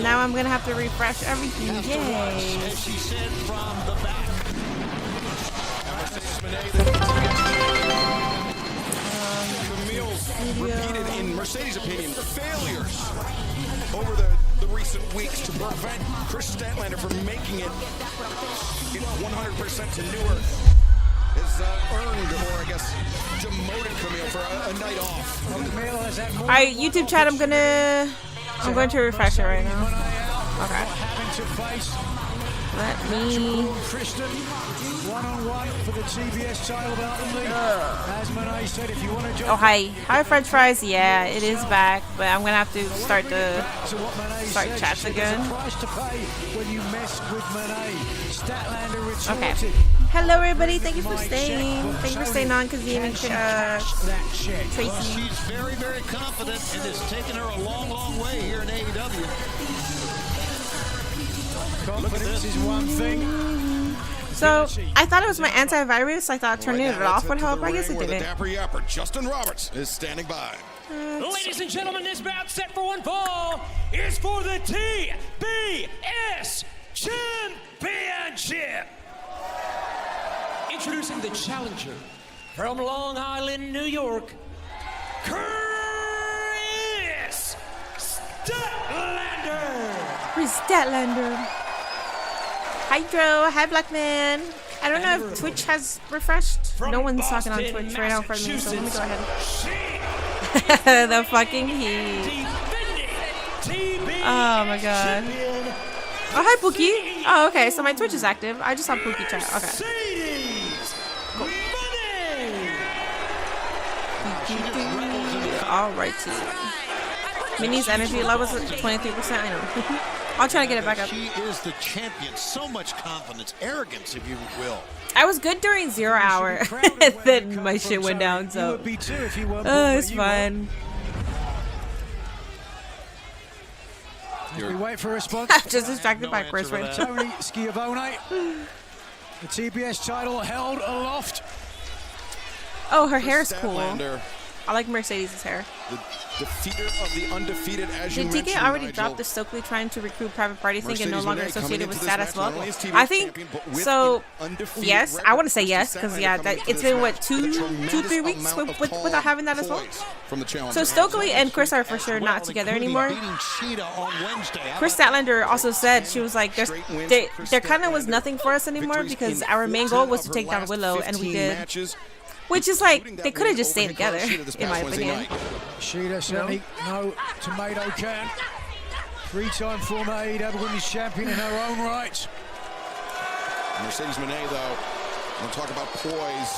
Now I'm gonna have to refresh everything. Yay! As she said from the back. Camille's repeated, in Mercedes' opinion, failures over the recent weeks to prevent Chris Statlander from making it 100% to Newark has earned, or I guess demoted Camille for a night off. All right, YouTube chat. I'm going to refresh it right now. Okay. Let me. One-on-one for the TBS title belt. As Monet said, if you want to join. Oh hi, hi French fries. Yeah, it is back, but I'm gonna have to start chats again. Okay. Hello everybody. Thank you for staying. Thank you for staying on, Kazim and Tracy. She's very, very confident, and it's taken her a long, long way here in AEW. Confidence is one thing. So I thought it was my antivirus. I thought turning it off would help. I guess it didn't. Dapper Yapper Justin Roberts is standing by. Ladies and gentlemen, this bout set for one fall is for the TBS Championship. Introducing the challenger from Long Island, New York, Chris Statlander. Chris Statlander. Hydro, hi Black Man. I don't know if Twitch has refreshed. No one's talking on Twitch right now for me, so let me go ahead. The fucking heat. Oh my god. Oh hi Pookie. Oh okay, so my Twitch is active. I just saw Pookie chat. Okay. Cool. Alrighty. Minnie's energy level is at 23%. I know. I'll try to get it back up. She is the champion. So much confidence, arrogance, if you will. I was good during 0 hour, and then my shit went down. So it's fine. We wait for a response. I'm just distracted by Chris right now. Tony Schiavone. The TBS title held aloft. Oh, her hair is cool. I like Mercedes' hair. The defeater of the undefeated, as you Did mentioned, TK already Nigel. drop the Stokely trying to recruit private party thing and no longer Mercedes Moné associated with coming into status this match, level? not only is TBS I think champion, but with so. an undefeated Yes, record. I want to say yes Chris because Statlander yeah, coming into it's this been what match two, with a 3 tremendous weeks amount of without having that as well. poise from the challenger. So Stokely and Chris are for sure not together anymore. Chris Statlander also said she was like, there kind of was nothing for us anymore because our main goal was to take down Willow, and we did. Which is like, they could have just stayed together, in my opinion. Sheeta certainly no tomato can. 3-time former AEW Women's Champion in her own right. Mercedes Moné, though, we'll talk about poise.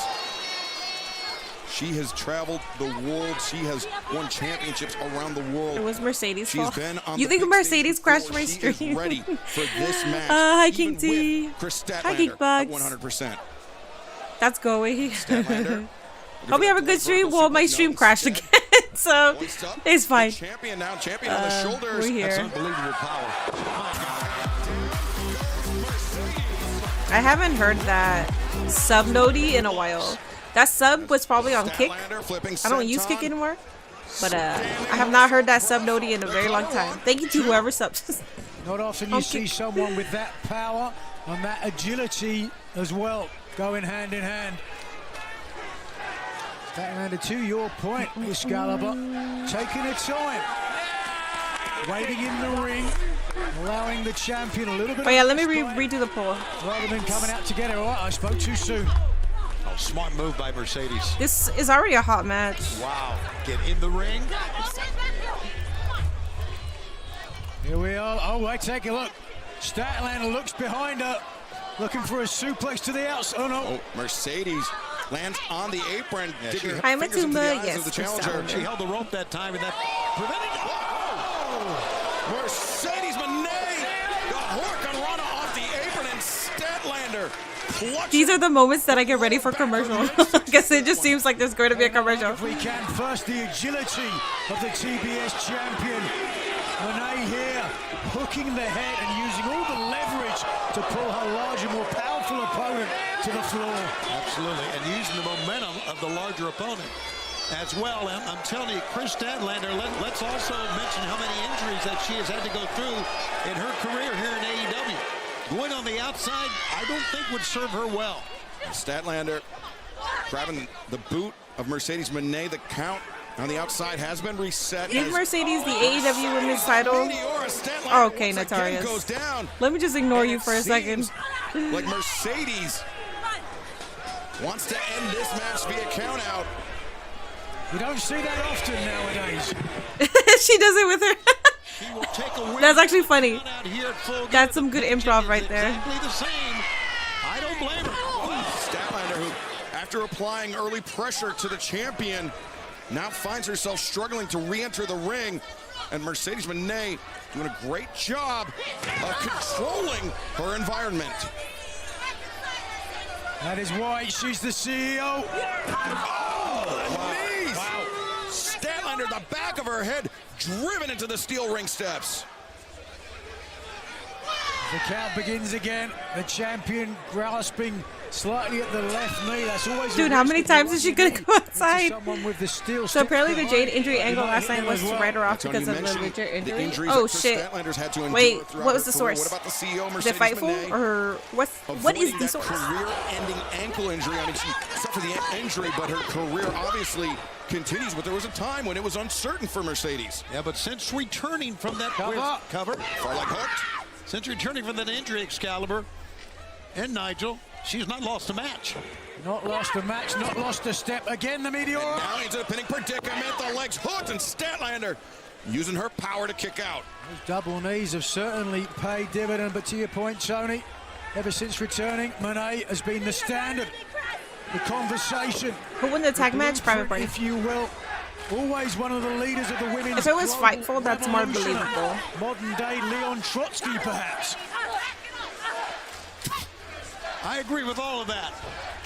She has traveled the world. She has won championships around the world. It was Mercedes' She's fault. been on You the think big Mercedes stage crashed before. my She is stream? ready for this match. Hi, King even T. with Chris Hi, Statlander at Geekbugs. 100%. That's going. Statlander. Hope you have a good stream. Well, my stream crashed again, so it's fine. Champion now, champion on the shoulders. We're here. That's unbelievable power. I haven't heard that sub nodie in a while. That sub was probably on Kick. I don't use Kick anymore, but I have not heard that sub nodie in a very long time. Thank you to whoever subs. Not often you see someone with that power and that agility as well going hand in hand. Statlander, to your point, Excalibur, taking her time, waiting in the ring, allowing the champion a little bit. Oh yeah, let me redo the poll. Rather than coming out together. All right, I spoke too soon. Oh, smart move by Mercedes. This is already a hot match. Wow. Get in the ring. Here we are. Oh, wait, take a look. Statlander looks behind her, looking for a suplex to the outside. Oh, no. Oh, Mercedes lands on the apron. Digging her Hi, fingers into the Matumba. eyes Yes, of the Chris challenger. Statlander. She held the rope that time, and that prevented. Whoa! Mercedes Moné got Hurricane Rana off the apron, and Statlander clutches. These are the moments that I get ready for commercial. Because it just seems like there's going to be a commercial. If we can, first the agility of the TBS champion. Moné here, hooking the head and using all the leverage to pull her larger, more powerful opponent to the floor. Absolutely, and using the momentum of the larger opponent. as well. And I'm telling you, Chris Statlander, let's also mention how many injuries that she has had to go through in her career here in AEW. Going on the outside, I don't think would serve her well. Statlander grabbing the boot of Mercedes Moné. The count on the outside has been reset. Give Mercedes the AEW Women's title. Oh, okay, Notorious. Goes down. Let me just ignore you for a second. Like Mercedes wants to end this match via count out. You don't see that often nowadays. She does it with her. She will take a win. That's actually funny. Out here at full That's some good improv right there. Exactly the same. I don't blame her. Statlander, who, after applying early pressure to the champion, now finds herself struggling to re-enter the ring. And Mercedes Moné doing a great job of controlling her environment. That is why she's the CEO. Oh, knees. Wow. Statlander, the back of her head, driven into the steel ring steps. The count begins again. The champion grasping slightly at the left knee. That's always. Dude, how many times is she gonna go outside? With the steel So apparently the Jade injury angle last night was to write her off because of the Richard injury. Oh shit! Wait, what was the source? What about the CEO, the Fightful, or what is the source? Career-ending ankle injury. I mean, she suffered the injury, but her career obviously continues. But there was a time when it was uncertain for Mercedes. Yeah, but since returning from that cover, far leg hooked. Since returning from that injury, Excalibur and Nigel, she's not lost a match. Not lost a match, not lost a step. Again, the Meteor. And now into the pinning predicament. The legs hooked, and Statlander using her power to kick out. Those double knees have certainly paid dividend, but to your point, Tony, ever since returning, Moné has been the standard, the conversation. Who won the tag match? Private Party. If you will. Always one of the leaders of the women's. If it was Fightful, that's more believable. Modern day Leon Trotsky, perhaps. I agree with all of that.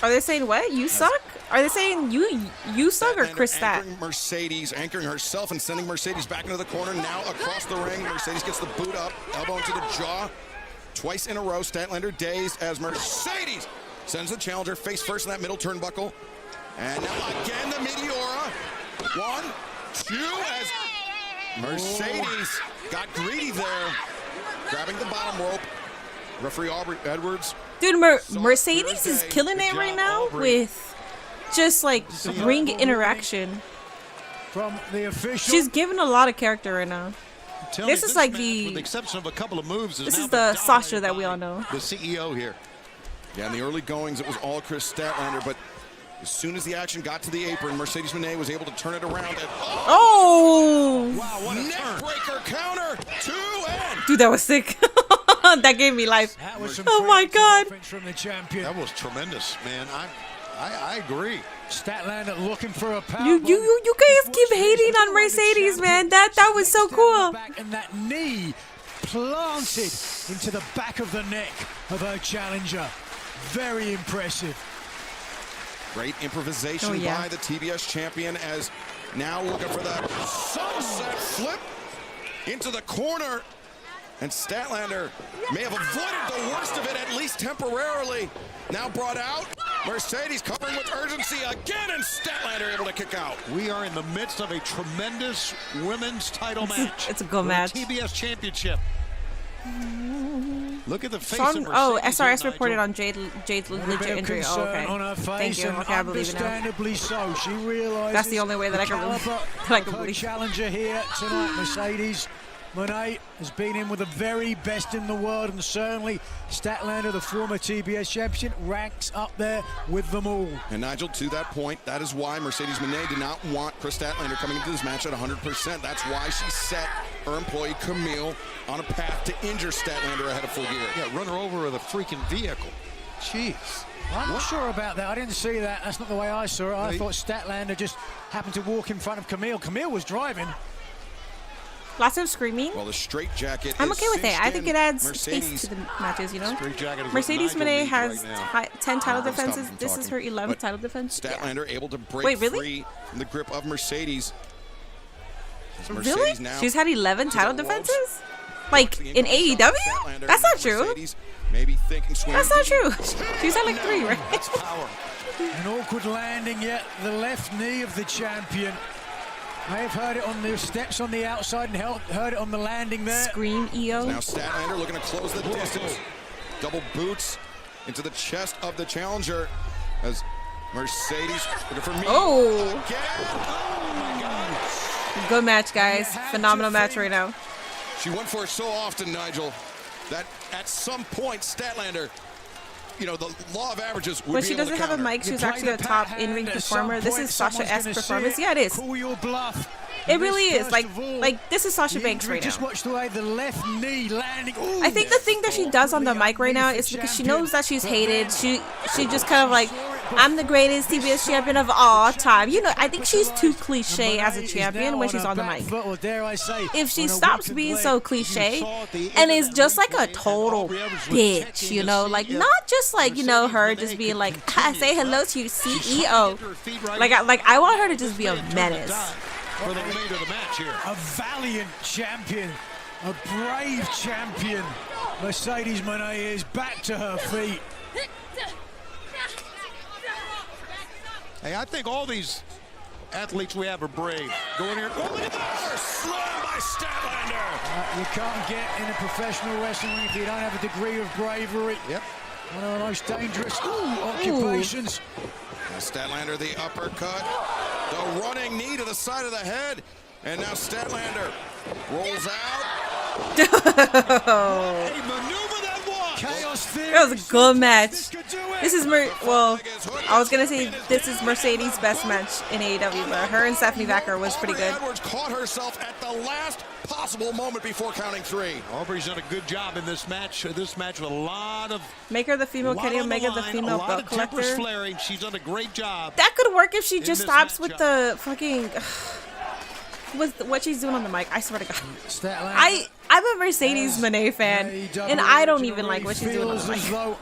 Are they saying what? You suck? Are they saying you suck or Chris Stat? Anchoring Mercedes, anchoring herself and sending Mercedes back into the corner. Now across the ring, Mercedes gets the boot up, elbow into the jaw. Twice in a row, Statlander dazed as Mercedes sends the challenger face first in that middle turnbuckle. And now again the Meteora. 1, 2, as Mercedes got greedy there, grabbing the bottom rope. Referee Aubrey Edwards. Dude, Mercedes is killing it right now with just like ring interaction. From the official. She's giving a lot of character right now. This is like with the exception of a couple of moves. This is the Sasha that we all know. The CEO here. Yeah, in the early goings, it was all Chris Statlander, but as soon as the action got to the apron, Mercedes Moné was able to turn it around. And, oh! Wow, what a turn. Breaker counter, 2 and... Dude, that was sick. That gave me life. Oh my god. From the champion. That was tremendous, man. I agree. Statlander looking for a power. You guys keep hating on Mercedes, man. That was so cool. And that knee planted into the back of the neck of her challenger. Very impressive. Great improvisation by the TBS champion as now looking for that sunset flip into the corner. And Statlander may have avoided the worst of it, at least temporarily. Now brought out. Mercedes covering with urgency again, and Statlander able to kick out. We are in the midst of a tremendous women's title match. It's a good match. TBS Championship. Look at the face of Mercedes. Oh, SRS reported on Jade's legit injury. Oh, okay. On her face, thank you. Okay, I believe it now. Understandably so. She realizes that's the only way that I can believe. Challenger here tonight, Mercedes Moné has been in with the very best in the world, and certainly Statlander, the former TBS champion, ranks up there with them all. And Nigel, to that point, that is why Mercedes Moné did not want Chris Statlander coming into this match at 100%. That's why she set her employee Camille on a path to injure Statlander ahead of Full Gear. Yeah, run her over with a freaking vehicle. Jeez. I'm not sure about that. I didn't see that. That's not the way I saw it. I thought Statlander just happened to walk in front of Camille. Camille was driving. Lots of screaming. Well, the straight jacket. I'm okay with it. I think it adds space to the matches, you know. Mercedes Moné has 10 title defenses. This is her 11th title defense. Statlander able to break free from the grip of Mercedes. Really? She's had 11 title defenses? Like in AEW? That's not true. Maybe thinking That's not true. She's at like 3, right? That's power. An awkward landing yet. The left knee of the champion. May have heard it on the steps on the outside and heard it on the landing there. Scream EO. Now Statlander looking to close the distance. Double boots into the chest of the challenger as Mercedes looking for me. Oh. Again. Oh my God. Good match, guys. Phenomenal match right now. She went for it so often, Nigel, that at some point Statlander, you know, the law of averages would When be she able to doesn't have a counter. mic, she's actually a top in-ring performer. This is Sasha-esque performance. Yeah, it is. Call your bluff. It really is. First of all, Like this is Sasha Banks right just now. watch the way the left knee landing. Ooh. I think the thing that she does on the mic right now is because she knows that she's hated. She just kind of like, I'm the greatest TBS champion of all time. You know, I think she's too cliche as a champion when she's on the mic. Or dare I say, If she stops being so cliche and is just like a total bitch, you know, like not just like, you know, her just being like, say hello to your CEO. Like I want her to just be a menace. For the remainder of the match here. a valiant champion, a brave champion. Mercedes Moné is back to her feet. Hey, I think all these athletes we have are brave. Go in here. Oh, look at that! Slam by Statlander. You can't get in a professional wrestling ring if you don't have a degree of bravery. Yep. One of the most dangerous occupations. Statlander the uppercut, the running knee to the side of the head, and now Statlander rolls out. A maneuver that was. Chaos theory. That was a good match. This could do it. This is I was gonna say this is Mercedes' best match in AEW, but her and Stephanie Vacker was pretty good. Edwards caught herself at the last possible moment before counting 3. Aubrey's done a good job in this match. This match with a lot of Make her the female Kenny Omega, the female a lot belt of tempers collector. flaring. She's done a great job. That could work if she just this stops with matchup. the fucking with what she's doing on the mic. I swear to God. Statlander. I'm a Mercedes Moné fan, and I don't even like what she's doing on feels the as mic. though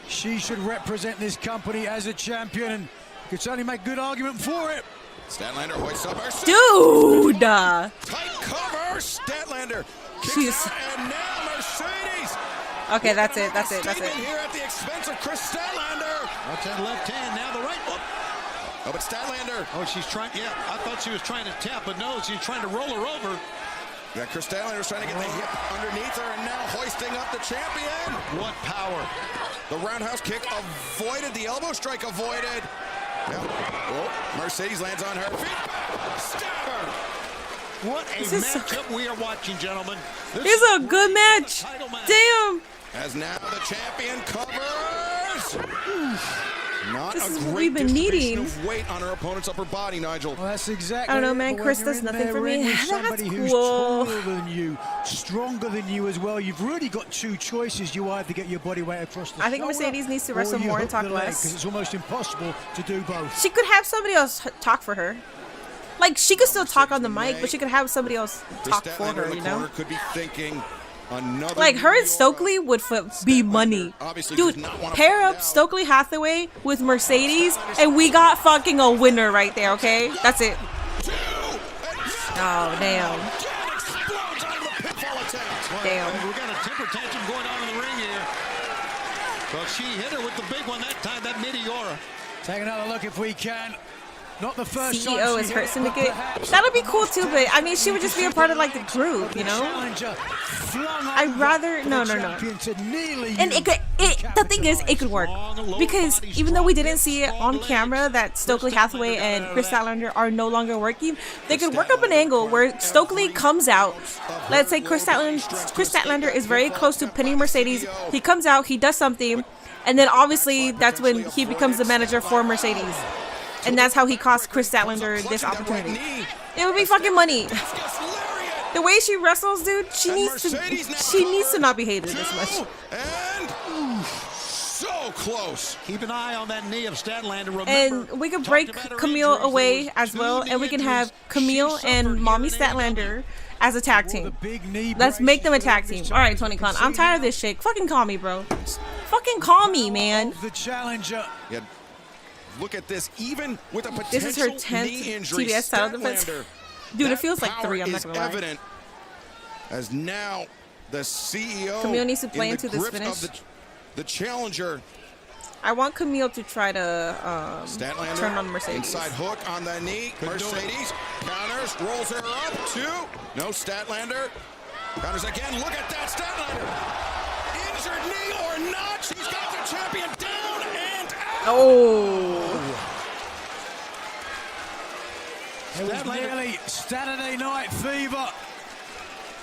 she should represent this company as a champion, and could certainly make good argument for it. Statlander hoists up her Dude! tight cover. Statlander kicks She's- out, and now Mercedes. Okay, that's it. That's it. That's it. Statement here at the expense of Chris Statlander. That's that left hand. Now the right. Oh, but Statlander. Oh, she's trying. Yeah, I thought she was trying to tap, but no, she's trying to roll her over. Yeah, Chris Statlander's trying to get the hip underneath her, and now hoisting up the champion. What power. The roundhouse kick avoided. The elbow strike avoided. Now, oh, Mercedes lands on her feet. Stabber. What a This is so matchup we are watching, gentlemen. This It's is a good match. title match. Damn. As now the champion covers. Not This a is what great we've been distribution needing. of weight on her opponent's upper body, Nigel. Well, that's exactly. I don't know, it, man. but when Chris you're does in nothing there for ring me. with That's somebody who's cool. taller than you, stronger than you as well. You've really got 2 choices. You either get your body weight across the I think shoulder, Mercedes needs to or wrestle you more and hook talk the leg, less. 'cause it's almost impossible to do both. She could have somebody else talk for her. Like, she could still talk on the mic, but she could have somebody else Chris talk for Statlander her, in the you corner know? could be thinking another. Like, her and Meteora. Stokely would be money. Obviously Dude, does not wanna pair find up out. Stokely Hathaway with Mercedes, and we got fucking a winner right there, okay? That's it. Oh, damn. Explodes out of the pitfall attempt. Damn. We got a temper tantrum going on in the ring here. Well, she hit her with the big one that time, that Meteora. Take another look if we can. Not the first time CEO she is hit Hurt it, but Syndicate. perhaps That'd be cool too, but I mean, she would just be a part of like the group, you know? challenger flung I'd over rather for no. the champion to nearly And it could. The thing is, it could work because even though we didn't see it on camera that Stokely Hathaway and Chris Statlander are no longer working, they could work up an angle where Stokely comes out. Let's say Chris Statlander is very close to pinning Mercedes. He comes out, he does something, and then obviously that's when he becomes the manager for Mercedes. And that's how he cost Chris Statlander this opportunity. It would be fucking money. The way she wrestles, dude, she needs to not be hated this much. And so close. Keep an eye on that knee of Statlander. Remember, And we could break talked about her Camille injuries. away There was as well, two and we knee can have injuries Camille she and suffered Mommy here in Statlander as a tag team. big knee Let's make them a brace tag for team. this All right, Tony Khan, I'm tired of this shit. Fucking call me, bro. Fucking call me, man. The challenger. Yeah. Look at this. Even with a potential This is her 10th knee injury, TBS title defense. Statlander, Dude, it that feels like power 3, I'm not is gonna lie. evident as now the CEO. Camille needs to play in the into this grip of finish. the challenger. I want Camille to try to Statlander, turn on Mercedes. inside hook on the knee. Mercedes counters, rolls her up. 2. No, Statlander. Counters again. Look at that, Statlander. Injured knee or not, she's got the champion down and out. Oh. It was nearly Saturday Night Fever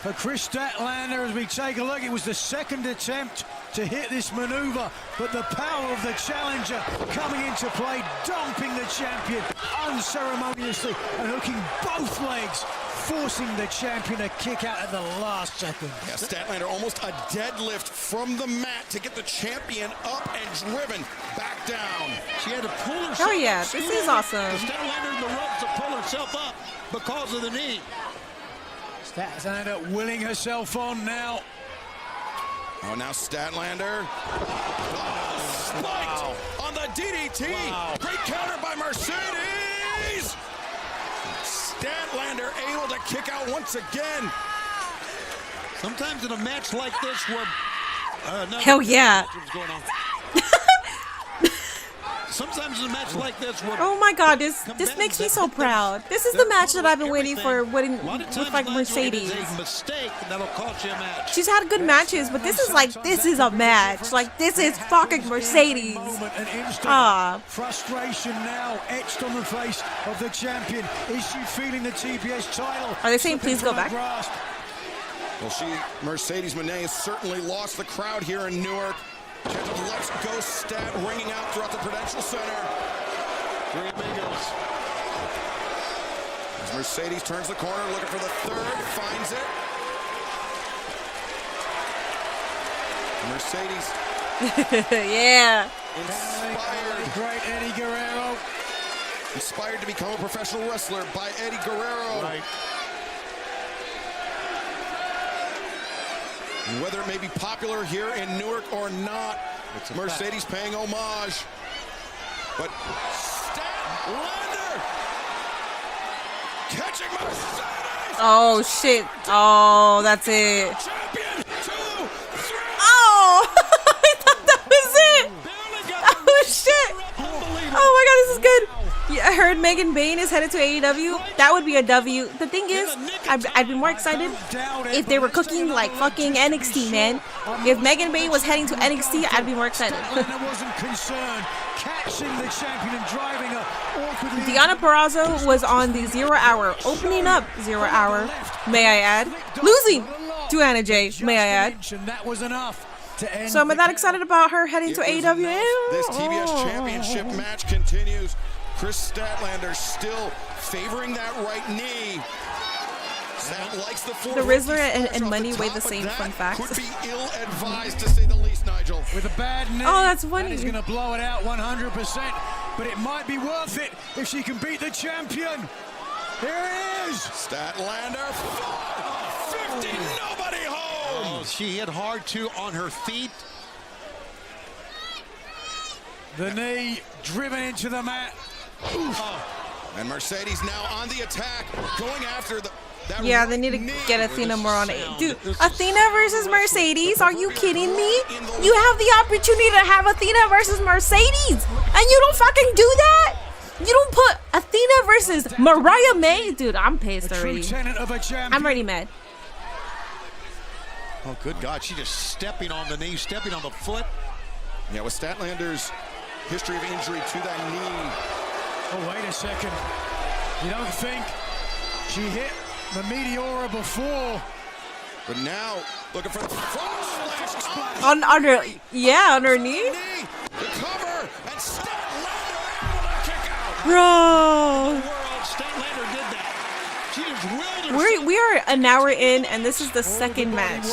for Chris Statlander. As we take a look, it was the second attempt to hit this maneuver, but the power of the challenger coming into play, dumping the champion unceremoniously and hooking both legs, forcing the champion to kick out at the last second. Yeah, Statlander almost a deadlift from the mat to get the champion up and driven back down. She had to pull herself. Oh yeah, this is awesome. Statlander in the ropes to pull herself up because of the knee. Statlander willing herself on now. Oh, now Statlander. Oh, spiked on the DDT. Wow. Great counter by Mercedes. Statlander able to kick out once again. Sometimes in a match like this where Hell yeah. what's going on. Sometimes in a match like this where Oh my god, this makes me so proud. This is the match that I've been waiting for, waiting with like Mercedes. a mistake that'll cost you a match. She's had good matches, but this is a match. Like, this is fucking Mercedes. Moment, an instant Ah. frustration now etched on the face of the champion. Is she feeling the TBS title? Are they saying please go Slipping back? from her grasp. Well, Mercedes Moné has certainly lost the crowd here in Newark. Chant of Let's Go Stat ringing out throughout the Prudential Center. Three amigos. As Mercedes turns the corner, looking for the third, finds it. Mercedes Yeah. inspired. Great Eddie Guerrero. Inspired to become a professional wrestler by Eddie Guerrero. Right. And whether it may be popular here in Newark or not, Mercedes paying homage. But Statlander catching Mercedes. Oh shit. Oh, that's it. Champion 2, 3. Oh, I thought that was it. Oh shit. Oh my god, this is good. Yeah, I heard Megan Bayne is headed to AEW. That would be a W. The thing is, I'd be more excited if they were cooking like fucking NXT, man. If Megan Bayne was heading to NXT, I'd be more excited. Statlander wasn't concerned, catching the champion and driving her awkwardly. Deonna Purrazzo was on the 0 Hour, opening up 0 Hour, may I add, losing to Anna Jay, may I add. And that was enough to end. So am I that excited about her heading to AEW? This TBS Championship match continues. Chris Statlander still favoring that right knee. Stat likes the The Rizzler and Money weigh the top, same, but fun that fact. could be ill-advised to say the least, Nigel. With a bad knee. Oh, that's funny. That is going to blow it out 100%. But it might be worth it if she can beat the champion. Here it is. Statlander, 50, nobody home. Oh, she hit hard too on her feet. The knee driven into the mat. And Mercedes now on the attack, going after that Yeah, they need to get Athena more on it. Dude, Athena versus Mercedes? Are you kidding me? You have the opportunity to have Athena versus Mercedes, and you don't fucking do that? You don't put Athena versus Mariah May? Dude, I'm pissed A true already. tenet of a champion. I'm already mad. Oh, good God. She just stepping on the knee, stepping on the foot. Yeah, with Statlander's history of injury to that knee. Oh, wait a second. You don't think she hit the Meteora before? But now, looking for the front splash. On her, yeah, on her knee? Knee, the cover, and Statlander able to kick out. Bro. Statlander did that. She just willed herself. We are an hour in, and this is the second match.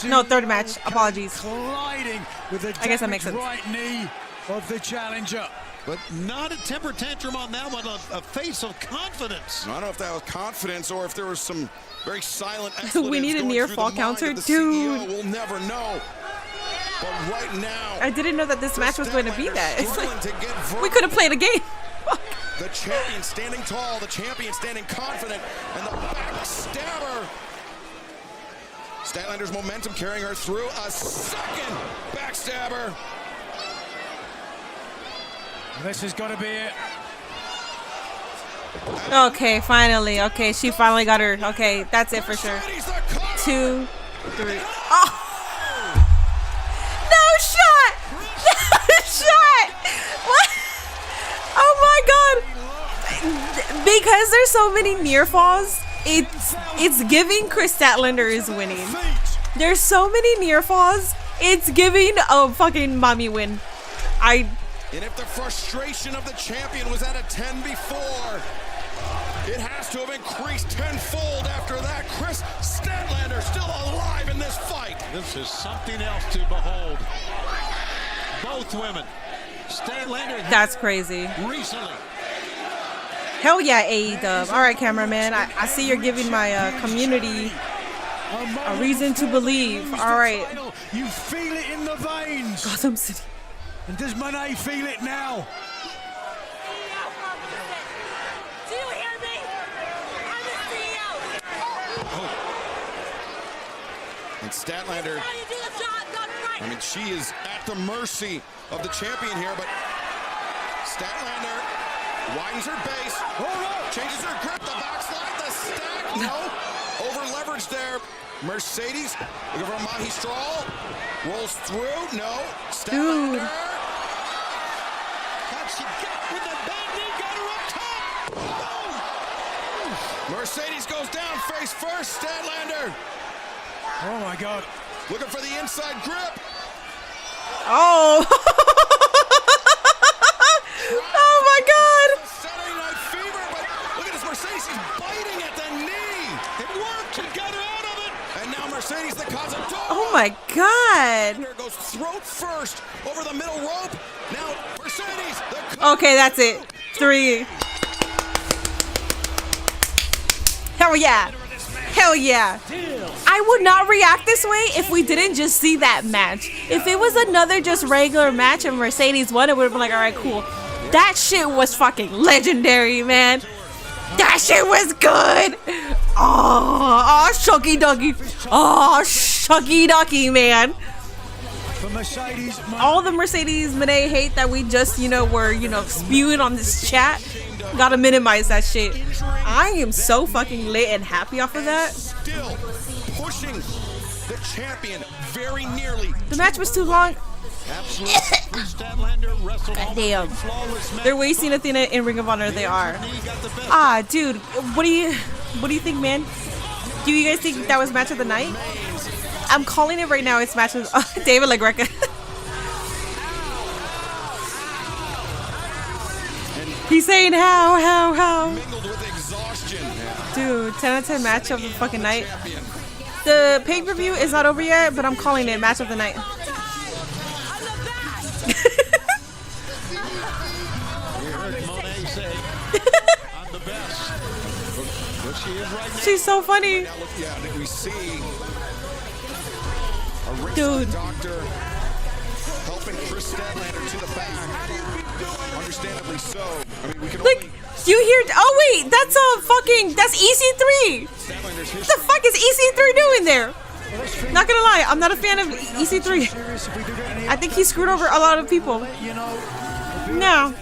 No, third match. Apologies. Colliding with the I guess that makes sense. right knee of the challenger. But not a temper tantrum on that one, a face of confidence. I don't know if that was confidence or if there was some very silent We need a going near through fall the mind counter, of the dude. CEO. We'll never know. But right now, I didn't know that this match was going to be that. It's struggling like, to get we could have played a game. the champion standing tall, the champion standing confident, and the backstabber. Statlander's momentum carrying her through a second backstabber. This has got to be it. Okay, finally. Okay, she finally got her. Okay, that's it for sure. 2, 3. Oh! No shot! No shot! What? Oh my god! Because there's so many near falls, it's giving Chris Statlander is winning. There's so many near falls, it's giving a fucking mommy win. And if the frustration of the champion was at a 10 before, it has to have increased tenfold after that. Chris Statlander still alive in this fight. This is something else to behold. Both women. Statlander. That's crazy. Recently. Hell yeah, AEW. All right, cameraman. I see you're giving my community a reason to believe. All right. You feel it in the veins. Gotham City. And does Monet feel it now? Do you hear me? I'm the CEO. And Statlander, How you do the job done right. I mean, she is at the mercy of the champion here, but Statlander widens her base, changes her grip, the backslide, the stack, no, over leverage there. Mercedes, looking for a Mahi Strahl, rolls through, no, Statlander. She got with the bend knee, got her up top. Boom. Mercedes goes down face first, Statlander. Oh my God. Looking for the inside grip. Oh. Oh my God. Saturday Night Fever, but look at this Mercedes, she's biting at the knee. It worked, it got her out of it. And now Mercedes, the Cazador. Oh my God. Goes throat first over the middle rope. Now Mercedes, the Okay, that's it. 3. Hell yeah. Hell yeah. I would not react this way if we didn't just see that match. If it was another just regular match and Mercedes won, it would have been like, all right, cool. That shit was fucking legendary, man. That shit was good. Oh, shucky ducky. Oh, shucky ducky, man. For Mercedes, All the Mercedes Moné hate that we just, were, spewing on this chat, gotta minimize that shit. I am so fucking lit and happy off of that. still pushing the champion very nearly. The match was too long. Absolutely. Statlander wrestled Damn. flawless match. They're wasting Athena in Ring of Honor. They are. Ah, dude, what do you think, man? Do you guys think that was match of the night? I'm calling it right now. It's match of David LaGreca. He's saying how. Mingled with exhaustion. Dude, 10 out of 10 match of the fucking night. The pay-per-view is not over yet, but I'm calling it match of the night. You heard Monet say, I'm the best. But she is right now. She's so funny. Now look, we see a ring Dude. doctor helping Chris Statlander to the back. Understandably so. I mean, we can Like, only you hear? Oh wait, that's EC3. Statlander's What the fuck is EC3 doing there? Not gonna lie, I'm not a fan of EC3. I think he screwed over a lot of people. No.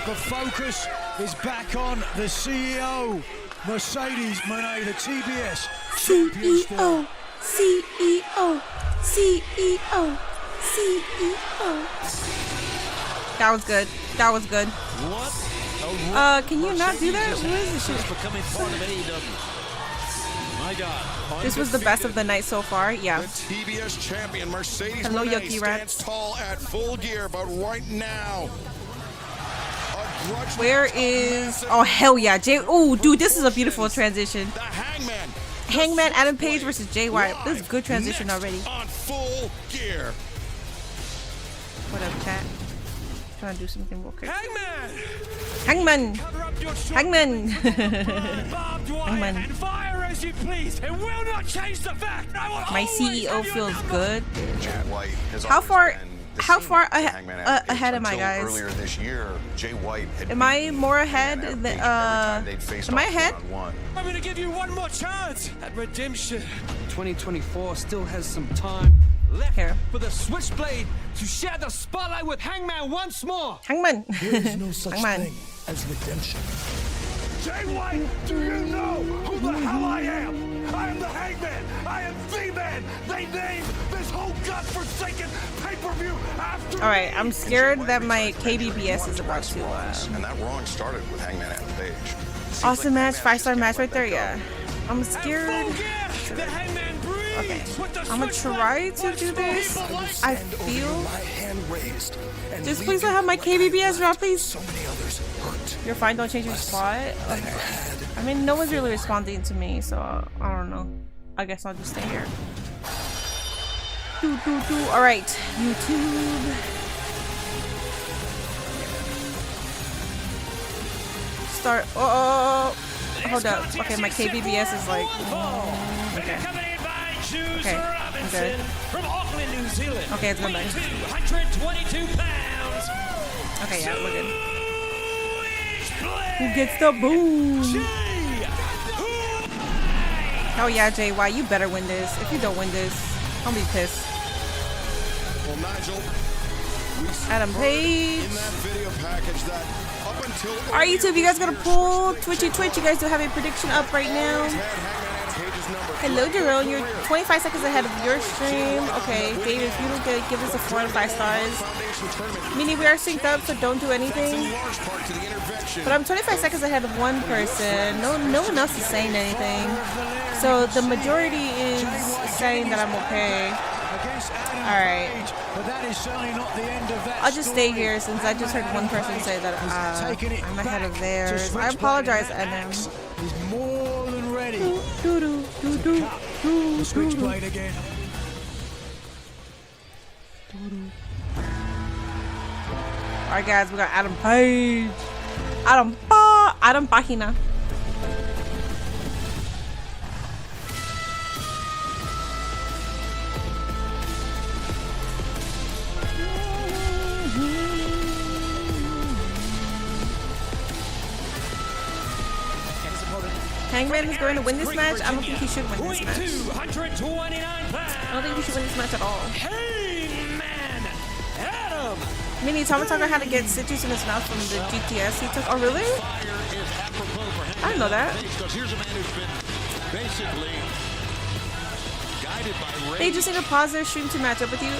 The focus is back on the CEO, Mercedes Moné, the TBS. CEO. That was good. That was good. What? Can you not do that? What is this shit? Becoming part of AEW. My God. This was the best of the night so far. Yeah. the TBS champion, Mercedes Hello, Moné, Yoki stands Rats. tall at full gear, but right now, a grudge Where match is? of Oh hell yeah, Jay. Oh dude, this is a beautiful transition. the Hangman. Hangman, Adam Page versus Jay White. This is good transition Next already. on full gear. What up, chat? Trying to do something real quick. Hangman! Hangman. Cover up your shot. Hangman. Barbed wire Hangman. and fire as you please. It will not change the fact. I will My always CEO have your feels number. good. Jay White has How always far been how far ahead am I, guys? Earlier this year, Jay White had am I more ahead than am I ahead? I'm gonna give you one more chance at redemption. 2024 still has some time left for the Switchblade to share the spotlight with Hangman once more. Hangman. There is no such Hangman. thing as redemption. Jay White, do you know who the hell I am? I am the Hangman. I am the man. They named this whole godforsaken pay-per-view after All right, I'm scared that my KBBS is about to. And that wrong started with Hangman and Page. Awesome match, 5-star match right there. Yeah, I'm scared. Okay, I'm gonna try to do this. I feel. Just please don't have my KBBS drop, please. You're fine. Don't change your spot. Okay. I mean, no one's really responding to me, so I don't know. I guess I'll just stay here. All right, YouTube. Start. Oh, hold up. Okay, my KBBS is like. Okay. Okay, I'm good. From Auckland, New Zealand. Okay, it's going back. 222 pounds. Okay, yeah, we're good. Who gets the boom? Oh yeah, Jay White, you better win this. If you don't win this, I'll be pissed. Well, Nigel, Adam Page. in that video package that up until Alright, YouTube, you guys gonna pull Twitch? You guys do have a prediction up right now. Hello, Jerome. You're 25 seconds ahead of your stream. Okay, David, if you don't give us a 4 out of 5 stars. Meaning we are synced up, so don't do anything. But I'm 25 seconds ahead of one person. No one else is saying anything. So the majority is saying that I'm okay. Alright. I'll just stay here since I just heard one person say that I'm ahead of theirs. I apologize, NM. He's more than ready. Switchblade again. Alright, guys, we got Adam Page. Adam Pagina. Hangman is going to win this match. I don't think he should win this match. I don't think he should win this match at all. Hangman Adam. Mini Tomataka had to get stitches in his mouth from the GTS he took. Oh, really? I didn't know that. They just need to pause their stream to match up with you.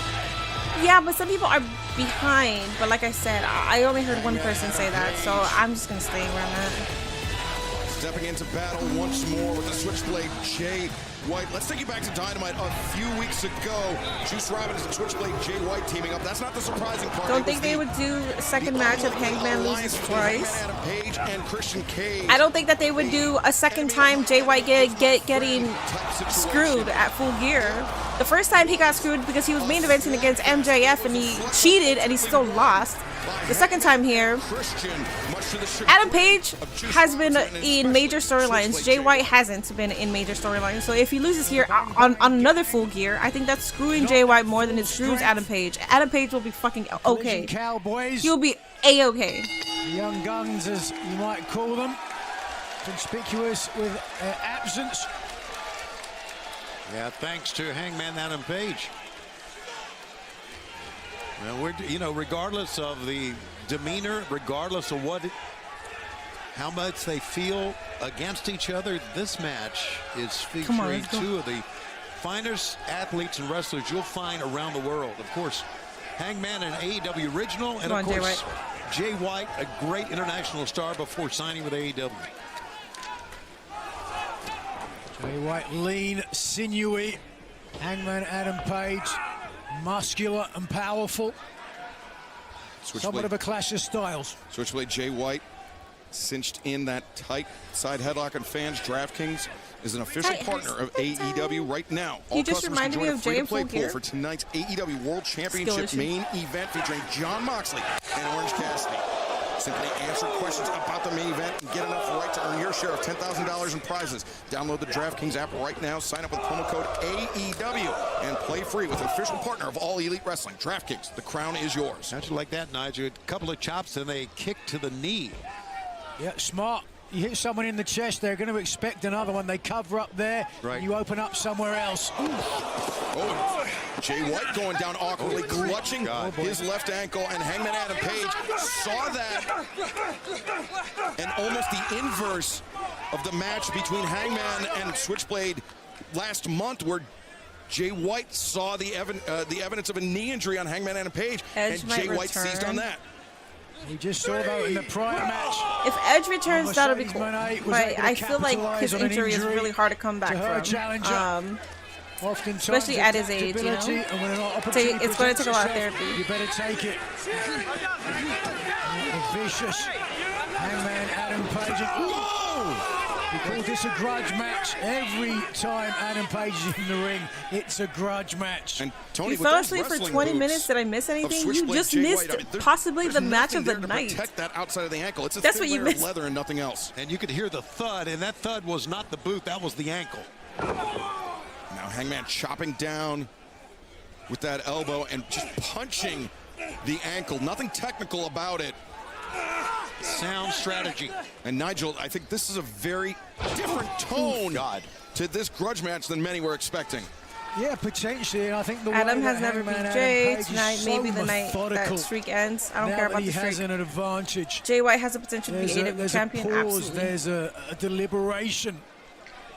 Yeah, but some people are behind. But like I said, I only heard one person say that, so I'm just gonna stay where I'm at. Stepping into battle once more with the Switchblade Jay White. Let's take you back to Dynamite a few weeks ago. Juice Robinson and Switchblade Jay White teaming up. That's not the surprising part. Don't think they would do a second match if Hangman loses twice. I don't think that they would do a second time Jay White getting screwed at Full Gear. The first time he got screwed because he was main eventing against MJF and he cheated and he still lost. The second time here, Adam Page has been in major storylines. Jay White hasn't been in major storylines. So if he loses here on another Full Gear, I think that's screwing Jay White more than it screws Adam Page. Adam Page will be fucking okay. He'll be A-okay. Young guns, as you might call them, conspicuous with absence. Yeah, thanks to Hangman Adam Page. Well, regardless of the demeanor, regardless of how much they feel against each other, this match is featuring two of the finest athletes and wrestlers you'll find around the world. Of course, Hangman, an AEW original, and of course, Jay White, a great international star before signing with AEW. Jay White, lean, sinewy. Hangman Adam Page, muscular and powerful. Somewhat of a clash of styles. Switchblade Jay White cinched in that tight side headlock on fans. DraftKings is an official partner of AEW right now. He just reminded me of Jay in Full Gear for tonight's AEW World Championship main event featuring Jon Moxley and Orange Cassidy. Simply answer questions about the main event and get enough right to earn your share of $10,000 in prizes. Download the DraftKings app right now. Sign up with promo code AEW and play free with an official partner of All Elite Wrestling. DraftKings, the crown is yours. How'd you like that, Nigel? A couple of chops and a kick to the knee. Yeah, smart. You hit someone in the chest, they're going to expect another one. They cover up there, right. You open up somewhere else. Oh, Jay White going down awkwardly, clutching his left ankle, and Hangman Adam Page saw that. And almost the inverse of the match between Hangman and Switchblade last month, where Jay White saw the evidence of a knee injury on Hangman Adam Page, and Jay White seized on that. We just saw though in the prior match. If Edge returns, that'll be cool. But I feel like his injury is really hard to come back from. Especially at his age, you know. It's going to take a lot of therapy. You better take it. Vicious Hangman Adam Page. We call this a grudge match. Every time Adam Page is in the ring, it's a grudge match. And Tony, you fell asleep for 20 minutes. Did I miss anything? You just missed possibly the match of the night. Protect that outside of the ankle. It's a That's thin what you layer of missed. leather and nothing else. And you could hear the thud, and that thud was not the boot. That was the ankle. Now Hangman chopping down with that elbow and just punching the ankle. Nothing technical about it. Sound strategy. And Nigel, I think this is a very different tone to this grudge match than many were expecting. Yeah, potentially, and I think the Adam way has that never beat Hangman Jay Adam Page tonight. is Maybe so the night that methodical. streak ends. I don't care about the He has streak. an advantage. Jay White has the potential to be AEW champion. A pause, Absolutely. there's a deliberation.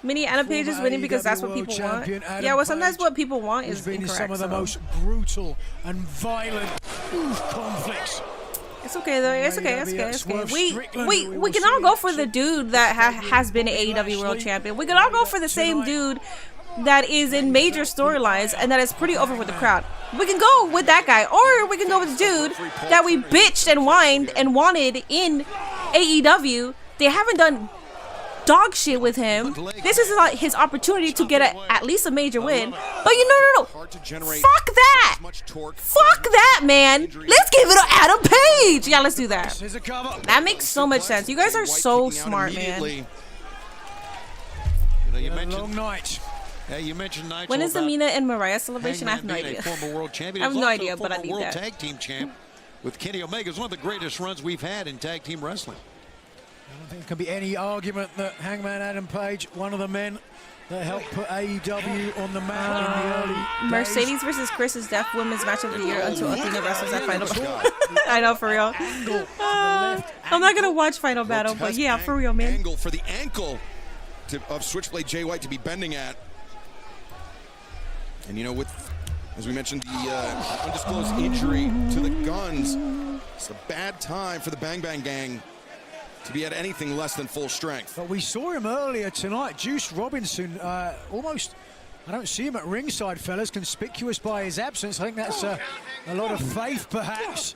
Mini Adam Page is winning because that's what people want. Yeah, well, sometimes what people want is been incorrect. Some of the most brutal and violent conflicts. It's okay though. It's okay. It's okay. It's okay. We can all go for the dude that has been an AEW World Champion. We can all go for the same dude that is in major storylines and that is pretty over with the crowd. We can go with that guy, or we can go with the dude that we bitched and whined and wanted in AEW. They haven't done dog shit with him. This is like his opportunity to get at least a major win. But no. Fuck that. Fuck that, man. Let's give it to Adam Page. Yeah, let's do that. That makes so much sense. You guys are so smart, man. You mentioned long night. Yeah, you mentioned Nigel. When is the Mina and Mariah celebration? I have no idea. Former world champion. I have no idea, but I need world that. Tag team champ with Kenny Omega. It's one of the greatest runs we've had in tag team wrestling. I don't think there can be any argument that Hangman Adam Page, one of the men that helped put AEW on the map in the early days. Mercedes versus Chris is Def Women's Match of the Year until Athena wrestles at Final Battle. I know, for real. I'm not going to watch Final Battle, but yeah, for real, man. Angle for the ankle of Switchblade Jay White to be bending at. And, you know, with, as we mentioned, the undisclosed injury to the Guns, it's a bad time for the Bang Bang Gang to be at anything less than full strength. But we saw him earlier tonight. Juice Robinson, almost, I don't see him at ringside, fellas, conspicuous by his absence. I think that's a lot of faith, perhaps,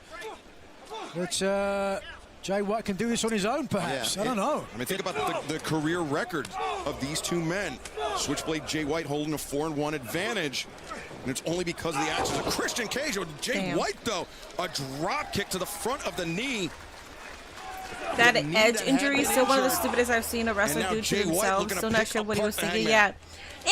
that Jay White can do this on his own, perhaps. Yeah, I don't know. I mean, think about the career record of these two men. Switchblade Jay White holding a 4-1 advantage, and it's only because of the actions of Christian Cage. Jay White, though, a drop kick to the front of the knee. That Edge injury is still one of the stupidest I've seen a wrestler do to himself. Still not sure what he was thinking. Yeah.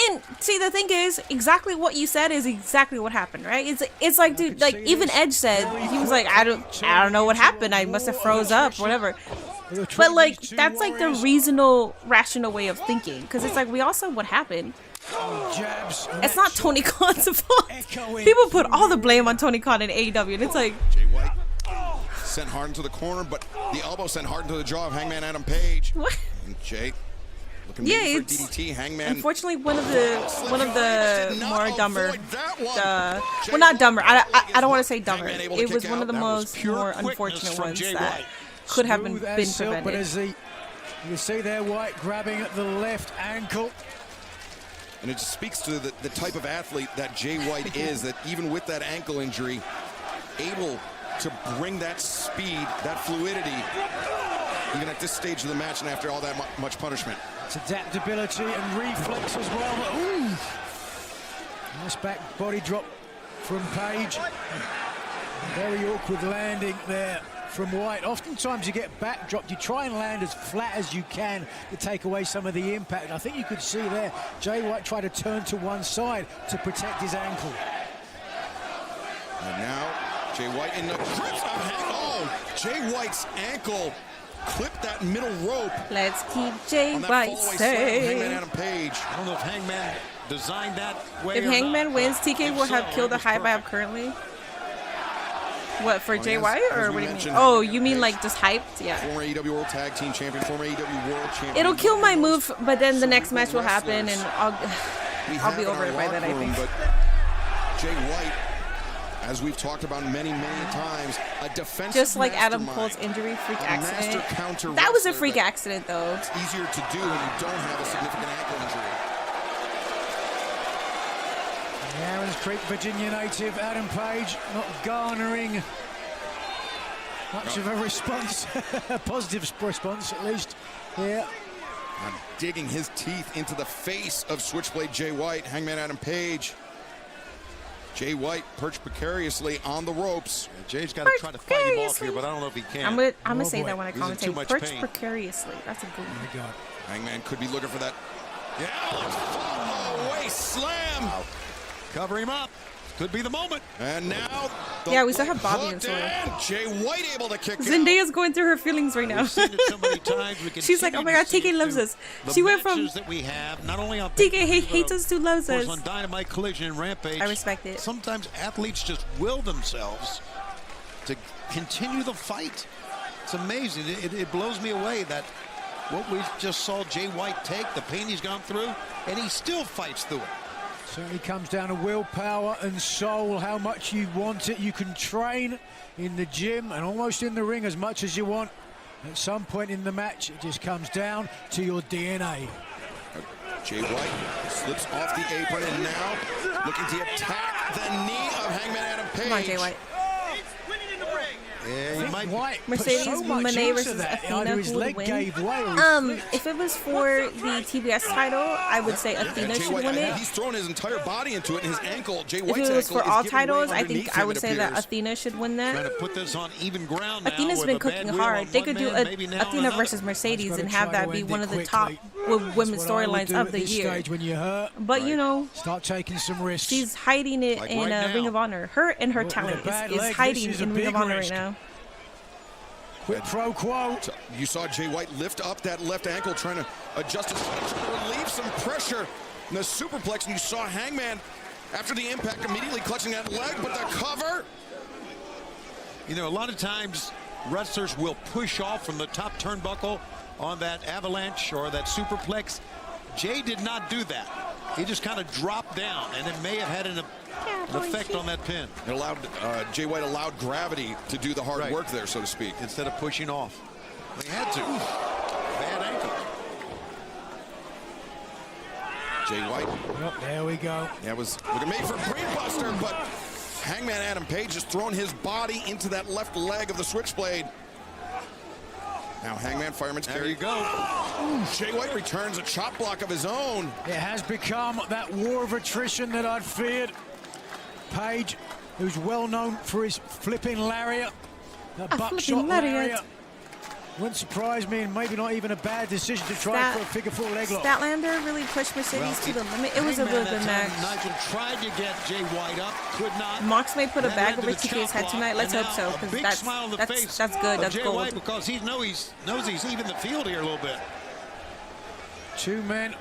And see, the thing is, exactly what you said is exactly what happened, right? It's like, dude, like even Edge said, he was like, I don't know what happened. I must have froze up, whatever. But like, that's like the reasonable, rational way of thinking, because it's like we all saw what happened. It's not Tony Khan's fault. People put all the blame on Tony Khan in AEW, and it's like Jay White sent hard into the corner, but the elbow sent hard into the jaw of Hangman Adam Page. What? And Jay looking yeah, for it's DDT. Hangman. Unfortunately, one of the more dumber. Well, not dumber. I don't want to say dumber. It was one of the more unfortunate ones that could have been prevented. But as you see there, White grabbing at the left ankle. And it just speaks to the type of athlete that Jay White is, that even with that ankle injury, able to bring that speed, that fluidity, even at this stage of the match and after all that much punishment. It's adaptability and reflex as well. Ooh. Nice back body drop from Page. Very awkward landing there from White. Oftentimes you get backdropped. You try and land as flat as you can to take away some of the impact. I think you could see there, Jay White tried to turn to one side to protect his ankle. And now, Jay White in the grips of Jay White's ankle clipped that middle rope. Let's keep Jay on that White fallaway slam of Hangman safe. Adam Page. I don't know if Hangman designed that way. If or Hangman not. wins, TK If will so, have killed it a was high vibe perfect. currently. What, for Jay yes, White, as or we what do you mean? mentioned, Oh, you Hangman mean Page. like just hyped? Yeah. Former AEW World Tag Team Champion, former AEW World Champion. It'll kill my move, but then the Some next good match will happen, wrestlers and we I'll have be in over our it by then, I locker room, think. But Jay White, as we've talked about many, many times, a defensive Just like Adam mastermind, Cole's injury freak a master accident. counter That was a wrestler freak that accident, though. It's easier to do when you don't have a significant ankle injury. The Aaron's Creek, Virginia native Adam Page not garnering much of a response, a positive response at least here. And digging his teeth into the face of Switchblade Jay White, Hangman Adam Page. Jay White perched precariously on the ropes. Yeah, Jay's got to try to fight him off here, but I don't know if he can. I'm gonna Oh, say boy. that when I He's in too commentate. much Perch pain. precariously. That's a good one. My God. Hangman could be looking for that. Yeah, follow away slam. Cover him up. Could be the moment. And now, the Yeah, we still have leg Bobby and hooked Swerve. in. Jay White able to kick out. Zendaya's going through her feelings right now. We've seen it so many times. We She's like, oh my God, continue to TK loves see us. the She went from matches that we have, not only on TK pay-per-view, hates but us to loves of course us. on Dynamite, Collision, and Rampage. I respect it. Sometimes athletes just will themselves to continue the fight. It's amazing. It blows me away that what we just saw Jay White take, the pain he's gone through, and he still fights through it. Certainly comes down to willpower and soul, how much you want it. You can train in the gym and almost in the ring as much as you want. At some point in the match, it just comes down to your DNA. Jay White slips off the apron and now looking to attack the knee of Hangman Adam Page. Come on, Jay White. Yeah, he might be. White Mercedes put so much Moné into versus that. Athena, Either his who would leg win? gave way or he flipped. If it was for the TBS title, I would say Athena Jay should White, win it. he's thrown his entire body into it, and his ankle, Jay If White's it was ankle, for all is giving way titles, I underneath think I him, would it say that appears. Athena should win Trying to that. put this on even ground now. Athena's with been a bad cooking wheel hard. on They one could do man, maybe now Athena another. versus Mercedes Gotta and try have to that be end one it of the top quickly. women's That's what I would storylines do of at the this year. stage when you're hurt. But you know, Start taking some risks. she's hiding it Like in right now. Ring of Honor. Her and her What a talent bad is leg. hiding This is a in Ring of big Honor right risk. now. Quid pro quo. You saw Jay White lift up that left ankle, trying to adjust his relieve some pressure in the superplex, and you saw Hangman, after the impact, immediately clutching that leg, but the cover. You know, a lot of times wrestlers will push off from the top turnbuckle on that avalanche or that superplex. Jay did not do that. He just kind of dropped down, and it may have had an effect on that pin. It allowed Jay White allowed gravity to do the hard Right. work there, so to speak. Instead of pushing off. He had to. Bad ankle. Jay White, Yep, there we go. that was looking made for a brainbuster, but Hangman Adam Page has thrown his body into that left leg of the Switchblade. Now Hangman, Fireman's There carry. you go. Jay White returns a chop block of his own. It has become that war of attrition that I'd feared. Page, who's well known for his flipping lariat, the buckshot flipping lariat. lariat. Wouldn't surprise me, and maybe not even a bad decision to try for a figure four leg lock. Statlander really pushed Mercedes to the limit. It was a Hangman really good that match. time, Nigel tried to get Jay White up, could not. Moxley put a That bag led to over the TK's chop head block, tonight. Let's and hope now so, a because big smile on the face that's good. of That's Jay gold. White, because he knows he's even the field here a little bit. Two men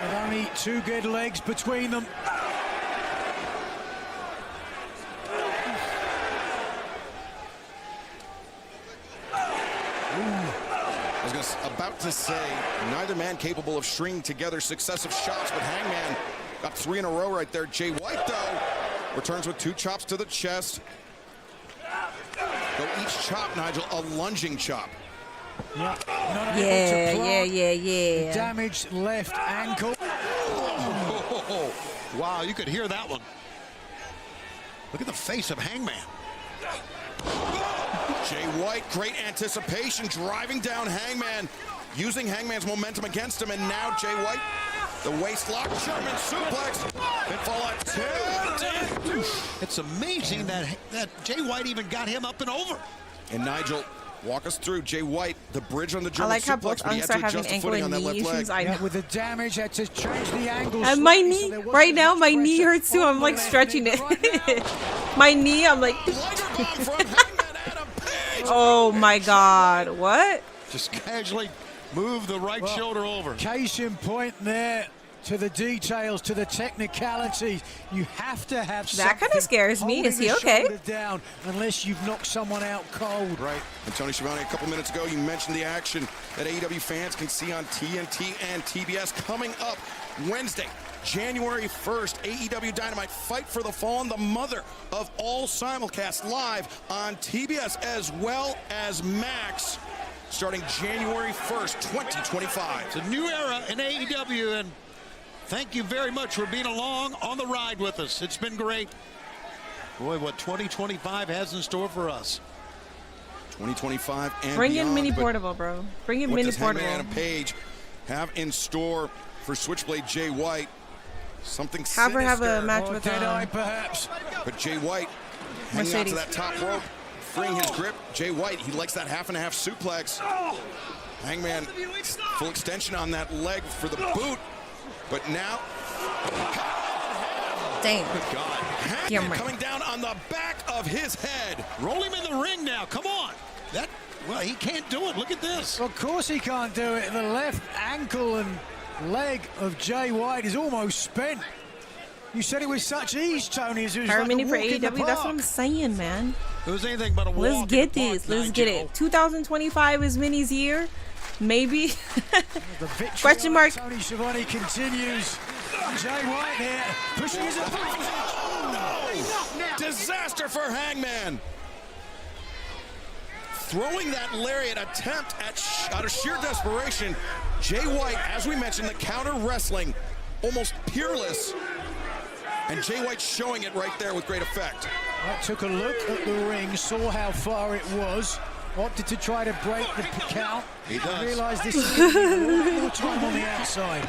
with only two good legs between them. I was about to say, neither man capable of stringing together successive shots, but Hangman got 3 in a row right there. Jay White, though, returns with 2 chops to the chest. Though each chop, Nigel, a lunging chop. Yeah, not able to Yeah, plant yeah. damaged left ankle. Oh, wow, you could hear that one. Look at the face of Hangman. Jay White, great anticipation, driving down Hangman, using Hangman's momentum against him, and now Jay White, the waist lock, German suplex, pinfall attempt. It's amazing that Jay White even got him up and over. And Nigel, walk us through Jay White, the bridge on the German I like how suplex, both but he unks had are to having adjust the ankle footing and on that knee left issues. leg. I know. With the damage, had to change the angle. And my slightly, knee, so there wasn't right as now, much my knee pressure hurts too. on I'm the like left stretching knee it. right now. My knee, I'm like, Liger bomb from Hangman Adam Page. oh my God, what? Just casually move the right shoulder over. Case in point there to the details, to the technicalities. You have to have That kinda something scares me. holding Is he the okay? shoulder down unless you've knocked someone out cold. Right. And Tony Schiavone, a couple minutes ago, you mentioned the action that AEW fans can see on TNT and TBS coming up Wednesday, January 1st. AEW Dynamite Fight for the Fallen, the mother of all simulcasts, live on TBS as well as Max, starting January 1st, 2025. It's a new era in AEW, and thank you very much for being along on the ride with us. It's been great. Boy, what 2025 has in store for us. 2025 and Bring beyond. in Mini But Portable, bro. Bring in what Mini does Hangman Portable. Adam Page have in store for Switchblade Jay White? Something Have her have a sinister. match Or with Deadeye, perhaps. But Jay White hanging out Mercedes. to that top rope, freeing his grip. Jay White, he likes that half and a half suplex. Hangman, full extension on that leg for the boot. But now, Damn. Hangman coming down on the back of his head. Roll him in the ring now. Come on. Well, he can't do it. Look at this. Of course he can't do it. The left ankle and leg of Jay White is almost spent. You said it with such ease, Tony. As it was Power like Mini a for walk in the AEW. That's what I'm park. saying, man. It was anything but a walk. Let's get in the this. park, Let's get Nigel. it. 2025 is Mini's year. Maybe. The victory Question mark. Tony Schiavone continues. Jay White here pushing his opponent. Disaster for Hangman. Throwing that lariat attempt out of sheer desperation. Jay White, as we mentioned, the counter wrestling, almost peerless. And Jay White showing it right there with great effect. White took a look at the ring, saw how far it was, opted to try to break the count. He does. Realized this is a little more time on the outside.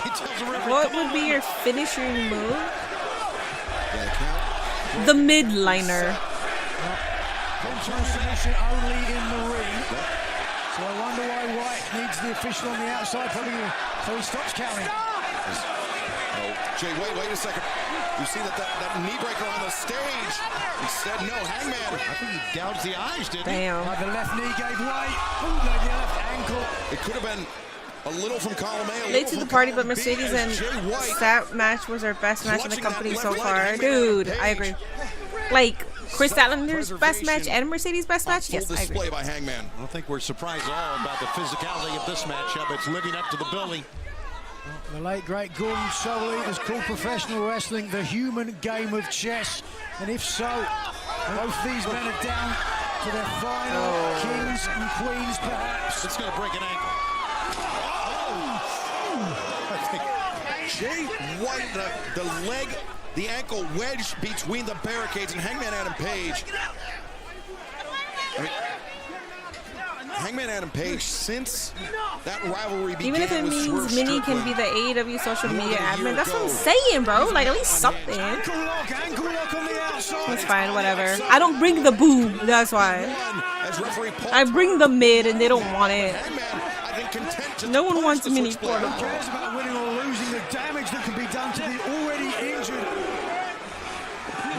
He tells the referee, What "Come would on." be your finishing move? Yeah, the count. The midliner. Control position only in the ring. So I wonder why White needs the official on the outside. Probably so he stops counting. Oh, Jay White, wait a second. You see that knee breaker on the stage. Instead, no, Hangman. I think he gouged the eyes, didn't he? Damn. The left knee gave way. Ooh, the left ankle. It could have been a little from column A, a Late little to the from party, but column B Mercedes as and Jay White Stat match was our best match in the clutching company that so left leg, far. Hangman Dude, Adam I Page. agree. Like, Chris Statlander's best match Preservation and Mercedes' best on match? full Yes, I agree. display by Hangman. I don't think we're surprised at all about the physicality of this matchup. It's living up to the billing. The late great Gordon Soley has called professional wrestling the human game of chess. And if so, both these men are down to their final kings and queens, perhaps. It's going to break an ankle. Jay White, the leg, the ankle wedged between the barricades, and Hangman Adam Page. I mean, Hangman Adam Page, since that rivalry began Even if it with means Swerve Mini can be Strickland, the AEW social more media than a year admin, that's what I'm ago. saying, bro. Like, at least something. Ankle lock on the outside. It's fine, whatever. I don't bring the boom, that's why. as referee Paul I bring the mid and they don't want it. Hangman, I think, content to No one punch wants the Mini switchblade. Portable. Who cares about winning or losing? The damage that can be done to the already injured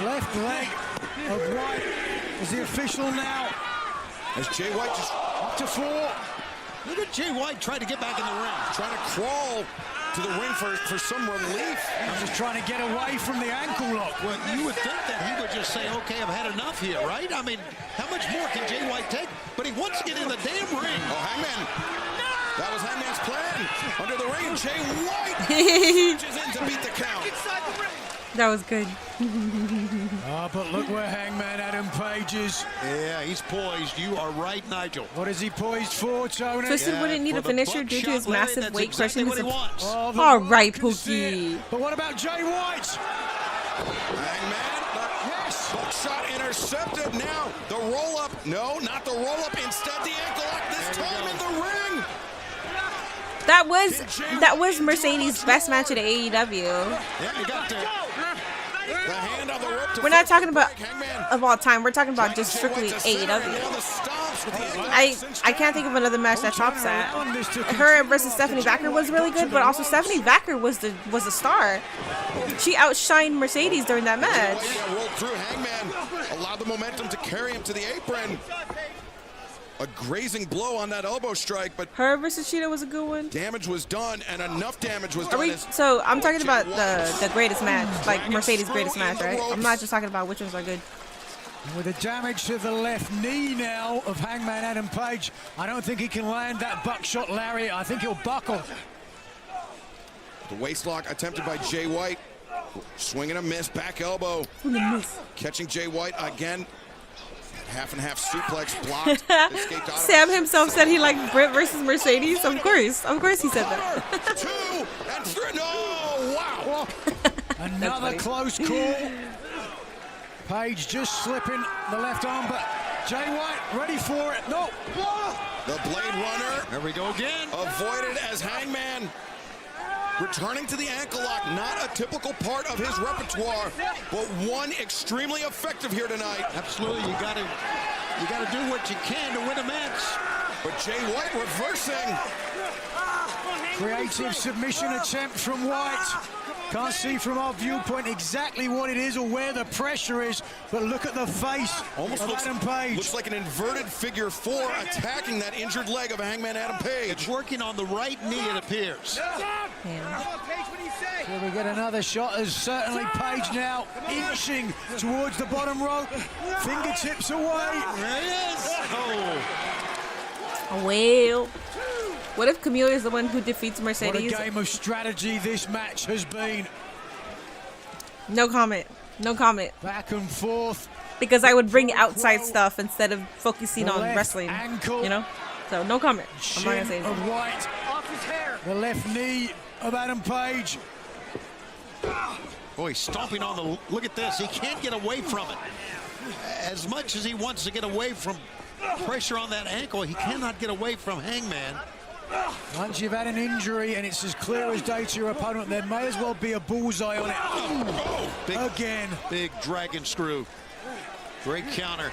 left leg of White is the official now. As Jay White just Up to 4. Look at Jay White try to get back in the ring. trying to crawl to the ring for some relief. I'm just trying to get away from the ankle lock. Well, you would think that he would just say, okay, I've had enough here, right? I mean, how much more can Jay White take? But he wants to get in the damn ring. Oh, Hangman. That was Hangman's plan. Under the ring, Jay White surges in to beat the count. That was good. But look where Hangman Adam Page is. Yeah, he's poised. You are right, Nigel. What is he poised for, Tony? Twisted wouldn't need for a the finisher due to buckshot his Larry, massive that's weight exactly crushing what he his. wants. Oh, the All world right, can see it. Pookie. But what about Jay White? Hangman, Yes. buckshot intercepted. Now the roll up. No, not the roll up. Instead, the ankle lock. This time in the ring. That was Mercedes' best match at AEW. Yeah, you got there. The hand on the rope to We're not talking about Hangman. of all time. We're talking about just strictly AEW. Now the stomps with the ankle I can't think of another match that tops that. Her versus Stephanie Vacker was really good, but also Stephanie Vacker was a star. She outshined Mercedes during that match. Yeah, rolled through. Hangman allowed the momentum to carry him to the apron. A grazing blow on that elbow strike, but Her versus Cheetah was a good one. damage was done, and enough damage was Are done. we, so I'm talking about the greatest match, like Mercedes' greatest match, right? I'm not just talking about which ones are good. With the damage to the left knee now of Hangman Adam Page, I don't think he can land that buckshot lariat. I think he'll buckle. The waistlock attempted by Jay White. Swing and a miss, back elbow. Catching Jay White again. Half and half suplex blocked. Escaped out of Sam it. himself said he liked Britt versus Mercedes. Of course he said that. 2 and 3. No, wow. Another close call. Page just slipping the left arm, but Jay White ready for it. No. The Blade Runner There we go again. avoided as Hangman returning to the ankle lock. Not a typical part of his repertoire, but one extremely effective here tonight. Absolutely, you gotta do what you can to win a match. But Jay White reversing. Creative submission attempt from White. Can't see from our viewpoint exactly what it is or where the pressure is, but look at the face Almost of looks, Adam Page. looks like an inverted figure 4 attacking that injured leg of Hangman Adam Page. It's working on the right knee, it appears. Here we get another shot as certainly Page now inching towards the bottom rope. Fingertips away. There it is. Oh. Well, what if Camille is the one who defeats What a Mercedes? game of strategy this match has been. No comment. No comment. Back and forth. Because I would bring outside stuff instead of focusing The on left wrestling. ankle. You know? So no comment. I'm not gonna say Shin anything. of White. The left knee of Adam Page. Boy, stomping on the, look at this. He can't get away from it. As much as he wants to get away from pressure on that ankle, he cannot get away from Hangman. Once you've had an injury and it's as clear as day to your opponent, there may as well be a bullseye on it. Big, Again. Big dragon screw. Great counter.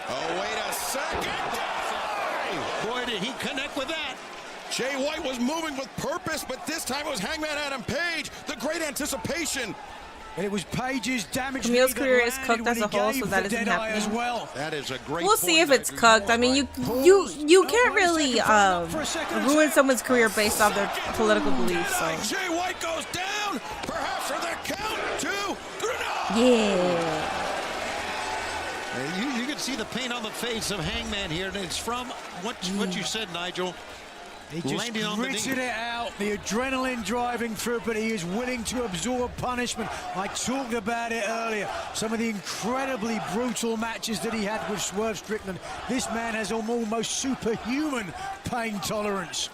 Oh, wait a second. Boy, did he connect with that. Jay White was moving with purpose, but this time it was Hangman Adam Page. The great anticipation. And it was Page's damage. Camille's knee that career is landed cooked when as a he whole, gave so that the isn't dead eye happening. as well. That is a great We'll see point, if it's Nigel. cooked. I mean, you can't really ruin someone's career based off their political beliefs. So Jay White goes down, perhaps for the count. 2, 3. yeah. You can see the pain on the face of Hangman here, and it's from what you said, Nigel. He just Landing on the gritted knee. it out, the adrenaline driving through, but he is willing to absorb punishment. I talked about it earlier. Some of the incredibly brutal matches that he had with Swerve Strickland. This man has almost superhuman pain tolerance.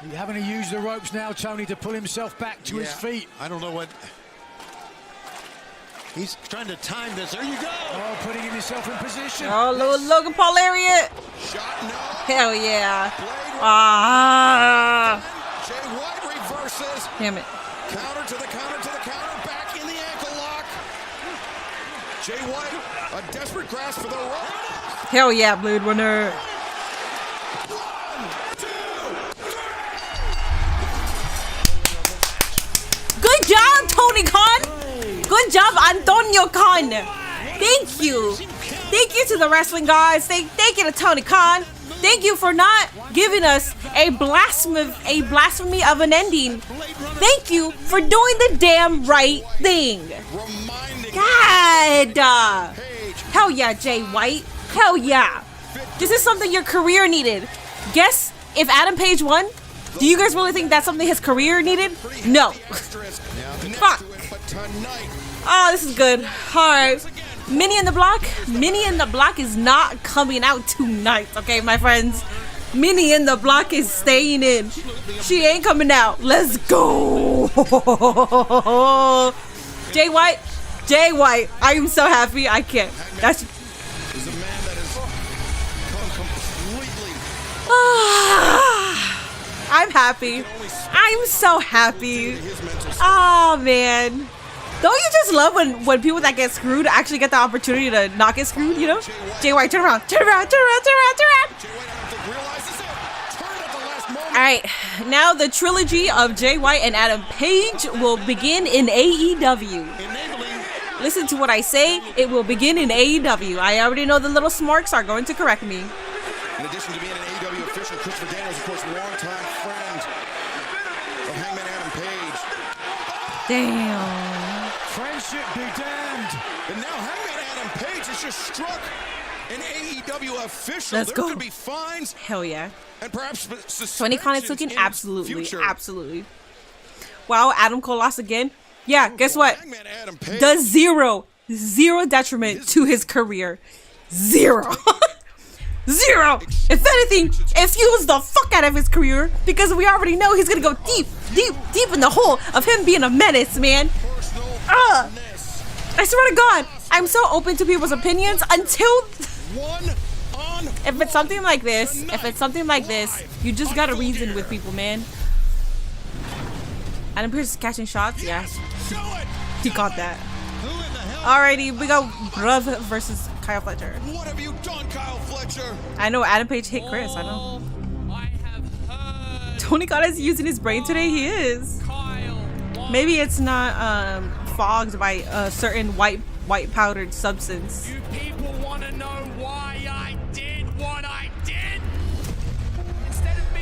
He's having to use the ropes now, Tony, to pull himself back to his feet. I don't know what. He's trying to time this. There you go. Oh, putting himself in position. Oh, little Logan Paul lariat. Shot no. Hell yeah. Blade Ah. Jay White reverses. Damn it. Counter to the counter to the counter. Back in the ankle lock. Jay White, a desperate grasp for the rope. Hell yeah, Blade Runner. Good job, Tony Khan. Good job, Antonio Khan. Thank you. Thank you to the wrestling guys. Thank you to Tony Khan. Thank you for not giving us a blasphemy of an ending. Thank you for doing the damn right thing. God. Hell yeah, Jay White. Hell yeah. This is something your career needed. Guess if Adam Page won, do you guys really think that's something his career needed? No. Fuck. Oh, this is good. Alright. Minnie in the Block? Minnie in the Block is not coming out tonight, okay, my friends? Minnie in the Block is staying in. She ain't coming out. Let's go. Jay White. Jay White. I am so happy. I can't. That's. Is a man that has come completely. happy. I'm so happy. Oh man. Don't you just love when people that get screwed actually get the opportunity to not get screwed, you know? Jay White, turn around, turn around, turn around, turn around, turn around. Alright, now the trilogy of Jay White and Adam Page will begin in AEW. Listen to what I say, it will begin in AEW. I already know the little smarks are going to correct me. In addition to being an AEW official, Christopher Daniels, of course, longtime friend of Hangman Adam Page. Damn. Friendship be damned. And now Hangman Adam Page has just struck an AEW official. Let's there go. could be fines. Hell yeah. And perhaps Tony Khan is looking in absolutely, future. absolutely. Wow, Adam Cole lost again. Yeah, guess what? Hangman Adam Page. Does zero detriment to his career. Zero. Zero. If anything, it fuels the fuck out of his career because we already know he's gonna go deep in the hole of him being a menace, man. I swear to God, I'm so open to people's opinions until if it's something like this, you just gotta reason with people, man. Adam Pearce is catching shots, yeah. He got that. Alrighty, we got Bruv versus Kyle Fletcher. What have you done, Kyle Fletcher? I know Adam Page hit Chris, I know. Tony Khan is using his brain today, he is. Maybe it's not fogged by a certain white powdered substance. You people want to know why I did what I did?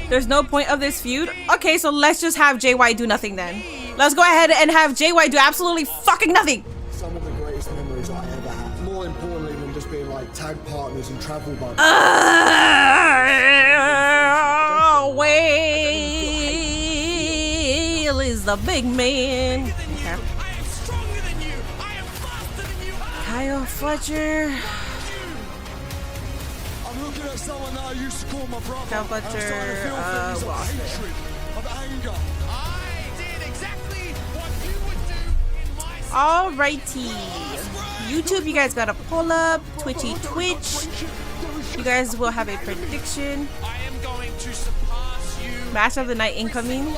There's no point of this feud. Okay, so let's just have Jay White do nothing then. Let's go ahead and have Jay White do absolutely fucking nothing. Some of the greatest memories I ever had. More importantly than just being like tag partners and travel buddies. Whale is the big man. Okay. Kyle Fletcher. I'm looking at someone that I used to call my brother. Kyle Fletcher, lost it. Of anger. Alrighty. YouTube, you guys gotta pull up. Twitch. You guys will have a prediction. I am going to surpass you. Match of the night incoming.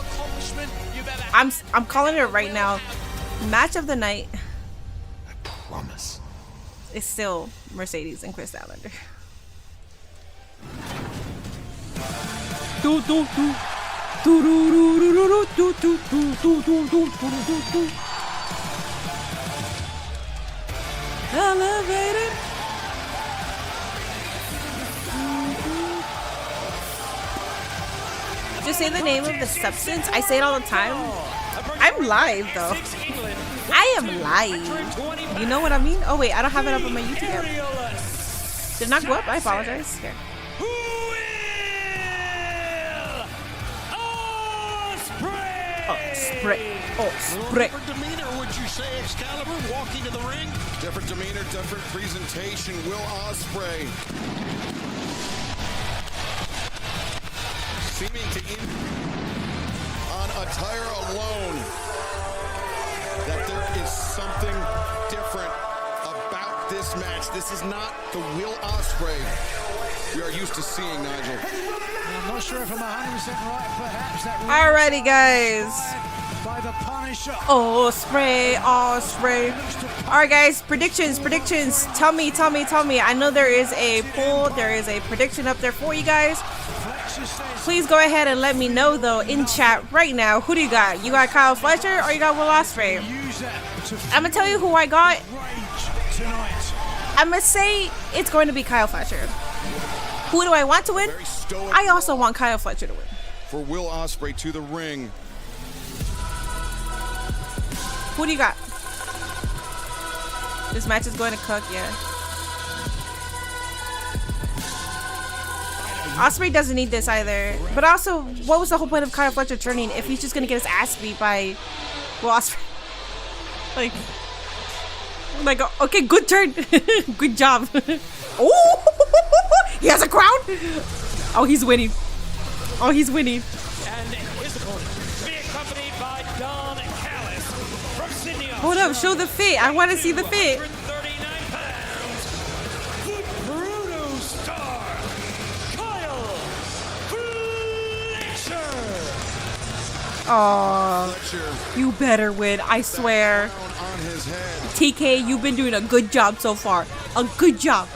I'm calling it right now. Match of the night. I promise. Is still Mercedes and Chris Statlander. Elevated. Just say the name of the substance. I say it all the time. I'm live though. I am live. You know what I mean? Oh wait, I don't have it up on my YouTube yet. Did it not go up? I apologize. Here. Ospreay. For demeanor, would you say, Excalibur, walking to the ring? Different demeanor, different presentation. Will Ospreay seeming to on attire alone that there is something different about this match. This is not the Will Ospreay we are used to seeing, Nigel. I'm not sure if I'm 100% right. Perhaps that. Alrighty, guys. By the Punisher. Ospreay. Alright, guys. Predictions. Tell me. I know there is a poll. There is a prediction up there for you guys. Please go ahead and let me know, though, in chat right now. Who do you got? You got Kyle Fletcher or you got Will Ospreay? I'm going to tell you who I got. I'm going to say it's going to be Kyle Fletcher. Who do I want to win? I also want Kyle Fletcher to win. For Will Ospreay to the ring. Who do you got? This match is going to cook, yeah. Ospreay doesn't need this either. But also, what was the whole point of Kyle Fletcher turning if he's just going to get his ass beat by Will Ospreay? Like, okay, good turn. Good job. Oh, he has a crown. Oh, he's winning. And his opponent, be accompanied by Don Callis from Sydney. Hold up, show the fit. I want to see the fit. 139 pounds. Bruno Star, Kyle Fletcher. Oh, Fletcher you better win. I swear. on his head. TK, you've been doing a good job so far. A good job.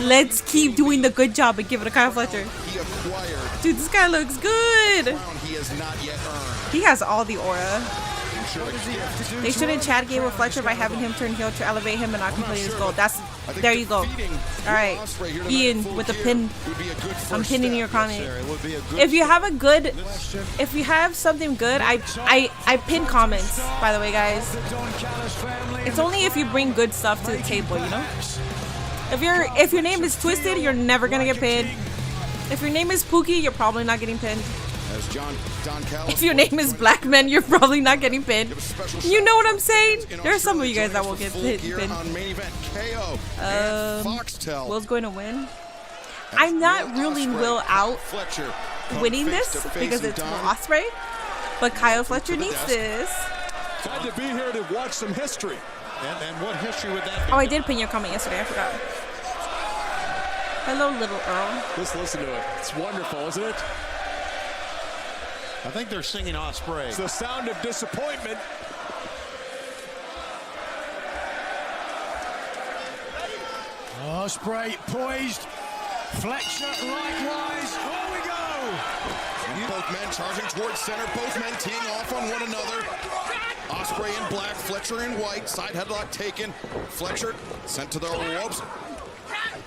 Let's keep doing the good job and give it to Kyle Fletcher. He acquired. Dude, this guy looks good. Crown he has not yet earned. He has all the aura. Sure, They shouldn't chat game with Fletcher by having him turn heel to elevate him and not complete his goal. There you go. All right, Ian with the pin. I'm pinning your comment. If you have something good, I pin comments. By the way, guys, it's only if you bring good stuff to the table, you know. If your name is Twisted, you're never gonna get pinned. If your name is Pookie, you're probably not getting pinned. If your name is Black Men, you're probably not getting pinned. You know what I'm saying? There are some of you guys that won't get pinned. Will's going to win. I'm not ruling Will out winning this because it's Ospreay, but Kyle Fletcher needs this. Glad to be here to watch some history. And what history would that be? Oh, I did pin your comment yesterday. I forgot. Hello, little Earl. Just listen to it. It's wonderful, isn't it? I think they're singing Ospreay. It's the sound of disappointment. Ospreay poised. Fletcher likewise. Oh, we go. And both men charging towards center. Both men teeing off on one another. Ospreay in black, Fletcher in white. Side headlock taken. Fletcher sent to the ropes.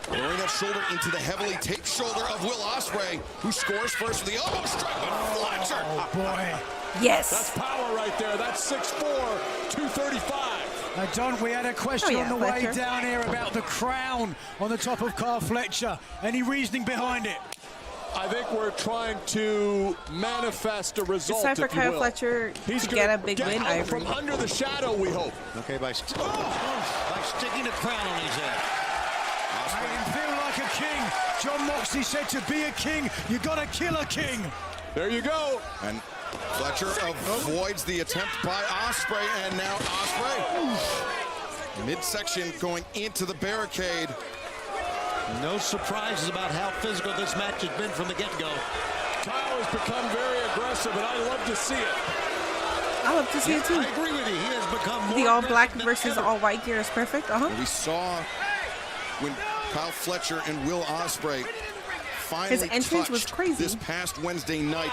Lowering that shoulder into the heavily taped shoulder of Will Ospreay, who scores first with the elbow strike with Fletcher. Oh, boy. Yes. That's power right there. That's 6'4", 235. Now, Don, we had a question on the Fletcher. way down here about the crown on the top of Kyle Fletcher. Any reasoning behind it? I think we're trying to manifest a result, It's time for if you Kyle will. Fletcher He's to get a big get win. out I agree. from under the shadow, we hope. Okay, by sticking a crown on his head. Made him feel like a king. John Moxley said to be a king, you gotta kill a king. There you go. And Fletcher avoids the attempt by Ospreay, and now Ospreay midsection going into the barricade. No surprises about how physical this match has been from the get-go. Kyle has become very aggressive, and I love to see it. I love to see it too. I agree with you. He has become more The all black aggressive than versus ever. all white gear is perfect. We saw when Kyle Fletcher and Will Ospreay finally His entrance was touched crazy. this past Wednesday night,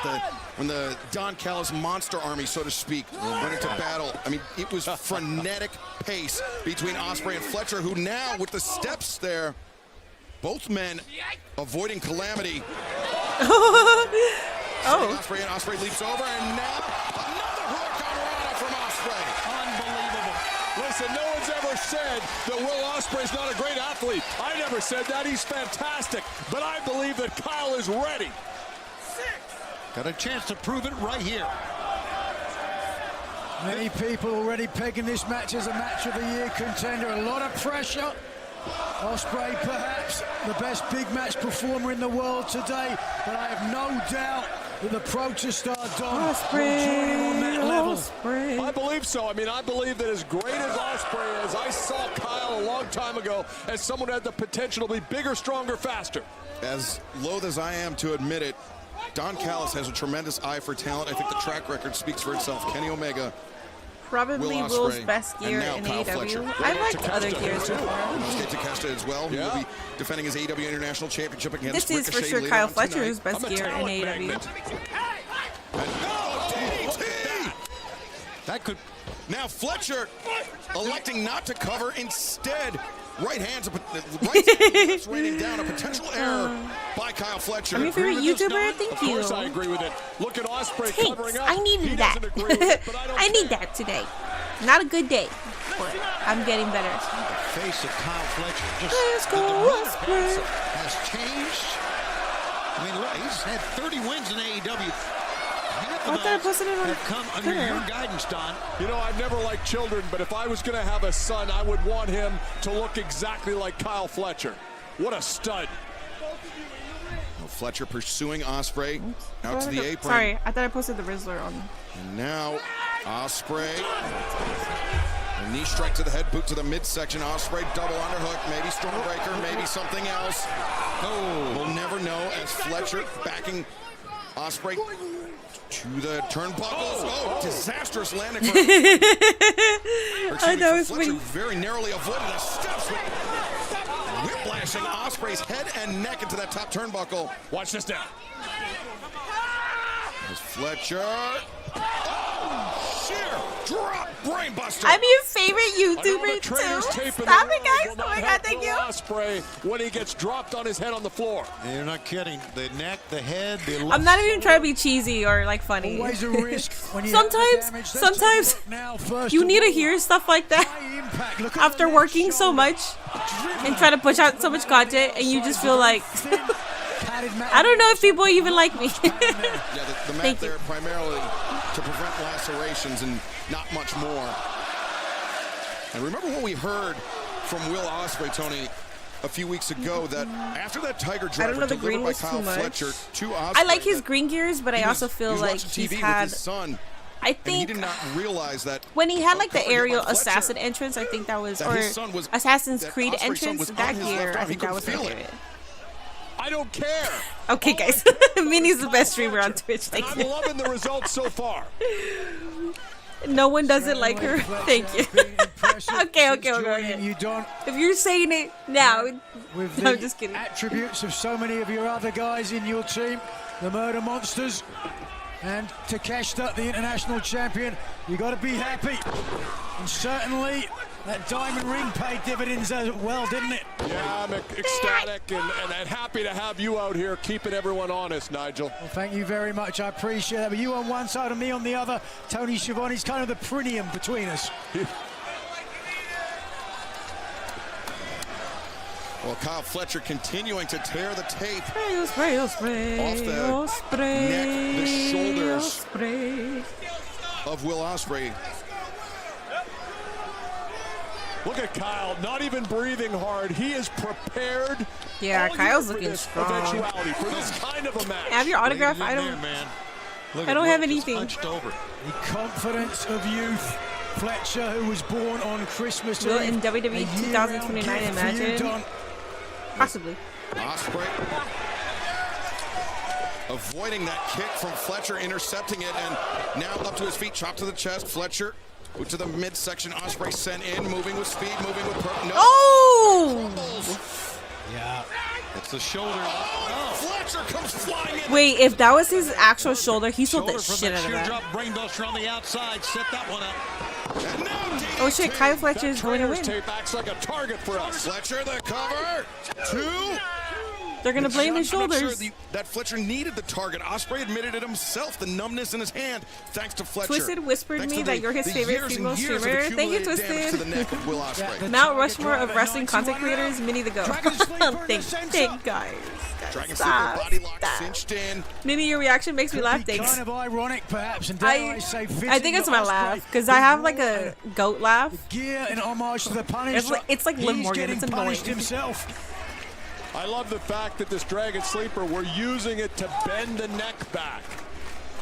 when the Don Callis monster army, so to speak, went into battle. I mean, it was frenetic pace between Ospreay and Fletcher, who now, with the steps there, both men avoiding calamity. Oh. Ospreay leaps over, and now another hurricanrana from Ospreay. Unbelievable. Listen, no one's ever said that Will Ospreay's not a great athlete. I never said that. He's fantastic. But I believe that Kyle is ready. Got a chance to prove it right here. Many people already pegging this match as a match of the year contender. A lot of pressure. Ospreay perhaps the best big match performer in the world today, but I have no doubt that the protestar Don will join him on that level. I believe so. I mean, I believe that as great as Ospreay is, I saw Kyle a long time ago as someone who had the potential to be bigger, stronger, faster. As loath as I am to admit it, Don Callis has a tremendous eye for talent. I think the track record speaks for itself. Kenny Omega, Probably Will Will's Ospreay, best gear and now in Kyle Fletcher. AEW. I liked other gears before. Konosuke Takeshita as well, who will be defending his AEW International Championship against This is for Ricochet sure later Kyle on tonight. Fletcher's best gear in AEW. DDT! That could... Now Fletcher electing not to cover, instead right hands raining down a potential error by Kyle Fletcher. I'm your favorite YouTuber. Thank Of you. course I agree with it. Look at Ospreay covering Thanks. up. I He needed that. doesn't agree with it, but I don't I care. need that today. Not a good day, but I'm getting better. The face of Kyle Fletcher. Just Let's go, Ospreay. has changed. I mean, look, he's had 30 wins in AEW. Half I of thought I those posted it on have come under Twitter. your guidance, Don. You know, I've never liked children, but if I was going to have a son, I would want him to look exactly like Kyle Fletcher. What a stud. Fletcher pursuing Ospreay out to the apron. Sorry, I thought I posted the Rizzler on. And now Ospreay. A knee strike to the head, boot to the midsection. Ospreay double underhook, maybe Stormbreaker, maybe something else. Oh, we'll never know as Fletcher backing Ospreay To the turnbuckles. Oh, disastrous landing. I know it's Fletcher very narrowly avoided a steps with whiplashing Ospreay's head and neck into that top turnbuckle. Watch this now. As Fletcher. Oh, sheer drop brainbuster. I'm your favorite YouTuber too. Stop it, guys. Oh my God, thank you. Ospreay when he gets dropped on his head on the floor. You're not kidding. The neck, the head, the I'm not even trying to be cheesy or like funny. Always a risk when you sometimes you need to hear stuff like that after working so much and trying to push out so much content, and you just feel like I don't know if people even like me. The mat there primarily to prevent lacerations and not much more. And remember what we heard from Will Ospreay, Tony, a few weeks ago, that after that Tiger Driver I don't know, the green by was Kyle too much. Fletcher to Ospreay, I like his green gears, but I also feel like he's had. With his son, I and he think did not realize that when he had like the covered by aerial Fletcher, assassin entrance, I think that was, that or his son was- Assassin's that Creed Ospreay's son entrance, was on that his gear, left I arm. He think that was my couldn't feel it. favorite. I don't care. Okay, guys. Minnie's the best streamer on Twitch. And Thank I'm you. loving the results so far. No one doesn't like her. Thank you. Okay. You don't. If you're saying it now, With no, the I'm just kidding. attributes of so many of your other guys in your team, the Murder Monsters, and Takeshita, the international champion, you got to be happy. And certainly that diamond ring paid dividends as well, didn't it? Yeah, I'm ecstatic and happy to have you out here keeping everyone honest, Nigel. Well, thank you very much. I appreciate that. But you on one side and me on the other. Tony Schiavone's kind of the perineum between us. Well, Kyle Fletcher continuing to tear the tape Ospreay, off the neck, the shoulders of Will Ospreay. Look at Kyle, not even breathing hard. He is prepared. Yeah, all Kyle's year for looking this strong. eventuality, for this kind of a match. Have your autograph? Right I in don't. there, man. Look I at don't Will have just anything. hunched over. The confidence of youth. Fletcher, who was born on Christmas Will Eve. in WWE A year-round 2029, gift for you, imagine. Don. Possibly. Ospreay avoiding that kick from Fletcher, intercepting it, and now up to his feet, chop to the chest. Fletcher to the midsection. Ospreay sent in, moving with speed, moving with no. Oh! Yeah. It's the shoulder. Oh, Fletcher comes flying in. Wait, if that was his actual shoulder, he sold the Shoulder from shit that out of sheer that. drop brainbuster on the outside. Set that one up. And now Oh shit, Kyle Fletcher That is going to trainer's win. tape acts like a target for us. Fletcher the cover. 2. They're going to blame his I'm not sure shoulders. that Fletcher needed the target. Ospreay admitted it himself, the numbness in his hand, thanks to Fletcher. Twisted whispered Thanks me to that you're his the favorite years and female years of streamer. Thank you, accumulated damage Twisted. to the neck of Will Ospreay. Mount Rushmore of wrestling 91 content creators, Minnie the Go. Thank guys. Dragon Stop. Sleeper body lock Stop. cinched in. Minnie, your reaction makes me laugh. Be Thanks. kind of ironic, perhaps, and dare I say, fitting I think it's that my Ospreay laugh because I have like a goat laugh. gear in homage to the Punisher. It's like Liv He's Morgan. getting It's punished annoying. himself. I love the fact that this Dragon Sleeper, we're using it to bend the neck back.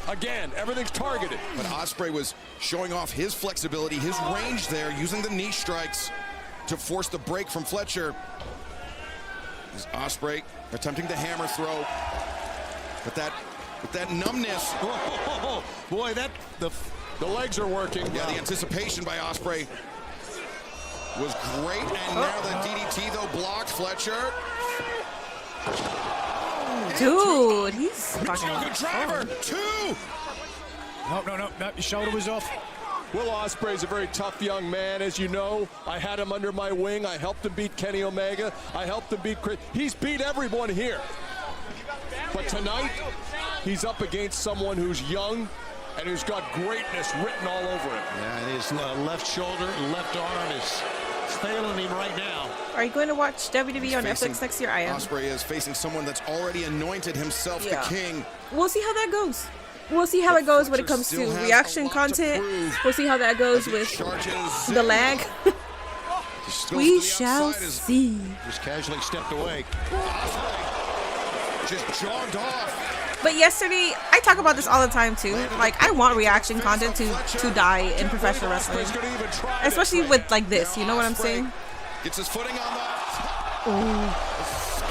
Again, everything's targeted. But Ospreay was showing off his flexibility, his range there, using the knee strikes to force the break from Fletcher. As Ospreay attempting the hammer throw. But that numbness. Oh, boy, The legs are working. Yeah, the anticipation by Ospreay was great. And now the DDT, though, blocked Fletcher. Dude, he's fucking. Good driver. 2. No, your shoulder was off. Will Ospreay's a very tough young man, as you know. I had him under my wing. I helped him beat Kenny Omega. I helped him beat Chris. He's beat everyone here. But tonight, he's up against someone who's young and who's got greatness written all over him. Yeah, and his left shoulder, left arm is failing him right now. Are you going to watch WWE on Facing Netflix next year? I am. Ospreay is facing someone that's already anointed himself the king. We'll see how that goes. We'll see how it goes when it comes to reaction content. We'll see how that goes with the lag. We shall see. Just casually stepped away. Ospreay just jogged off. But yesterday, I talk about this all the time too. Like, I want reaction content to die in professional wrestling, especially with like this. You know what I'm saying? Gets his footing on the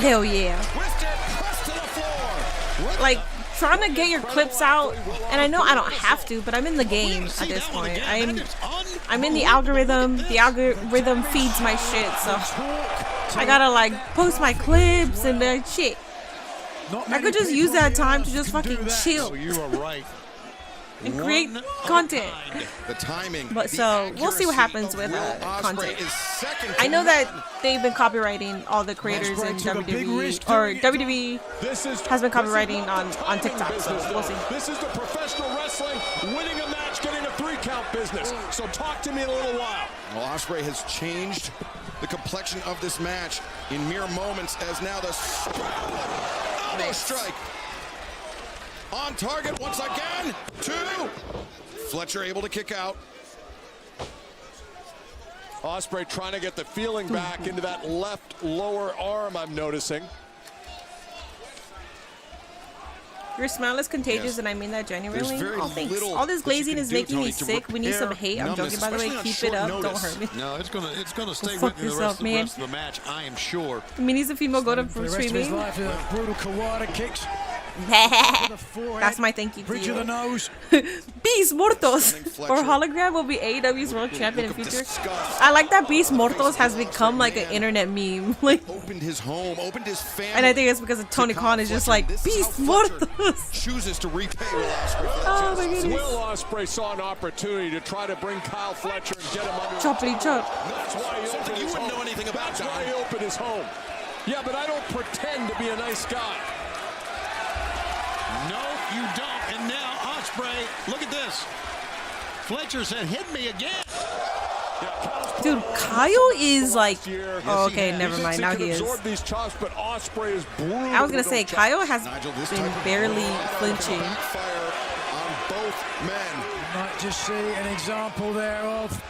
Hell yeah! twister, press to the floor. Like trying to get your clips out, and I know I don't have to, but I'm in the game at this point. I'm in the algorithm. The algorithm feeds my shit, so I gotta like post my clips and shit. I could just use that time to just fucking chill. You are right. And create content. The timing. But so we'll see what happens with content. I know that they've been copywriting all the creators in WWE, or WWE has been copywriting on TikTok. So we'll see. This is the professional wrestling, winning a match, getting a 3-count business. So talk to me in a little while. Well, Ospreay has changed the complexion of this match in mere moments as now the elbow strike. On target once again. 2. Fletcher able to kick out. Ospreay trying to get the feeling back into that left lower arm, I'm noticing. Your smile is contagious, and I mean that genuinely. Oh, thanks. All this glazing is making me sick. We need some hate. I'm joking, by the way. Keep it up. Don't hurt me. No, it's gonna stay Fuck with me the yourself, rest of the match, I am sure. I mean, he's a female golden for streaming. Brutal Kawada kicks. That's my thank you to Bridge of the nose. Beast Mortos or Hologram will be AEW's world champion in future. I like that Beast Mortos has become like an internet meme. Like, opened his home, opened his family. And I think it's because of Tony Khan is just like Beast Mortos. Chooses to repay Will Ospreay. Oh my goodness. Will Ospreay saw an opportunity to try to bring Kyle Fletcher and get him under. Choppity chop. That's why he opened his home. Know anything about. That's why he opened his home. Yeah, but I don't pretend to be a nice guy. No, you don't. And now Ospreay, look at this. Fletcher said, "Hit me again." Dude, Kyle is like, oh, okay, never mind. Now he is. These chops, but Ospreay is brutal. I was gonna say Kyle has been barely flinching. Fire on both men. You might just see an example there of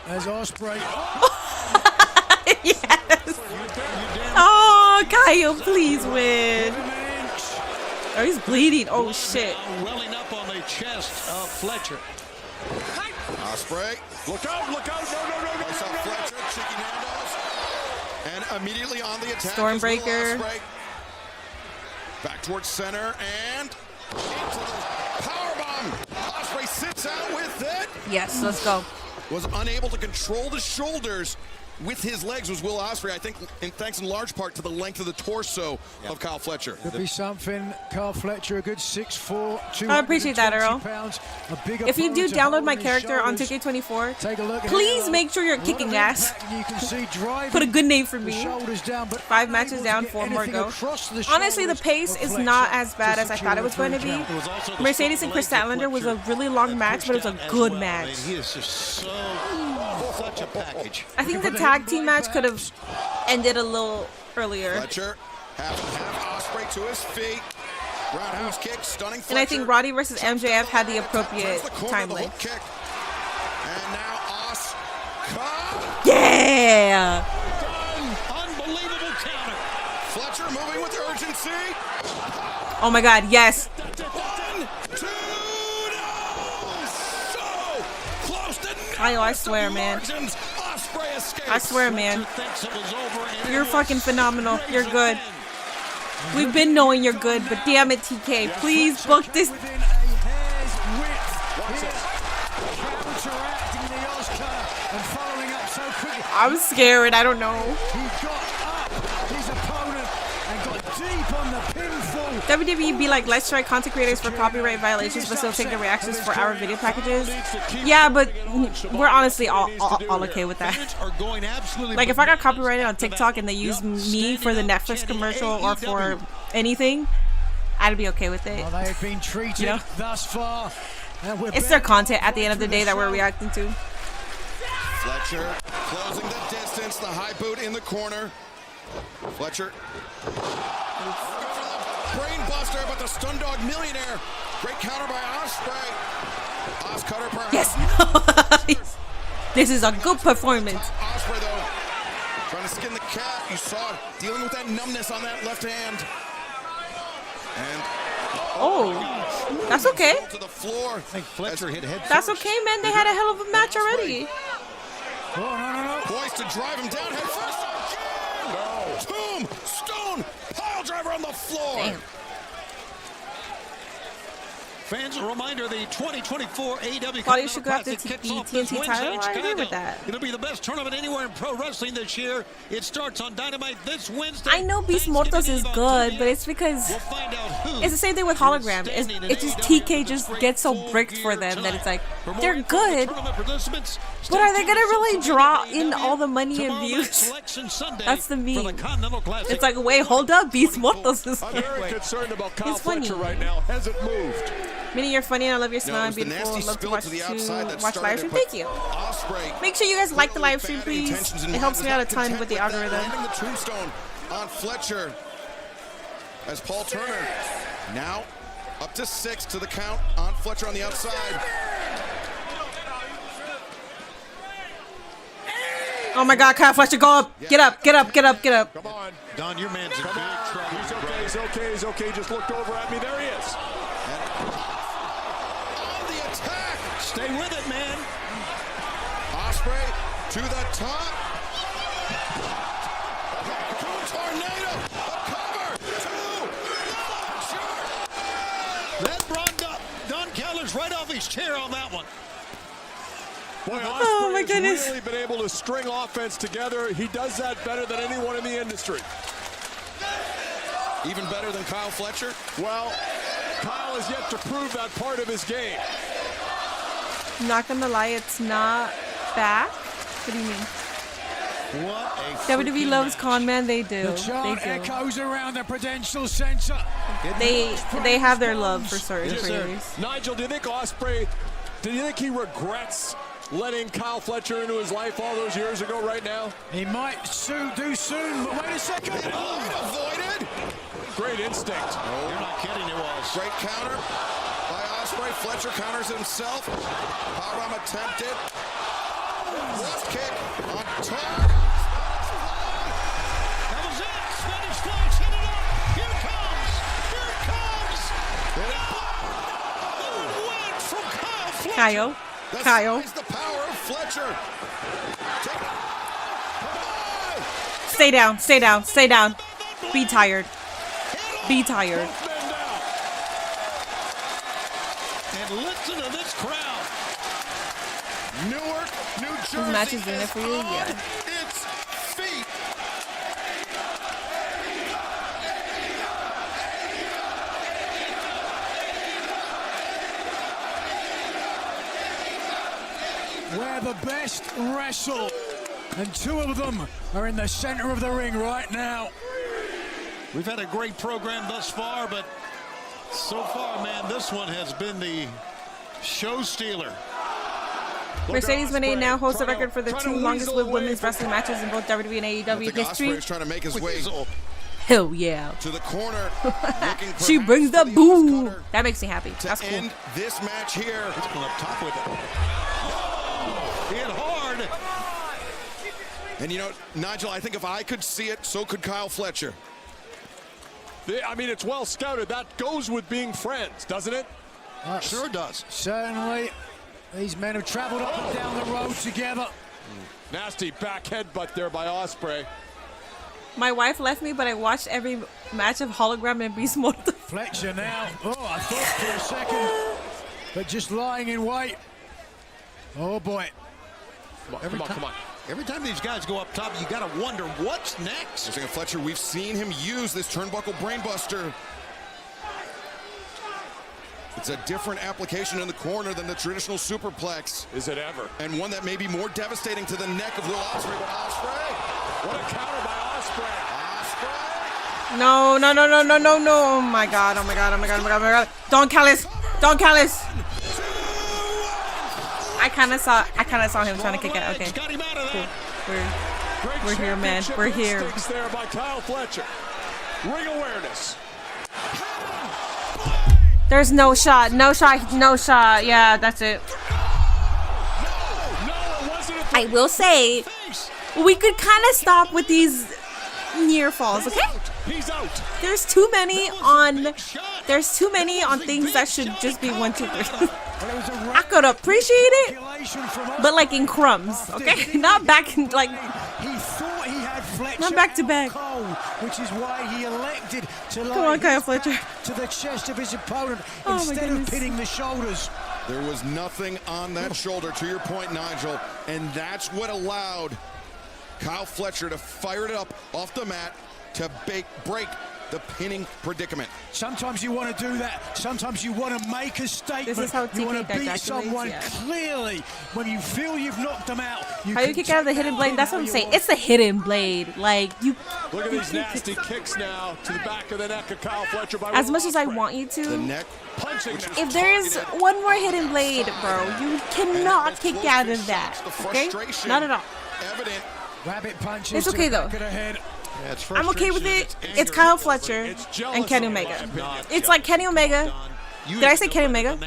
as Ospreay. Yes. Oh, Kyle, please win. Oh, he's bleeding. Oh shit. Welling up on the chest of Fletcher. Ospreay. Look out, look out. No. Fletcher, chicken handles. And immediately on the attack. Stormbreaker. Back towards center and into the powerbomb. Ospreay sits out with it. Yes, let's go. Was unable to control the shoulders with his legs was Will Ospreay, I think, thanks in large part to the length of the torso of Kyle Fletcher. Could be something. Kyle Fletcher, a good 6'4", 220 I appreciate that, Earl. pounds. If you do download my character on 2K24, take a look. please make sure you're kicking ass. You can see Put a good name for me. Down, 5 matches down, 4 more go. Honestly, the pace is not as bad as I thought it was going to be. Mercedes and Chris Statlander was a really long match, but it was a good match. He is just so such a package. I think the tag team match could have ended a little earlier. Fletcher, half and half, Ospreay to his feet. Roundhouse kick, stunning Fletcher. And I think Roddy versus MJF had the appropriate time length. Kick. And now Ospreay. Yeah! Unbelievable counter. Fletcher moving with urgency. Oh my god, yes. Kyle, I swear, man. I swear, man. You're fucking phenomenal. You're good. We've been knowing you're good, but damn it, TK. Please book this. I'm scared. I don't know. WWE be like, let's try content creators for copyright violations, but still take the reactions for our video packages. Yeah, but we're honestly all okay with that. Like, if I got copyrighted on TikTok and they use me for the Netflix commercial or for anything, I'd be okay with it. Well, they've been treated thus far. It's their content at the end of the day that we're reacting to. Fletcher closing the distance, the high boot in the corner. Fletcher. Brain buster, but the stun dog millionaire. Great counter by Ospreay. Os cutter perhaps. Yes. This is a good performance. Ospreay though, trying to skin the cat. You saw it, dealing with that numbness on that left hand. And that's okay. To the floor. I think Fletcher hit head. That's okay, man. They had a hell of a match already. No. Poised to drive him down head first. No. Tombstone pile driver on the floor. Damn. Fans, a reminder, the 2024 AEW Claudia should go after Classic the kicks off this TNT title. Wednesday in I agree with Chicago. that. It'll be the best tournament anywhere in pro wrestling this year. It starts on Dynamite this Wednesday. I know Beast Mortos is good, but it's because We'll find out who it's the same thing with Hologram. It's just TK just gets so bricked for them that it's like they're good, but are they gonna really draw in all the money and views? That's the meme. It's like, wait, hold up, Beast Mortos is I'm very concerned about Kyle He's funny. Fletcher right now. Hasn't moved. Minnie, you're funny and I love your smile No, and it was the beautiful. nasty Love to spill watch to the outside that live started stream. it, Thank you. Ospreay, Make sure you guys like the live stream, clearly with bad please. intentions in It mind, helps was me out a not ton content with the that, algorithm. landing the tombstone on Fletcher as Paul Turner now up to 6 to the count on Fletcher on the outside. Oh my God, Kyle Fletcher, go up. Get up, get up, get up, get up. Come on. Don, your man's in big trouble. He's okay, he's okay, he's okay. Just looked over at me. There he is. On the attack. Stay with it, man. Ospreay to the top. Tornado. A cover. 2. That brought Don Callis right off his chair on that one. Boy, Oh, my Ospreay goodness. has really been able to string offense together. He does that better than anyone in the industry. Even better than Kyle Fletcher. Well, Kyle has yet to prove that part of his game. Not gonna lie, it's not back. What do you mean? What a WWE freaking loves match. Con Man, they do. The chant They do. echoes around the Prudential Center. They have their love for certain Yes, sir. creators. Nigel, do you think Ospreay, do you think he regrets letting Kyle Fletcher into his life all those years ago right now? He might do soon, but wait a second. Avoided. Great instinct. You're not kidding, it was. Great counter by Ospreay. Fletcher counters himself. Powerbomb attempted. Left kick on target. That was it. Spanish flag set it up. Here it comes. Here it comes. The win from Kyle Fletcher. Kyle. That Kyle. is the power of Fletcher. Stay down, stay down, stay down. Be tired. Be tired. And listen to this crowd. Newark, New Jersey. This match is doing it for you? on Yeah. its feet. Where the best wrestle. And 2 of them are in the center of the ring right now. We've had a great program thus far, but so far, man, this one has been the show stealer. Mercedes Moné now holds the record for the 2 longest lived women's wrestling matches in both WWE and I AEW think history. Ospreay is trying to make his way Hell yeah. to the corner. looking She perhaps brings for the boo. Oscutter That makes me happy. to That's cool. end this match here. He's going up top with it. Hit hard. And you know, Nigel, I think if I could see it, so could Kyle Fletcher. I mean, it's well scouted. That goes with being friends, doesn't it? Sure does. Certainly. These men have traveled up and down the road together. Nasty back headbutt there by Ospreay. My wife left me, but I watched every match of Hologram and Beast Mortal. Fletcher now. Oh, I thought for a second. But just lying in wait. Oh, boy. Come on. Every time these guys go up top, you got to wonder what's next. Interesting, Fletcher, we've seen him use this turnbuckle brainbuster. It's a different application in the corner than the traditional superplex. Is it ever? And one that may be more devastating to the neck of Will Ospreay. But Ospreay, What a counter by Ospreay. Ospreay. No, no, no, no, no, no, no. Oh my God, oh my God, oh my God, oh my God, oh my God. Don Callis. Don Callis. I kind of saw him trying to kick out. Okay. Got him out of Cool. that. We're here, man. We're here. Instincts there by Kyle Fletcher. Ring awareness. There's no shot. No shot. No shot. Yeah, that's it. No, it wasn't a I will say, we could kind of stop with these near falls, okay? He's out. There's too many on things that should just be 1, 2, 3. I could appreciate it, but like in crumbs, okay? Not back in like. He thought he had Fletcher Not back to back. Which is why he elected to Come on, Kyle Fletcher. to the chest of his opponent Oh, my instead of goodness. pinning the shoulders. There was nothing on that shoulder, to your point, Nigel, and that's what allowed Kyle Fletcher to fire it up off the mat to break the pinning predicament. Sometimes you want to do that. Sometimes you want to make a statement. This is how you want to TK beat calculates, someone yeah. clearly. When you feel you've knocked them out, How you kick out of the hidden blade? That's what I'm saying. It's the hidden blade. Like you. Look at these nasty kicks now to the back of the neck of Kyle Fletcher. By As Will much as I Ospreay. want you The to, neck Punching now. if there's one more hidden blade, bro, you cannot kick out of that. Okay? Not at all. evident. Rabbit punches. It's to the okay, back though. of the head. Yeah, it's I'm okay with it. frustration, It's Kyle Fletcher It's and jealous Kenny of Omega. what happened. It's like Kenny Omega. Did I say Kenny Omega?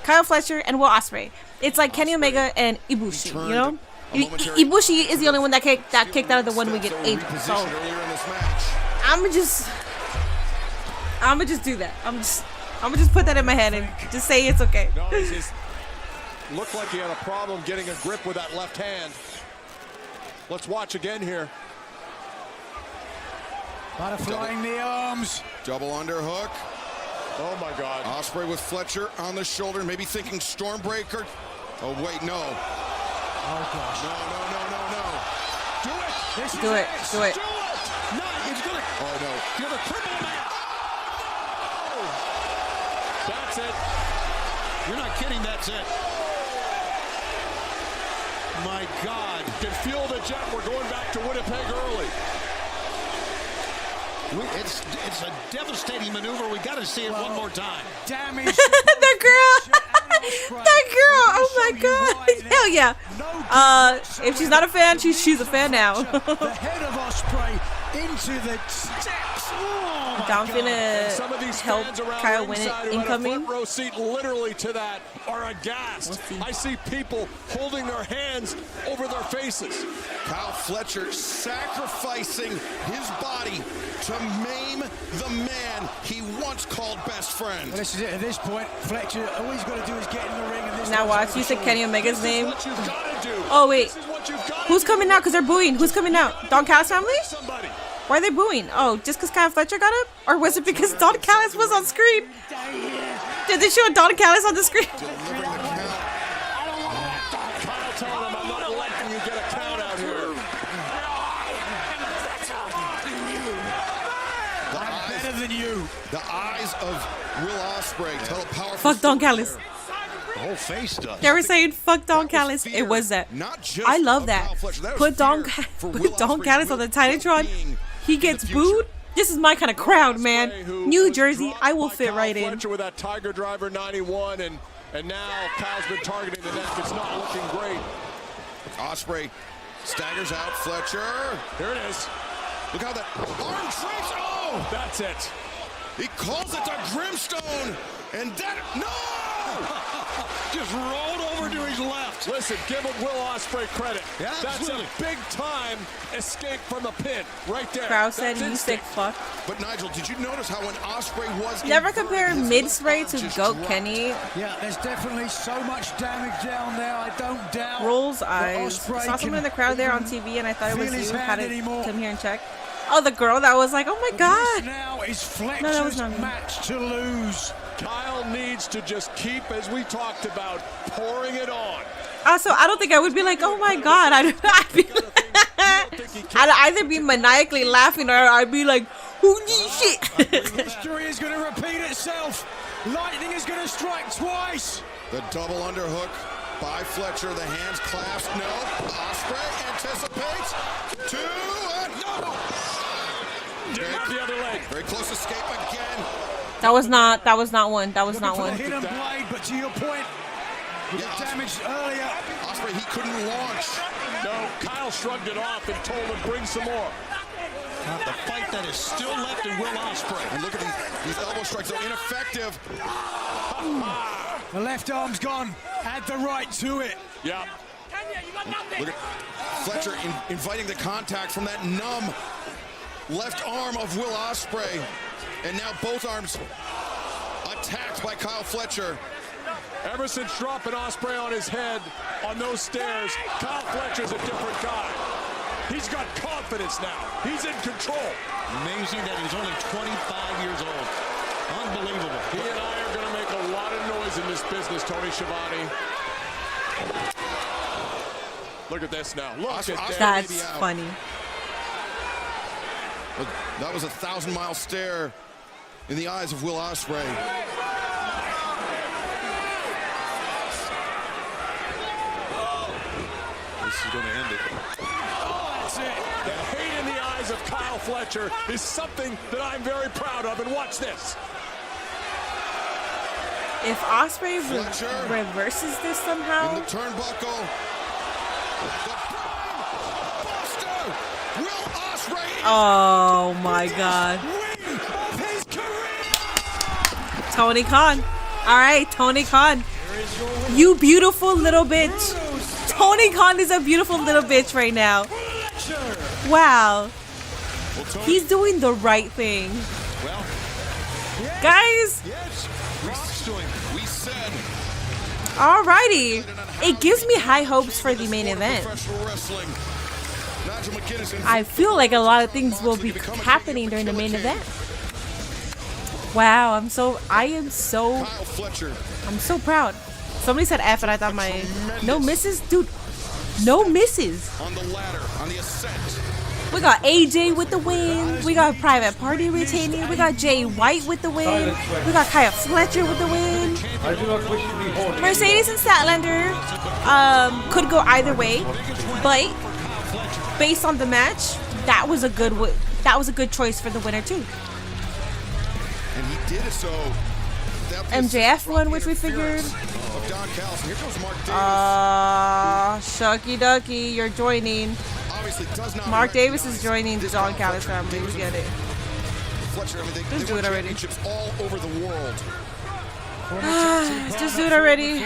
Kyle Fletcher and Will Ospreay. It's like Kenny Omega and Ibushi. You know, Ibushi is the only one that kicked out of the one we get eight. So Earlier in this match. I'ma just do that. I'ma just put that in my head and just say it's okay. No, it just looked like he had a problem getting a grip with that left hand. Let's watch again here. Butterflying the arms. Double underhook. Oh my God. Ospreay with Fletcher on the shoulder, maybe thinking Stormbreaker. Oh wait, no. Oh gosh. No. Do it. This is Do it. Do it. No, he's gonna. Oh no. You're the cripple man. That's it. You're not kidding, that's it. My God. Can fuel the jet. We're going back to Winnipeg early. It's a devastating maneuver. We got to see it one more time. Damage. The girl. That girl. Oh my God. Hell yeah. If she's not a fan, she's a fan now. The head of Ospreay into the steps. Oh my Don't God. Some of finna these help fans around Kyle win ringside it who had a incoming. front row seat literally to that are aghast. We'll see. I see people holding their hands over their faces. Kyle Fletcher sacrificing his body to maim the man he once called best friend. Well, this is it. At this point, Fletcher, all he's got to do is get in the ring. And this Now watch. You said Kenny Omega's name. What you've got to do. Oh wait. This is what you've got Who's to do. coming out? Cause they're booing. Who's coming out? Don Callis family? Somebody. Why are they booing? Oh, just because Kyle Fletcher got up? Or was it because Don Callis was on screen? Did they show Don Callis on the screen? Delivering the count. Kyle telling him, I'm not letting you get a count out here. better than you. The eyes of Will Ospreay tell a powerful Fuck Don story Callis. here. The whole face does. They were saying fuck Don That was Callis. fear, It was that. not just I love of that. Kyle Fletcher. That was Put Don fear for Will put Don Ospreay's Callis on the Titantron. well-being He in the gets future. booed. This is my kind of crowd, man. Ospreay, who New was Jersey, dropped I will by fit Kyle right in. Fletcher with that Tiger Driver 91, and now Kyle's been targeting the neck. It's not looking great. Ospreay staggers out Fletcher. Here it is. Look how that arm drapes. Oh! That's it. He calls it the Grimstone. And that, no! Just rolled over to his left. Listen, give him Will Ospreay credit. Yeah, That's a absolutely. big-time escape from the pin right there. Crowd said That's you sick instinct. fuck. But Nigel, did you notice how when Ospreay was Never inverted, compare his mid left spray arm to just Goat dropped? Kenny. Yeah, there's definitely so much damage down there. I don't doubt. Rolls that eyes. Ospreay Saw someone in the can crowd there on even TV, and I thought it was feel his you. Had hand to anymore. come here and check. Oh, the girl that was like, oh my This god. now is that was Fletcher's not me. match to lose. Kyle needs to just keep, as we talked about, pouring it on. Also, I don't think I would be like, oh my god. I'd either be maniacally laughing or I'd be like, holy shit. History is going to repeat itself. Lightning is going to strike twice. The double underhook by Fletcher. The hands clasped. No. Ospreay anticipates. Two. And no. The other leg. Very close escape again. That was not one. That was not For the one. hidden blade, but to your point, with the damage earlier. Ospreay, he couldn't launch. No, Kyle shrugged it off and told him, bring some more. The fight that is still left in Will Ospreay. And look at these elbow strikes. They're ineffective. The left arm's gone. Add the right to it. Yeah. Look at Fletcher inviting the contact from that numb left arm of Will Ospreay. And now both arms attacked by Kyle Fletcher. Ever since dropping Ospreay on his head on those stairs, Kyle Fletcher's a different guy. He's got confidence now. He's in control. Amazing that he's only 25 years old. Unbelievable. He and I are going to make a lot of noise in this business, Tony Schiavone. Look at this now. Look at that. That's funny. That was a 1,000-mile stare in the eyes of Will Ospreay. This is going to end it. Oh, that's it. The hate in the eyes of Kyle Fletcher is something that I'm very proud of. And watch this. If Ospreay reverses this somehow, in the turnbuckle. Buster! Will Ospreay! Oh my God. Tony Khan. All right, Tony Khan. You beautiful little bitch. Tony Khan is a beautiful little bitch right now. Wow. He's doing the right thing. Well, guys. Yes. We said. Alrighty. It gives me high hopes for the main event. I feel like a lot of things will be happening during the main event. Wow, I'm so proud. Somebody said F and I thought my no misses, dude. No misses. On the ladder, on the ascent. We got AJ with the win. We got Private Party retaining. We got Jay White with the win. We got Fletcher with the win. Mercedes and Statlander could go either way, but based on the match, that was a good choice for the winner too. And he did it so. MJF won, which we figured. Shucky Ducky, you're joining. Mark Davis is joining the Don Callis family. We get it. Just do it already. All over the world. Just do it already.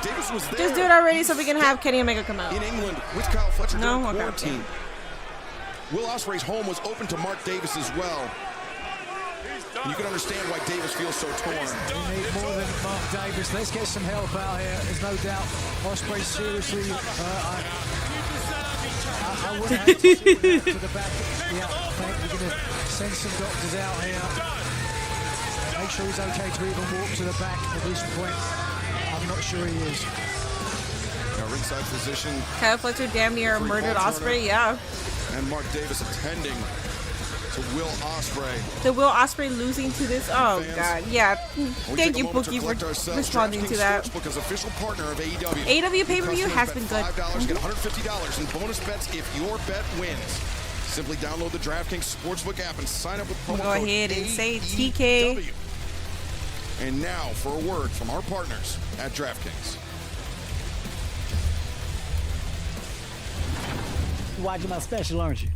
Just do it already so we can have Kenny Omega come out. In England with Kyle Fletcher no, during okay. quarantine. Will Ospreay's home was open to Mark Davis as well. And you can understand why Davis feels so torn. We need more than Mark Davis. Let's get some help out here. There's no doubt Ospreay seriously. I wouldn't have to see him to the back. Yeah, we're going to send some doctors out here. Make sure he's okay to even walk to the back at this point. I'm not sure he is. Now ringside physician. Kyle Fletcher damn near murdered Ospreay, yeah. And Mark Davis attending to Will Ospreay. The Will Ospreay losing to this. Oh God, yeah. Thank you, Bookie, for responding to that. Official partner of AEW. AEW pay-per-view has been good. $5 get $150 in bonus bets if your bet wins. Simply download the DraftKings Sportsbook app and sign up with promo Go code ahead and AEW. say TK. And now for a word from our partners at DraftKings. Watching my special, aren't you?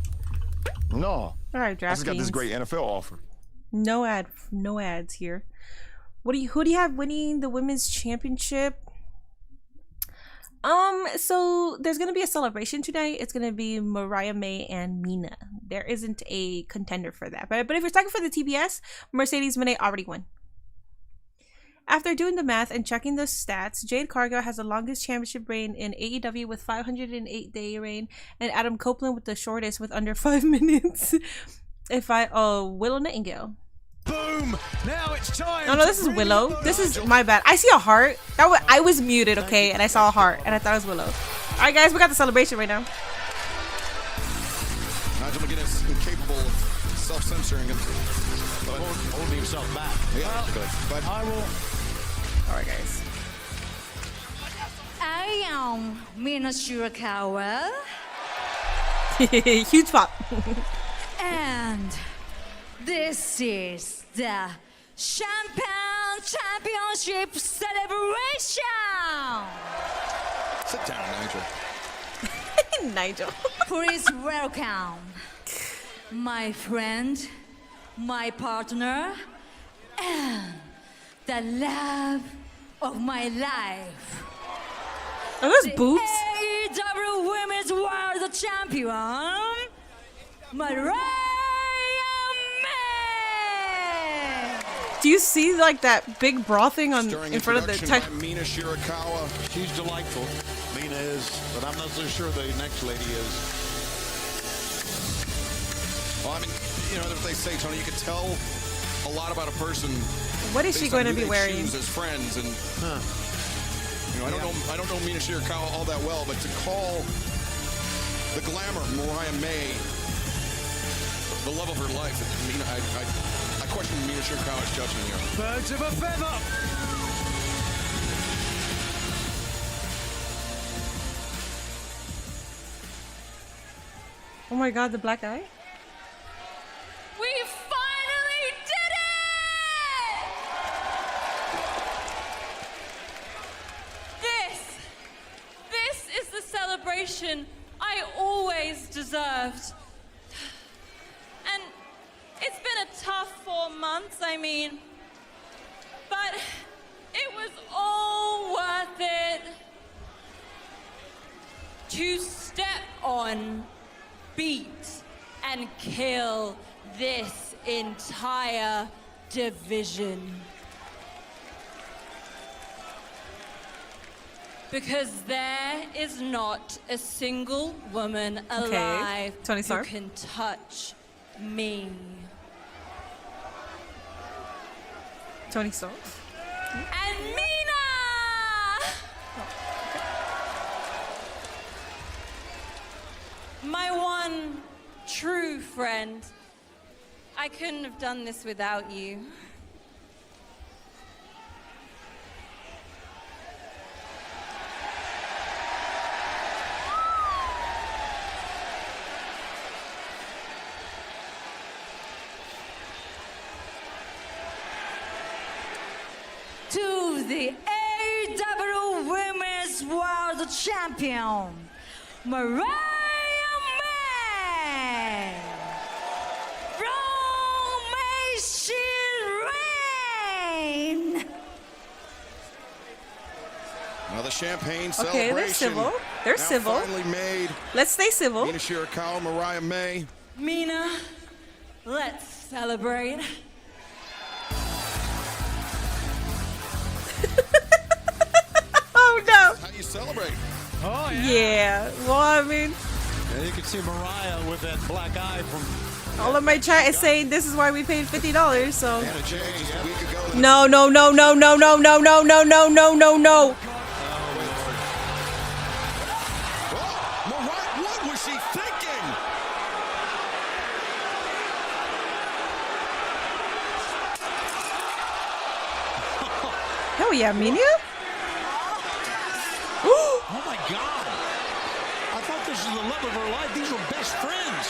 No. All right, DraftKings. I just got this great NFL offer. No ads here. Who do you have winning the women's championship? So there's gonna be a celebration tonight. It's gonna be Mariah May and Mina. There isn't a contender for that. But if you're talking for the TBS, Mercedes Moné already won. After doing the math and checking the stats, Jade Cargill has the longest championship reign in AEW with 508-day reign, and Adam Copeland with the shortest with under 5 minutes. Willow Nightingale. Boom! Now it's time. No, this is Willow. This is my bad. I see a heart. I was muted, okay, and I saw a heart, and I thought it was Willow. All right, guys, we got the celebration right now. Nigel McGuinness incapable of self-censoring and holding himself back. Yeah, but I will. All right, guys. I am Mina Shirakawa. Huge pop. And this is the Championship Celebration. sit down, Nigel. Nigel. Please welcome my friend, my partner, and the love of my life. Are those boobs? AEW Women's World Champion, Mariah May. Do you see like that big bra thing on During in front of the introduction by Mina Shirakawa. She's delightful. Mina is, but I'm not so sure the next lady is. Well, I mean, you know, they say, Tony, you can tell a lot about a person. What is she going to be wearing? As friends, and you know, I don't know Mina Shirakawa all that well, but to call the glamour of Mariah May the love of her life, Mina, I question Mina Shirakawa's judgment here. Birds of a feather. Oh my God, the black eye. We finally did it! This is the celebration I always deserved. And it's been a tough 4 months, I mean, but it was all worth it to step on, beat, and kill this entire division. Because there is not a single woman alive Tony who Stark. can touch me. Tony Stark. And Mina! My one true friend. I couldn't have done this without you. To the AEW Women's World Champion, Mariah May, Domination. Now the champagne Okay, celebration. they're civil. They're now civil. Finally made. Let's stay civil. Mina Shirakawa, Mariah May. Mina, let's celebrate. Oh no. How do you celebrate? Oh, Yeah. Well, I mean, And you can see Mariah with that black eye from all of my chat is saying this is why we paid $50. So. Anna Jay just a week ago. No, no, no, no, no, no, no, no, no, no, no, no, no. Oh, Mariah, what was she thinking? Hell yeah, Mina. Oh my God! I thought this was the love of her life. These were best friends.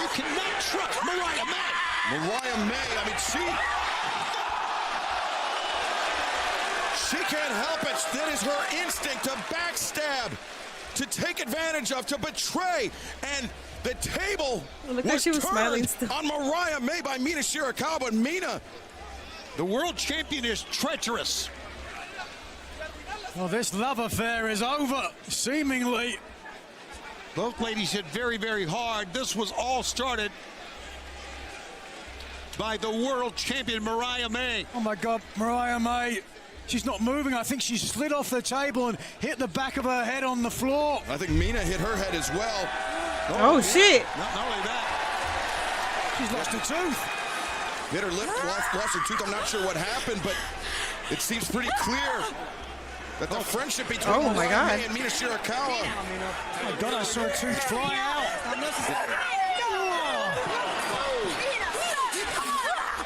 You cannot trust Mariah May. Mariah May, I mean, she can't help it. That is her instinct to backstab, to take advantage of, to betray. And the table Look like she was smiling still. on Mariah May by Mina Shirakawa. And Mina, The world champion is treacherous. Well, this love affair is over, seemingly. Both ladies hit very, very hard. This was all started by the world champion Mariah May. Oh my God, Mariah May. She's not moving. I think she slid off the table and hit the back of her head on the floor. I think Mina hit her head as well. Oh shit. Not only that, She's lost a tooth. Hit her lip, lost her tooth. I'm not sure what happened, but it seems pretty clear that the friendship between Oh my Mariah God. May and Mina Shirakawa. Oh my God, I saw a tooth fly out.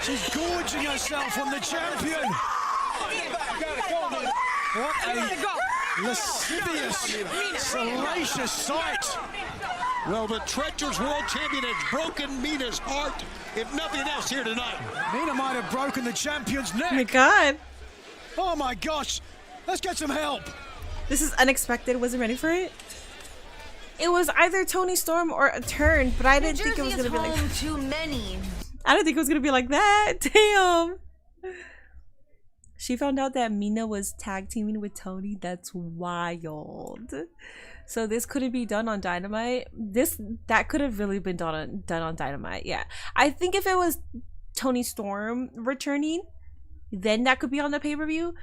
She's gorging herself on the champion. What a lascivious, salacious sight. well, the treacherous world champion has broken Mina's heart, if nothing else, here tonight. Mina might have broken the champion's Oh my neck. God. Oh my gosh. Let's get some help. This is unexpected. Wasn't ready for it. It was either Tony Storm or a turn, but I didn't think it was gonna be like. Too many. I didn't think it was gonna be like that. Damn. She found out that Mina was tag teaming with Tony. That's wild. So this couldn't be done on Dynamite. That could have really been done on Dynamite. Yeah, I think if it was Tony Storm returning, then that could be on the pay-per-view.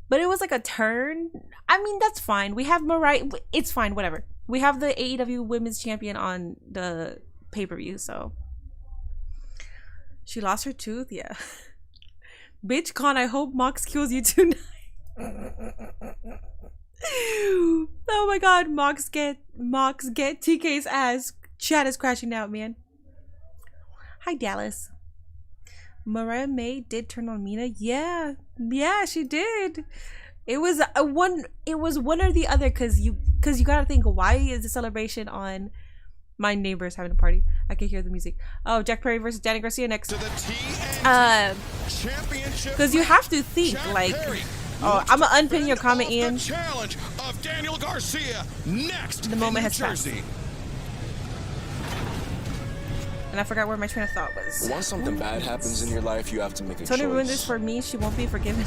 But it was like a turn. I mean, that's fine. We have Mariah. It's fine. Whatever. We have the AEW Women's Champion on the pay-per-view, so. She lost her tooth? Yeah. Bitch Con, I hope Mox kills you tonight. Oh my god, Mox get TK's ass. Chat is crashing out, man. Hi, Dallas. Mariah May did turn on Mina. Yeah, she did. It was one or the other, cause you gotta think, why is the celebration on my neighbors having a party? I can hear the music. Oh, Jack Perry versus Danny Garcia next. Cause you have to think like, oh, I'm gonna unpin your comment, Ian. Challenge of Daniel Garcia next. The moment has passed. And I forgot where my train of thought was. Once something bad happens in your life, you have to make a choice. Tony ruined this for me. She won't be forgiven.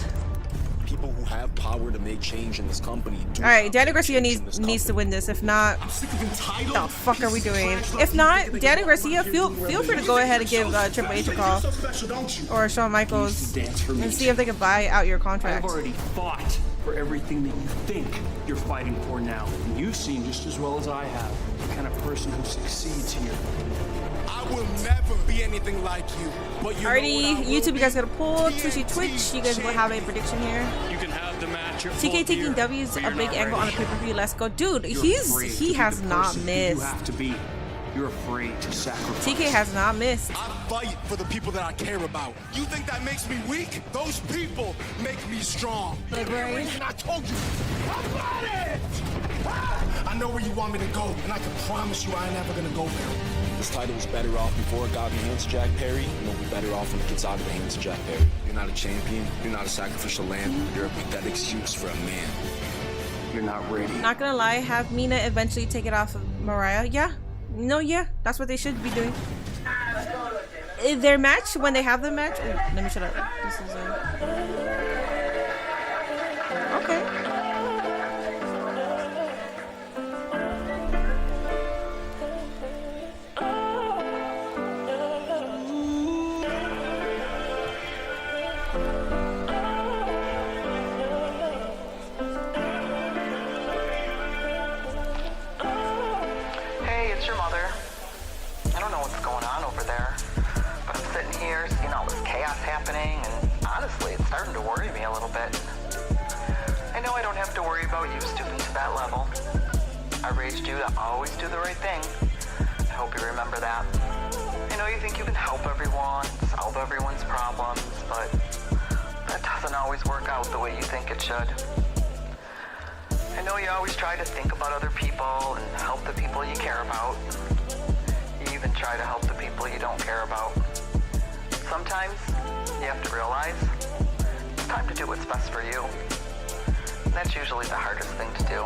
People who have power to make change in this company. All right, Danny Garcia needs to win this. If not, what the fuck are we doing? If not, Danny Garcia, feel free to go ahead and give Triple H a call or Shawn Michaels and see if they can buy out your contract. I've already fought for everything that you think you're fighting for now. And you've seen just as well as I have the kind of person who succeeds here. I will never be anything like you. But you alrighty, YouTube, you guys got a poll. Twitch, you guys will have a prediction here. You can have the match. TK taking W's a big angle on the pay-per-view. Let's go, dude. He has not missed. You have to be. You're afraid to sacrifice. TK has not missed. I fight for the people that I care about. You think that makes me weak? Those people make me strong. Like, right? I told you. I know where you want me to go, and I can promise you I ain't never gonna go there. This title was better off before it got in the hands of Jack Perry, and it'll be better off when it gets out of the hands of Jack Perry. You're not a champion. You're not a sacrificial lamb. You're a pathetic excuse for a man. You're not ready. Not gonna lie, have Mina eventually take it off of Mariah. Yeah. No, yeah. That's what they should be doing. Their match, when they have the match... Oh, let me shut up. This is okay. Happening, and honestly, it's starting to worry me a little bit. I know I don't have to worry about you stooping to that level. I raised you to always do the right thing. I hope you remember that. I know you think you can help everyone, solve everyone's problems, but that doesn't always work out the way you think it should. I know you always try to think about other people and help the people you care about. You even try to help the people you don't care about. Sometimes you have to realize it's time to do what's best for you. And that's usually the hardest thing to do.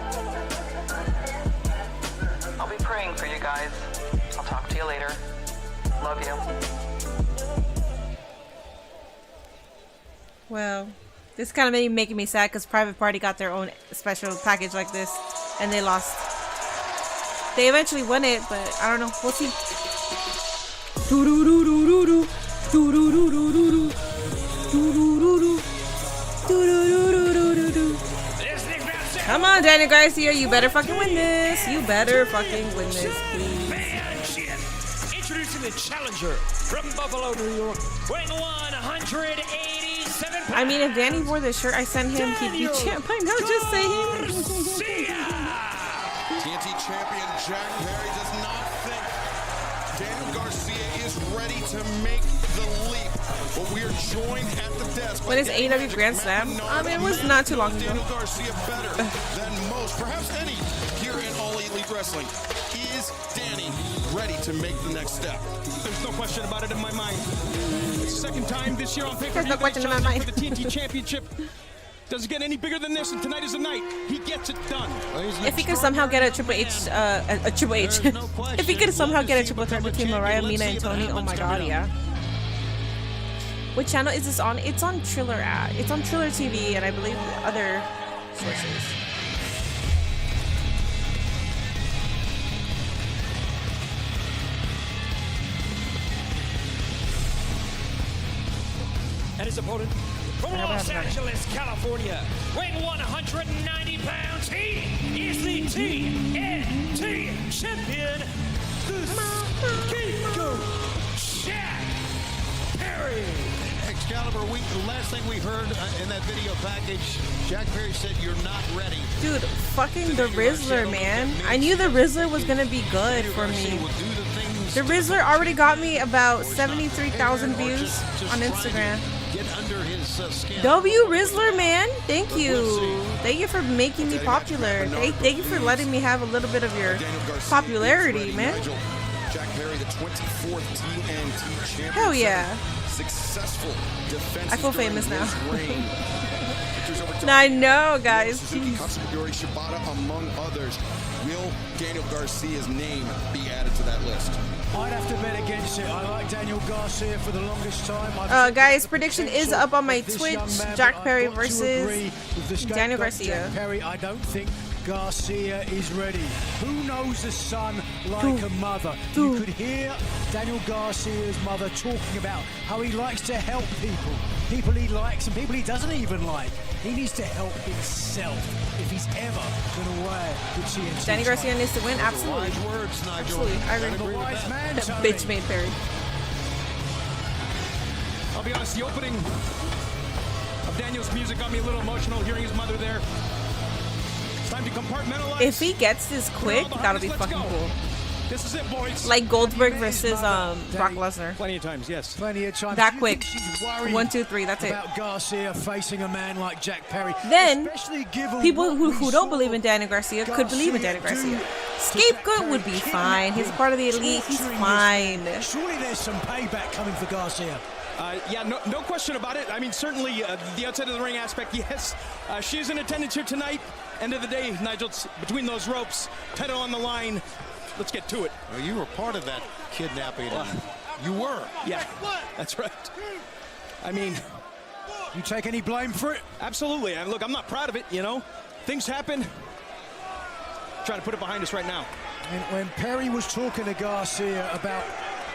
I'll be praying for you guys. I'll talk to you later. Love you. Well, this kind of making me sad because Private Party got their own special package like this and they lost. They eventually won it, but I don't know. We'll see. Come on, Daniel Garcia, you better fucking win this. You better fucking win this, please. Introducing the challenger from Buffalo, New York, weighing 187 pounds. I mean, if Danny wore the shirt I sent him, he'd be champ by now. Just saying. TNT champion Jack Perry does not think Daniel Garcia is ready to make the leap. But we are joined at the desk. When is AEW Grand Slam? I mean, it was not too long ago. Daniel Garcia better than most, perhaps any, here in All Elite Wrestling. Is Danny ready to make the next step? There's no question about it in my mind. It's the second time this year on pay-per-view. There's no question in my mind. For the TNT Championship. Does it get any bigger than this? And tonight is the night. He gets it done. If he could somehow get a Triple H, if he could somehow get a triple threat between Mariah, Mina, and Tony, oh my god, yeah. What channel is this on? It's on Triller It's on Triller TV, and I believe other sources. And his opponent from Los Angeles, California, weighing 190 pounds, he is the TNT champion, the Excalibur, the last thing we heard in that video package, Jack Perry said you're not ready. Dude, fucking the Rizzler, man. I knew the Rizzler was gonna be good for me. The Rizzler already got me about 73,000 views on Instagram. Get under his skin. W Rizzler, man. Thank you. Thank you for making me popular. Thank you for letting me have a little bit of your popularity, man. Jack Perry, the 24th TNT champion. Hell yeah. Successful defense. I feel famous now. I know, guys. Konosuke, Shibata, among others. Will Daniel Garcia's name be added to that list? I'd have to bet against it. I like Daniel Garcia for the longest time. Guys, prediction is up on my Twitch. Jack Perry versus Daniel Garcia. Jack Perry, I don't think Garcia is ready. Who knows a son like a mother? You could hear Daniel Garcia's mother talking about how he likes to help people. People he likes and people he doesn't even like. He needs to help himself if he's ever going to wear the TNT. Danny Garcia needs to win, absolutely. Wise words, Nigel. Absolutely, I agree. Bitch made Perry. I'll be honest, the opening of Daniel's music got me a little emotional hearing his mother there. It's time to compartmentalize. If he gets this quick, that'll be fucking cool. This is it, boys. Like Goldberg versus Brock Lesnar. Plenty of times, yes. Plenty of times. That quick. 1, 2, 3. That's it. About Garcia facing a man like Jack Perry. Then people who don't believe in Daniel Garcia could believe in Daniel Garcia. Scapegoat would be fine. He's part of the elite. He's fine. Surely there's some payback coming for Garcia. Yeah, no question about it. I mean, certainly the outside of the ring aspect, yes. She is in attendance here tonight. End of the day, Nigel, between those ropes, title on the line. Let's get to it. Well, you were part of that kidnapping. You were. Yeah, that's right. I mean, you take any blame for it? Absolutely. Look, I'm not proud of it, you know. Things happen. Trying to put it behind us right now. And when Perry was talking to Garcia about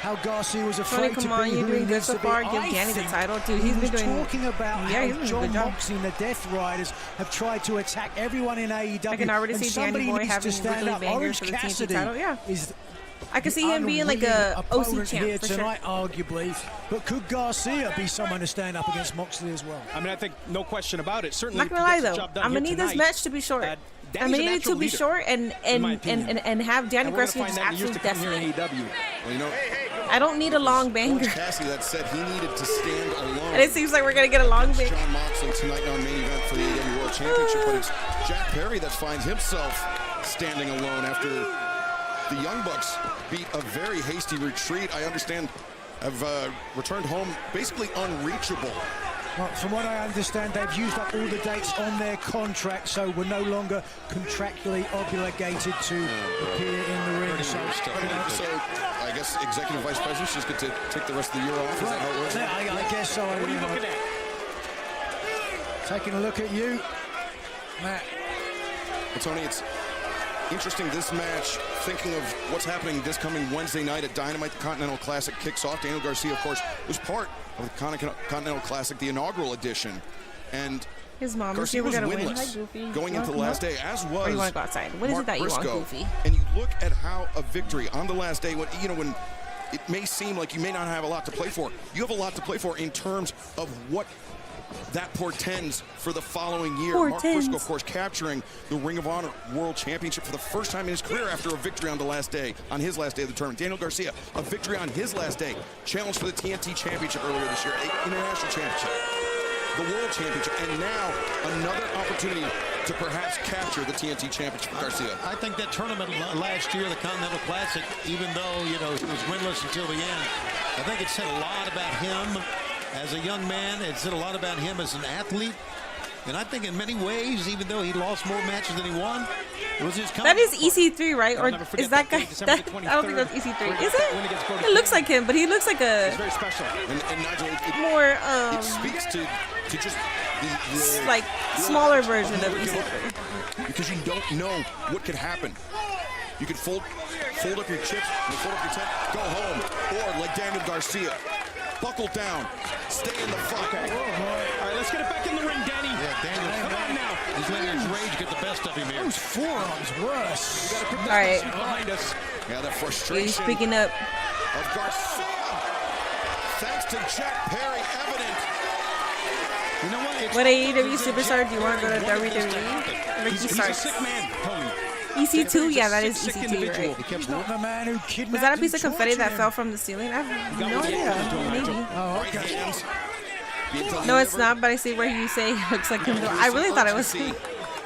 how Garcia was afraid Come on, you're doing good so far. Give Danny the title, dude. He's been doing. Talking about how John Moxley and the Death Riders have tried to attack everyone in AEW. I can already see Danny Boy having really bangers for the TNT title. Yeah. I can see him being like a OC champ here for tonight, sure. arguably. But could Garcia be someone to stand up against Moxley as well? I mean, I think no question about it. Certainly. Not gonna lie though, I'm gonna need this match to be short. I'm gonna need it to be short and have Danny Garcia just absolutely decimate. Well, you know, I don't need a long banger. Cassidy that said he needed to stand alone. And it seems like we're gonna get a long banger. John Moxley tonight on main event for the AEW World Championship, but it's Jack Perry that finds himself standing alone after the Young Bucks beat a very hasty retreat. I understand have returned home basically unreachable. Well, from what I understand, they've used up all the dates on their contract, so we're no longer contractually obligated to appear in the ring. So I guess executive vice presidents just get to take the rest of the year off. Is that how it works? Yeah, I guess so. What are you looking at? Taking a look at you, Matt. Well, Tony, it's interesting, this match, thinking of what's happening this coming Wednesday night at Dynamite. The Continental Classic kicks off. Daniel Garcia, of course, was part of the Continental Classic, the inaugural edition. And his mom Garcia was winless going into the last day, as was or you want to go outside? What is it that you want, Goofy? And you look at how a victory on the last day, when it may seem like you may not have a lot to play for, you have a lot to play for in terms of what that portends for the following year. Mark Briscoe, of course, capturing the Ring of Honor World Championship for the first time in his career after a victory on the last day, on his last day of the tournament. Daniel Garcia, a victory on his last day, challenged for the TNT Championship earlier this year, an international championship, the World Championship, and now another opportunity to perhaps capture the TNT Championship for Garcia. I think that tournament last year, the Continental Classic, even though, he was winless until the end, I think it said a lot about him as a young man. It said a lot about him as an athlete. And I think in many ways, even though he lost more matches than he won, it was his That is EC3, right? Or is that guy? I don't think that's EC3. Is it? It looks like him, but he looks like a very special. And Nigel, more it speaks to just the like smaller version of EC3. Because you don't know what could happen. You could fold up your chips, fold up your tent, go home, or like Daniel Garcia, buckle down, stay in the fight. Okay. All right, let's get it back in the ring, Danny. Yeah, Daniel. Come on now. He's letting his rage get the best of him here. Those forearms worse. All right. Behind us. Yeah, the He's frustration speaking up. of Garcia. Thanks to Jack Perry, evident. You know what? What AEW superstar do you want to go to WWE? Ricky He's a Starks. sick man, Tony. EC2? Yeah, that is Sick EC2, individual. right? He's not the man who kidnapped Was that a piece of and confetti that tortured fell him. from the ceiling? I have no idea. Maybe. Oh, Right okay. hands. No, it's not, but I see where you say it looks like him. I really thought it was.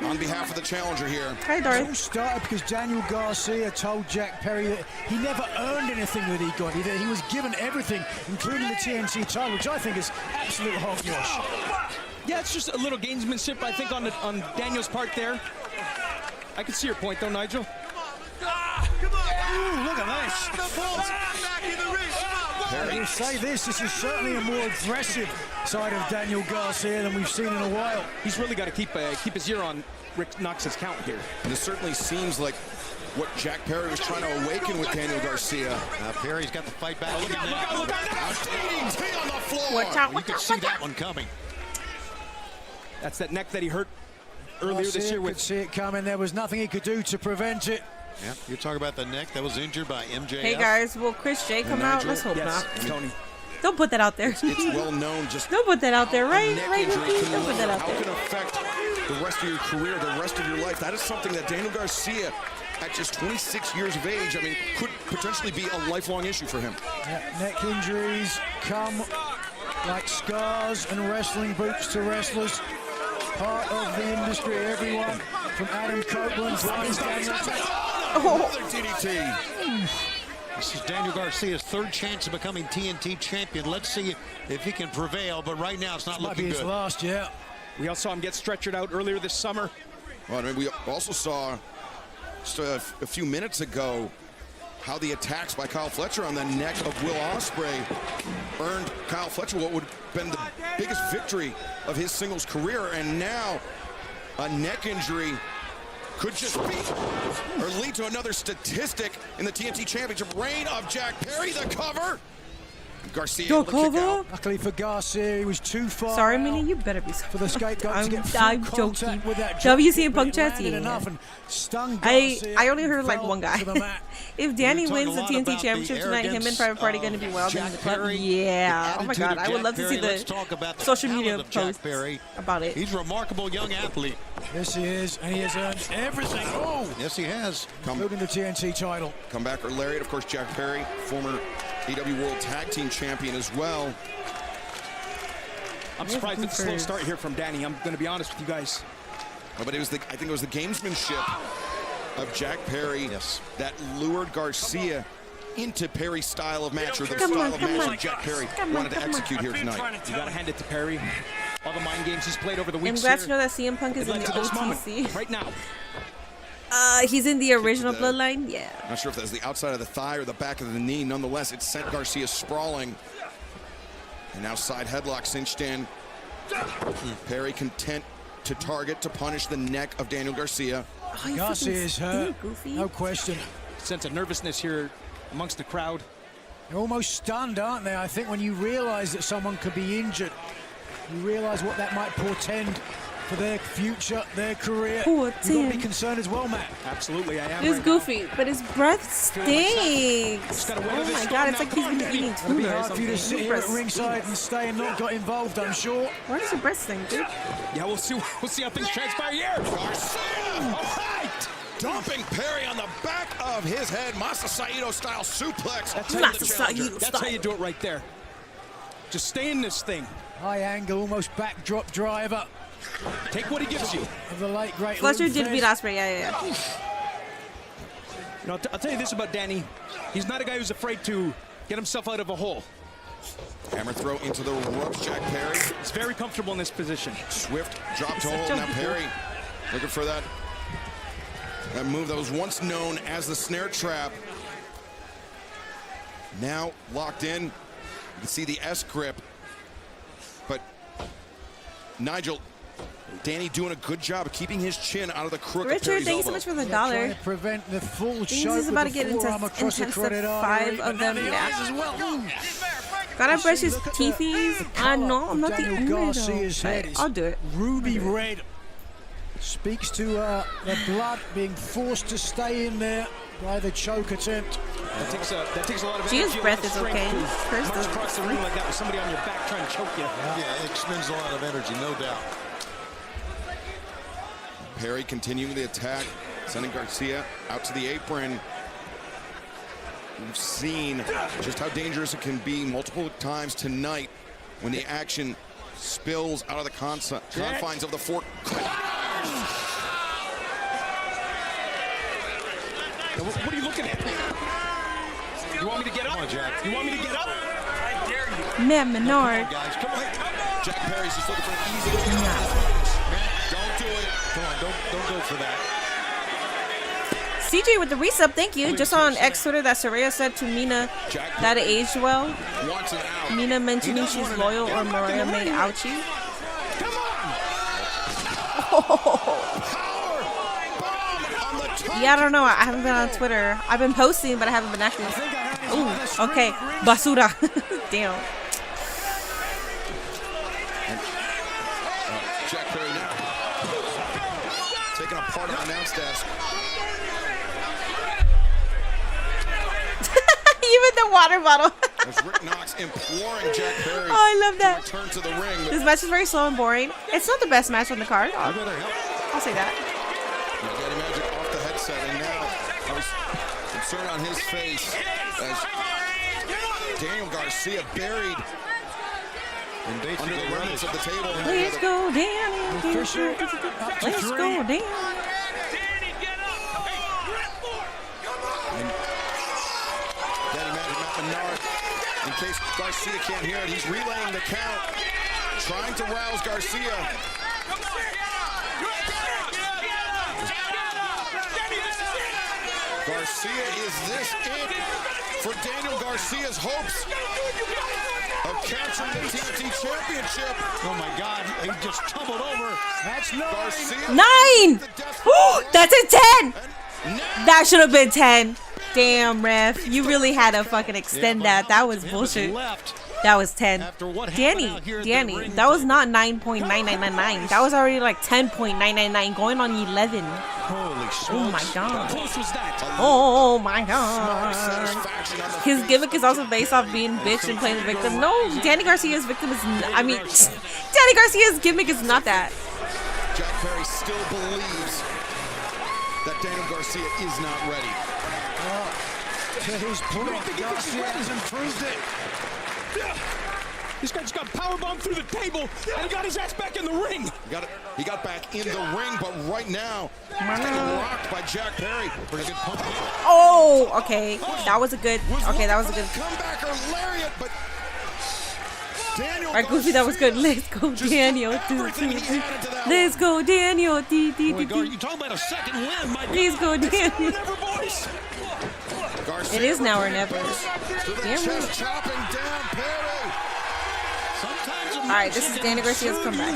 On behalf of the challenger here. Hi, It all Darth. started because Daniel Garcia told Jack Perry that he never earned anything that he got. He was given everything, including the TNT title, which I think is absolute hogwash. Yeah, it's just a little gamesmanship, I think, on Daniel's part there. I can see your point, though, Nigel. Ooh, look at this. I will say this is certainly a more aggressive side of Daniel Garcia than we've seen in a while. He's really got to keep his ear on Rick Knox's count here. And it certainly seems like what Jack Perry was trying to awaken with Daniel Garcia. Perry's got the fight back. Look out. DDT on the floor. Watch out, You watch could out, see watch that out. one coming. That's that neck that he hurt earlier this year Could with. see it coming. There was nothing he could do to prevent it. Yeah, you're talking about the neck that was injured by MJF. Hey, guys, will Chris J come out? Let's hope Yes, not. Tony. Don't put that out there. It's well known just Don't put that out there, right? neck Right, injury Ricky? can Don't put that out how can there. affect the rest of your career, the rest of your life. That is something that Daniel Garcia, at just 26 years of age, I mean, could potentially be a lifelong issue for him. Yeah, neck injuries come like scars and wrestling boots to wrestlers. Part of the industry, everyone from Adam Copeland's last Daniel. Another DDT. This is Daniel Garcia's third chance of becoming TNT champion. Let's see if he can prevail, but right now it's not Might be looking his good. last, yeah. We all saw him get stretchered out earlier this summer. Well, I mean, we also saw just a few minutes ago how the attacks by Kyle Fletcher on the neck of Will Ospreay earned Kyle Fletcher what would have been the biggest victory of his singles career. And now a neck injury could just be or lead to another statistic in the TNT Championship reign of Jack Perry. The cover. Garcia The able to kick cover? out. Luckily for Garcia, he was too far Sorry, out Minnie, you better be for the scapegoat to get full I'm contact joking. with that drop WC kick, and but Punk it Chats, landed yeah. enough and stung I Garcia, only heard like fell one guy. to the mat. If Danny talk wins a the lot TNT about Championship the tonight, him and arrogance Private Party of going to be wild in Jack the club. Perry, Yeah. the Oh my attitude God, of I would Jack love to see Perry. Let's talk the about the social talent media of Jack posts Perry. about it. He's a remarkable young athlete. Yes, he is, and he has earned everything. Oh, Yes, he has. including the TNT title. Comebacker lariat, of course, Jack Perry, former AEW World Tag Team Champion as well. I'm surprised it's a slow start here from Danny. I'm going to be honest with you guys. Oh, but it was I think it was the gamesmanship of Jack Perry that lured Garcia into Perry's style of match, or the Come style on, of come match on. that Jack Perry Come on, wanted to come on. execute here tonight. You got to hand it to Perry. All the mind games he's played over the I'm weeks glad here. to know that CM Punk is It in led the to this moment, OTC. right now. He's in the original the- bloodline? Yeah. Not sure if that was the outside of the thigh or the back of the knee. Nonetheless, it sent Garcia sprawling. And now side headlock cinched in. Perry content to target, to punish the neck of Daniel Garcia. Oh, you Garcia freaking is hurt, stink, Goofy. no question. Sense of nervousness here amongst the crowd. They're almost stunned, aren't they? I think when you realize that someone could be injured, you realize what that might portend for their future, their career. You've got to be concerned as well, Matt. Absolutely, I am. It's right goofy, but his breath stinks. gotta wait Oh till this my storm God, it's now. like he's Come on, been Danny. eating It'll food be or hard for you to something. sit here at ringside and stay and not got involved, I'm sure. Why does your breath stink, dude? Yeah, we'll see how things transpire here. Garcia! All right! Dumping Perry on the back of his head. Masa Saito style suplex. That's to how, the Masa challenger. Saito. that's how you do it right there. Just stay in this thing. High angle, almost backdrop driver Take what he gives you. of the late great Fletcher Luke did beat Fez. Ospreay, yeah. You know, I'll tell you this about Danny. He's not a guy who's afraid to get himself out of a hole. Hammer throw into the ropes, Jack Perry. He's very comfortable in this position. Swift drop to hold. Now Perry looking for that move that was once known as the snare trap. Now locked in. You can see the S grip. But Nigel, Danny doing a good job of keeping his chin out of the crook of Richard, Perry's thank you so elbow. much for the Trying $1. to prevent the full Things choke is about to with get the forearm across the into carotid 5 artery, of but now them. the Yeah. eyes as well. Gotta brush his Look at teethies. the I know, colour I'm not of the Daniel owner Garcia's though. head But is I'll do it. Ruby red. Speaks to the blood being forced to stay in there by the choke attempt. That takes a lot of energy. Gio's breath is okay. March across the ring like that with somebody on your back trying to choke you. Yeah, it expends a lot of energy, no doubt. Perry continuing the attack, sending Garcia out to the apron. We've seen just how dangerous it can be multiple times tonight when the action spills out of the confines of the four. What are you looking at? You want me to get up? Come on, Jack. You want me to get up? I dare you. Man, Menard. Guys, come on. Jack Perry's just looking for an easy way out. Don't do it. Come on, don't go for that. CJ with the resub, thank you. Just on X Twitter that Saraya said to Mina that it aged well. Wants it out. Mina mentioning she's loyal or Mariah May ouchie. Come on! Yeah, I don't know. I haven't been on Twitter. I've been posting, but I haven't been active. Ooh, okay. Basura. Damn. Jack Perry now taking a part of the announce desk. Even the water bottle. As Rick Knox imploring Jack Perry Oh, I love that. to return to the ring. This match is very slow and boring. It's not the best match on the card. I'll say that. Daddy Magic off the headset, and now I was concern on his face as Daniel Garcia buried under the remnants of the table. Let's go, Danny. Let's go, Danny. In case Garcia can't hear it, he's relaying the count, trying to rouse Garcia. Garcia, is this it for Daniel Garcia's hopes of capturing the TNT Championship? Oh my God, he just tumbled over. That's Garcia. 9! That's a 10! That should have been 10. Damn, ref. You really had to fucking extend that. That was bullshit. That was 10. Danny, that was not 9.9999. That was already like 10.999 going on 11. Holy smokes. Oh my God. How close was that? Oh my God. His gimmick is also based off being bitch and playing the victim. No, Danny Garcia's victim is, Danny Garcia's gimmick is not that. Jack Perry still believes that Daniel Garcia is not ready. To his point, Garcia has improved it. This guy just got powerbombed through the table, and he got his ass back in the ring. He got back in the ring, but right now, he's getting rocked by Jack Perry. Pretty good pump. Oh, okay. That was a good. Okay, that was a good. Comeback or lariat, but Daniel. Alright, Goofy, that was good. Let's go, Daniel. Let's go, Daniel. You talking about a second win, my Let's go, Daniel. It is now or never. Damn. Chopping down Perry. Alright, this is Danny Garcia's comeback.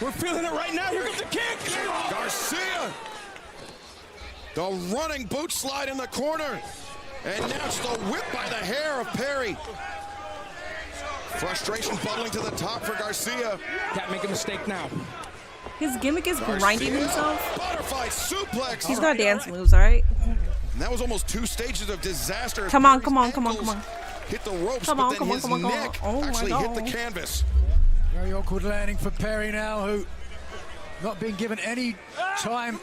We're feeling it right now. Here comes the kick. Garcia. The running boot slide in the corner. And now it's the whip by the hair of Perry. Frustration bubbling to the top for Garcia. Can't make a mistake now. His gimmick is grinding himself. Butterfly suplex. He's got dance moves, alright? And that was almost 2 stages of disaster. Come on. Hit the ropes, Come on, but then his neck actually hit the canvas. Very awkward landing for Perry now, who not being given any time.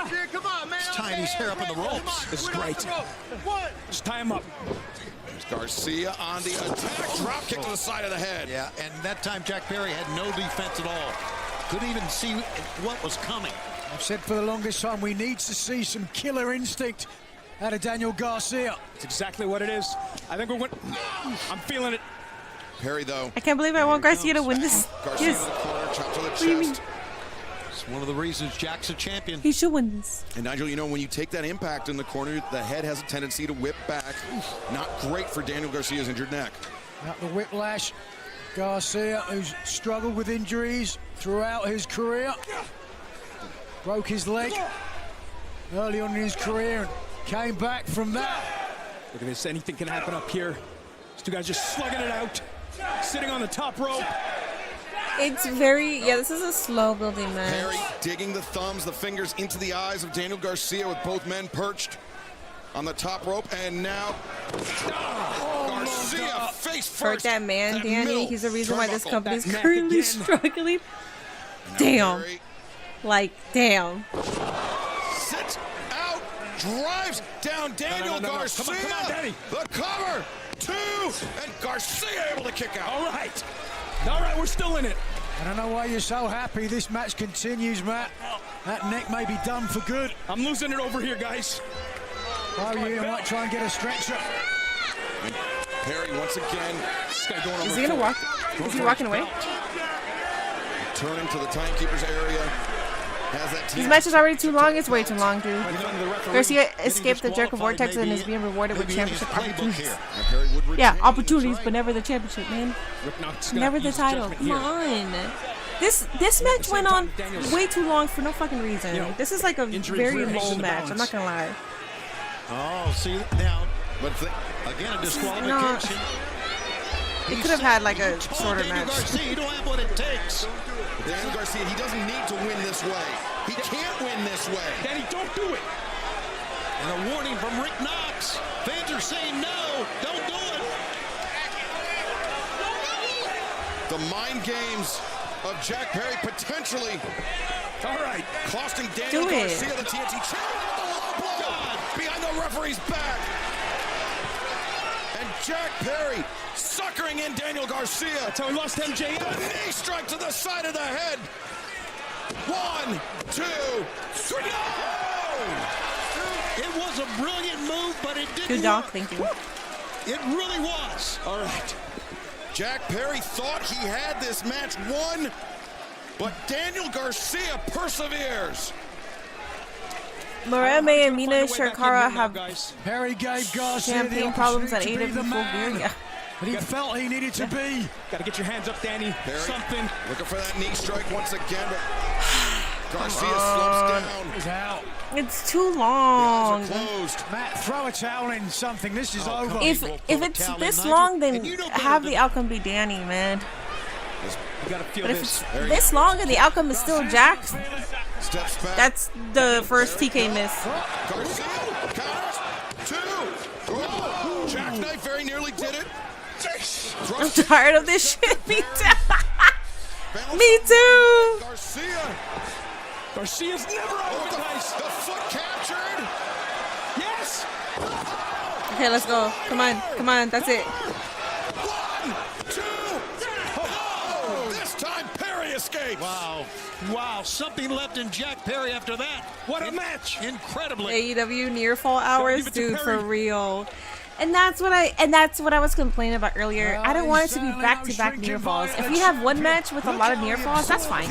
He's tying his hair up in the ropes. This is great. Just tie him up. Garcia on the attack. Drop kick to the side of the head. Yeah, and that time Jack Perry had no defense at all. Couldn't even see what was coming. I've said for the longest time, we need to see some killer instinct out of Daniel Garcia. That's exactly what it is. I think we're winning. I'm feeling it. Perry, though. I can't believe I want Garcia to win this. Garcia Yes. in the corner, chop to the What do you mean? chest. It's one of the reasons Jack's a champion. He should win this. And Nigel, you know, when you take that impact in the corner, the head has a tendency to whip back. Not great for Daniel Garcia's injured neck. Out the whiplash. Garcia, who's struggled with injuries throughout his career. Broke his leg early on in his career and came back from that. Look at this. Anything can happen up here. These two guys just slugging it out. Sitting on the top rope. It's very, yeah, this is a slow building match. Perry digging the thumbs, the fingers into the eyes of Daniel Garcia with both men perched on the top rope, and now Garcia face first. Hurt that man, Danny. He's the reason why this company is Back currently again. struggling. Damn. Like, damn. Sits out, drives down Daniel Garcia. Come on, Danny. The cover, 2, and Garcia able to kick out. All right, we're still in it. I don't know why you're so happy. This match continues, Matt. That neck may be done for good. I'm losing it over here, guys. Oh, you might try and get a stretcher. Perry once again. This guy going over. Is he gonna walk? Is he walking away? Turning to the timekeeper's area. Has that This match is already too long. It's way too long, dude. Garcia escaped the Jericho Vortex and is being rewarded with championship opportunities. Yeah, opportunities, but never the championship, man. Never the title. Come on. This match went on way too long for no fucking reason. This is like a very long match. I'm not gonna lie. Oh, see now, but again a disqualification. It could have had like a shorter Daniel match. Garcia, you don't have what it takes. Daniel Garcia, he doesn't need to win this way. He can't win this way. Danny, don't do it. And a warning from Rick Knox. Fans are saying no, don't do it. The mind games of Jack Perry potentially. All right. Costing Daniel Do it. Garcia the TNT champion with the low blow behind the referee's back. And Jack Perry suckering in Daniel Garcia. That's how he lost MJF. A knee strike to the side of the head. 1, 2, 3. No! It was a brilliant move, but it didn't Good dog, work. thank you. It really was. All right. Jack Perry thought he had this match won, but Daniel Garcia perseveres. Mariah May and Mina Shirkara have Perry gave Garcia champagne the problems at opportunity to be AEW the man Bulgaria. that he felt he needed to be. Got to get your hands up, Danny. Perry Something. looking for that knee strike once again, but Garcia slumps down. He's out. It's too The long. eyes are closed. Matt, throw a towel in something. This is over. If it's this long, then have the outcome be Danny, man. You got to feel But if this. it's this long and the outcome is still Jack, Steps back. that's the first TK miss. Garcia counters. 2. Oh, jackknife very nearly did it. I'm tired of this shit. Me too. Me too. Garcia. Garcia's never out of it. Nice. The foot captured. Yes. Okay, let's go. Come on, come on. That's it. 1, 2. Oh, this time Perry escapes. Wow. Wow. Something left in Jack Perry after that. What a match. Incredibly. AEW near fall hours, give it to dude, for Perry. real. And that's what I was complaining about earlier. I don't want it to be back-to-back near falls. If we have one match with a lot of near falls, that's fine.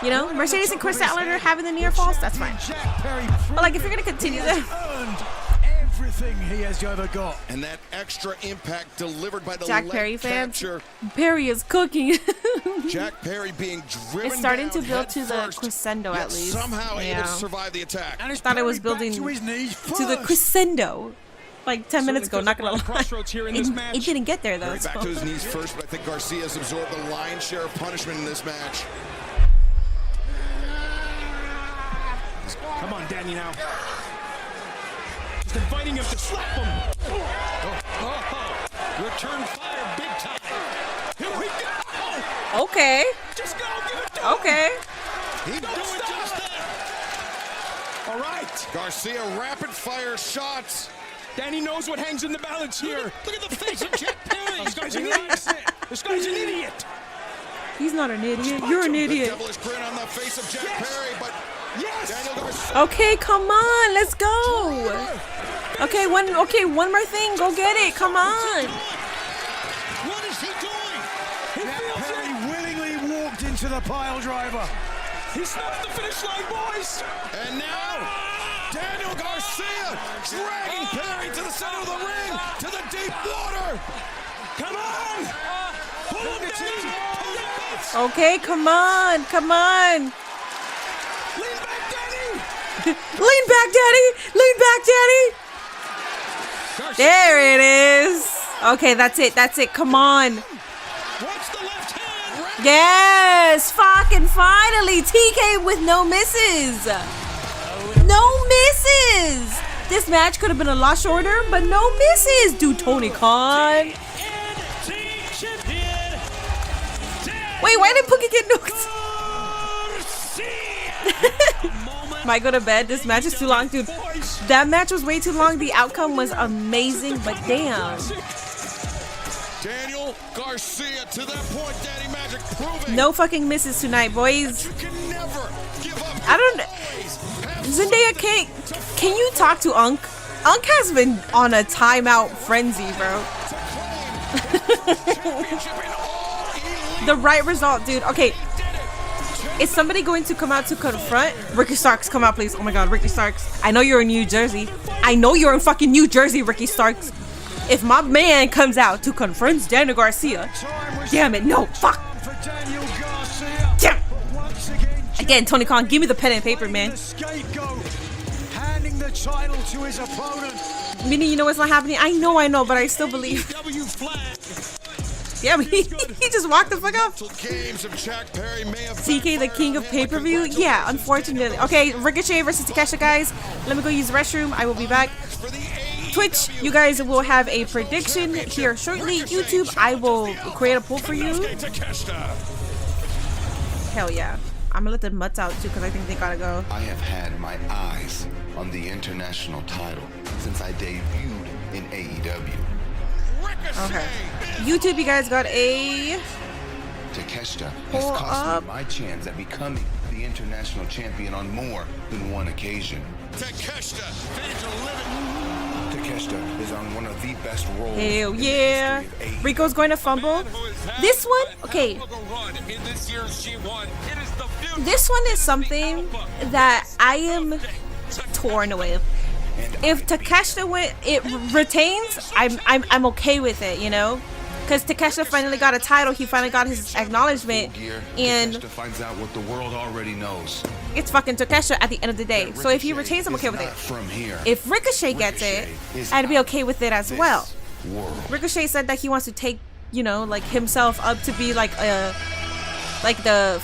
You know, Mercedes and Chris Statlander having the near falls, that's fine. But like, if you're gonna continue that, Earned everything he has ever got. And that extra impact delivered by the Jack leg Perry fans, capture. Perry is cooking. Jack Perry being driven It's starting to down build head to the first, crescendo yet at least. somehow able Yeah. to survive the attack. And it's Thought it was Perry back building to his knees to the first. crescendo. Like 10 minutes ago, not gonna lie. Crossroads here in this match. It didn't get there though. Perry back to his So. knees first, but I think Garcia has absorbed the lion's share of punishment in this match. Come on, Danny, now. He's inviting him to slap him. Return fire big time. Here we go. Okay. Just go. Give it to him. Okay. He's doing just that. All right. Garcia rapid fire shots. Danny knows what hangs in the balance here. Look at the face of Jack Perry. This guy's an idiot. This guy's an idiot. He's not an idiot. You're an The idiot. devilish grin on the face of Jack Perry, but Yes. Daniel Garcia. Okay, come on, let's go. Okay, one more thing. Go get it. Come on. What is he doing? He feels Perry it. willingly walked into the pile driver. He snapped the finish line, boys. And now, Daniel Garcia dragging Perry to the center of the ring, to the deep water. Come on. Pull him, Danny. Pull him. Okay, come on. Come on. Lean back, Danny. Lean back, Daddy. Lean back, Daddy. There it is. Okay, that's it. That's it. Come on. What's the left hand? Yes, fucking finally, TK with no misses. No misses. This match could have been a lot shorter, but no misses. Dude, Tony Khan. Wait, why did Pookie get nuked? Might go to bed. This match is too long, dude. That match was way too long. The outcome was amazing, but damn. Daniel Garcia to that point, Daddy Magic proving. No fucking misses tonight, boys. You can never give up. I don't. Zendaya, can you talk to Unk? Unk has been on a timeout frenzy, bro. The right result, dude. Okay. Is somebody going to come out to confront? Ricky Starks, come out, please. Oh my god, Ricky Starks. I know you're in New Jersey. I know you're in fucking New Jersey, Ricky Starks. If my man comes out to confront Daniel Garcia, damn it, no, fuck. Damn. Again, Tony Khan, give me the pen and paper, man. Handing the title to his opponent. Meaning, you know what's not happening? I know, but I still believe. Yeah, but he just walked the fuck up. TK, the king of pay-per-view? Yeah, unfortunately. Okay, Ricochet versus Takeshita, guys. Let me go use the restroom. I will be back. Twitch, you guys will have a prediction here shortly. YouTube, I will create a poll for you. Hell yeah. I'm gonna let the mutts out too because I think they gotta go. I have had my eyes on the international title since I debuted in AEW. Okay. YouTube, you guys got a Takeshita has cost me my chance at becoming the international champion on more than one occasion. Takeshita is on one of the best rolls. Hell yeah. Rico's going to fumble. This one, okay. This one is something that I am torn with. If Takeshita retains, I'm okay with it, you know, because Takeshita finally got a title. He finally got his acknowledgement, and Takeshita finds out what the world already knows. It's fucking Takeshita at the end of the day. So if he retains, I'm okay with it. If Ricochet gets it, I'd be okay with it as well. Ricochet said that he wants to take, you know, like himself up to be like the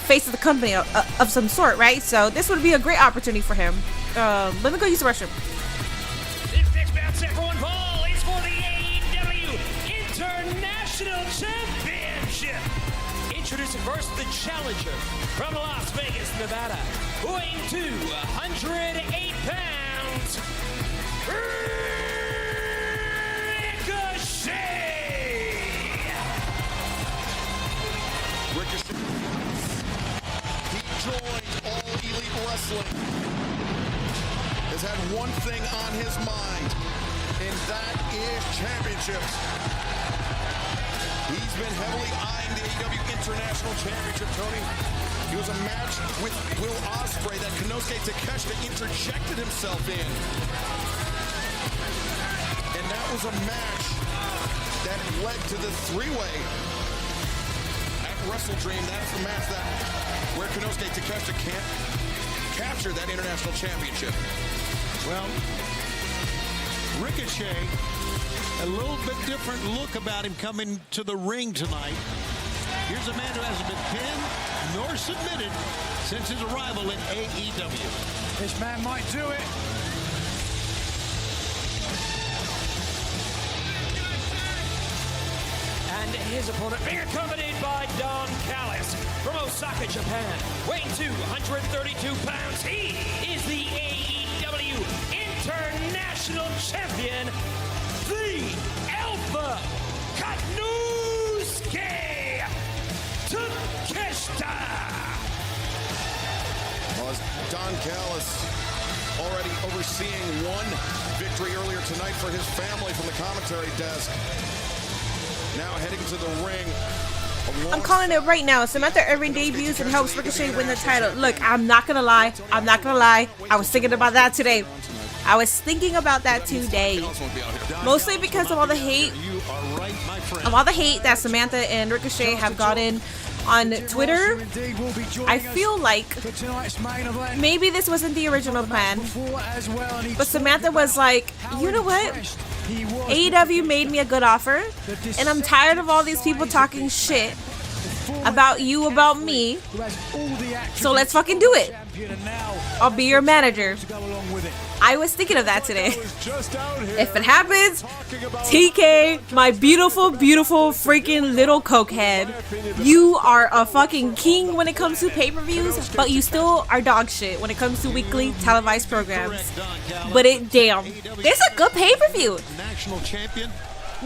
face of the company of some sort, right? So this would be a great opportunity for him. Let me go use the restroom. This next bout everyone ball is for the AEW International Championship. Introducing first the challenger from Las Vegas, Nevada, weighing 208 pounds, Ricochet. He joined All Elite Wrestling. Has had one thing on his mind, and that is championships. He's been heavily eyeing the AEW International Championship, Tony. It was a match with Will Ospreay that Konosuke Takeshita interjected himself in. And that was a match that led to the three-way at Wrestle Dream. That's the match where Konosuke Takeshita can't capture that international championship. Well, Ricochet, a little bit different look about him coming to the ring tonight. Here's a man who hasn't been pinned nor submitted since his arrival in AEW. This man might do it. And his opponent being accompanied by Don Callis from Osaka, Japan, weighing 232 pounds. He is the AEW International Champion, the Alpha Konosuke Takeshita. Well, as Don Callis already overseeing one victory earlier tonight for his family from the commentary desk. Now heading to the ring. I'm calling it right now. Samantha Irving debuts and helps Ricochet win the title. Look, I'm not gonna lie. I was thinking about that today. Mostly because of all the hate. That Samantha and Ricochet have gotten on Twitter. I feel like maybe this wasn't the original plan, but Samantha was like, you know what? AEW made me a good offer, and I'm tired of all these people talking shit about you, about me. So let's fucking do it. I'll be your manager. I was thinking of that today. If it happens, TK, my beautiful, beautiful freaking little cokehead, you are a fucking king when it comes to pay-per-views, but you still are dog shit when it comes to weekly televised programs. But damn, it's a good pay-per-view. National champion.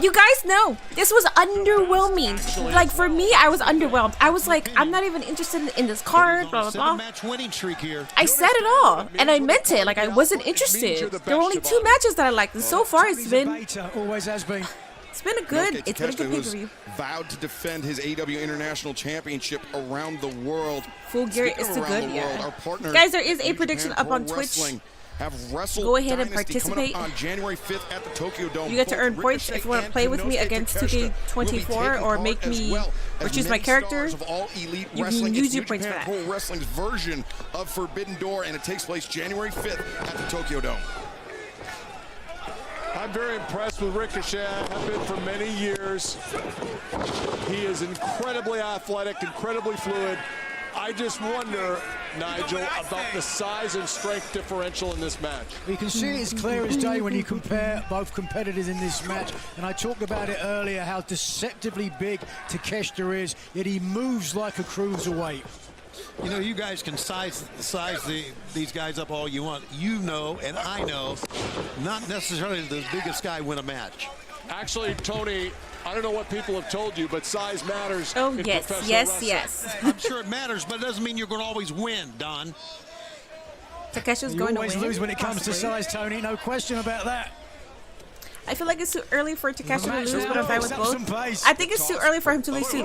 You guys know, this was underwhelming. Like, for me, I was underwhelmed. I was like, I'm not even interested in this card, blah, blah, blah. I said it all, and I meant it. Like, I wasn't interested. There were only 2 matches that I liked, and so far it's been... Always has been. It's been a good pay-per-view. Vowed to defend his AEW International Championship around the world. Full gear is too good, yeah. Guys, there is a prediction up on Twitch. Go ahead and participate. On January 5th at the Tokyo Dome. You get to earn points if you want to play with me against 2K24 or make me or choose my character. You can use your points for that. Pro Wrestling's version of Forbidden Door, and it takes place January 5th at the Tokyo Dome. I'm very impressed with Ricochet. I've been for many years. He is incredibly athletic, incredibly fluid. I just wonder, Nigel, about the size and strength differential in this match. You can see it's clear as day when you compare both competitors in this match. And I talked about it earlier, how deceptively big Takeshita is, yet he moves like a cruiserweight. You know, you guys can size these guys up all you want. You know, and I know, not necessarily the biggest guy win a match. Actually, Tony, I don't know what people have told you, but size matters. Oh, yes, yes. I'm sure it matters, but it doesn't mean you're going to always win, Don. Takeshi's going to win. You always lose when it comes to size, Tony. No question about that. I feel like it's too early for Takeshi to lose, but I'm fine with both. I think it's too early for him to lose too.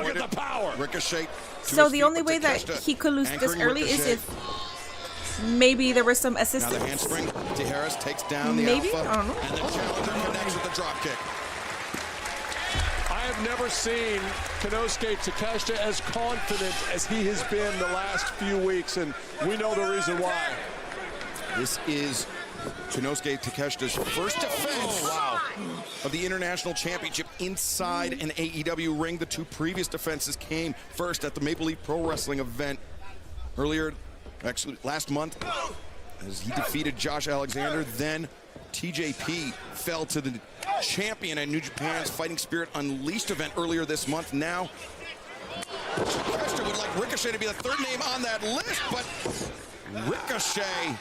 Ricochet. So the only way that he could lose this early is if maybe there was some assistance. Now the handspring to Harris takes down the maybe? alpha. I don't know. And the challenger connects with the drop kick. I have never seen Konosuke Takeshita as confident as he has been the last few weeks, and we know the reason why. This is Konosuke Takeshita's first defense of the International Championship inside an AEW ring. The 2 previous defenses came first at the Maple Leaf Pro Wrestling event earlier, actually last month, as he defeated Josh Alexander. Then TJP fell to the champion at New Japan's Fighting Spirit Unleashed event earlier this month. Now, Takeshita would like Ricochet to be the 3rd name on that list, but Ricochet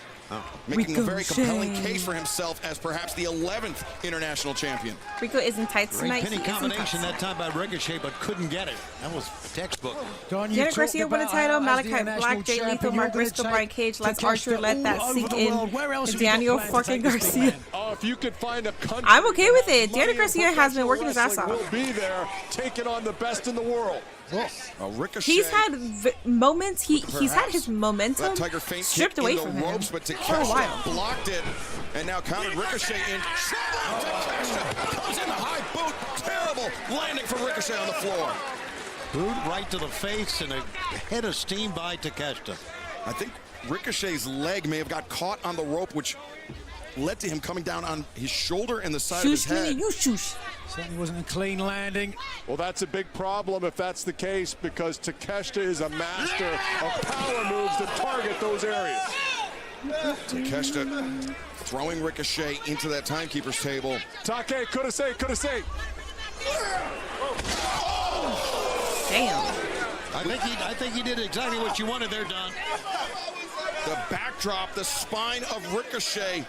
making a very compelling case for himself as perhaps the 11th international champion. Rico is in tights tonight. Penny combination that time by Ricochet, but couldn't get it. That was textbook. Janet Garcia won a title. Malachi Black, Jay Lethal, Mark Briscoe, Brian Cage, Lance Archer. Let that sink in. Daniel fucking Garcia. Oh, if you could find a country, I'm okay with it. Daniel Garcia has been working his ass off. Will be there, taking on the best in the world. Ricochet. He's had moments. He's had his momentum stripped away from him ropes, but for a while. Blocked it, and now countered Ricochet in. Comes in the high boot. Terrible landing for Ricochet on the floor. Boot right to the face and a head of steam by Takeshita. I think Ricochet's leg may have got caught on the rope, which led to him coming down on his shoulder and the side of his head. Certainly wasn't a clean landing. Well, that's a big problem if that's the case, because Takeshita is a master of power moves that target those areas. Takeshita throwing Ricochet into that timekeeper's table. Take, could have saved. Damn. I think he did exactly what you wanted there, Don. The backdrop, the spine of Ricochet.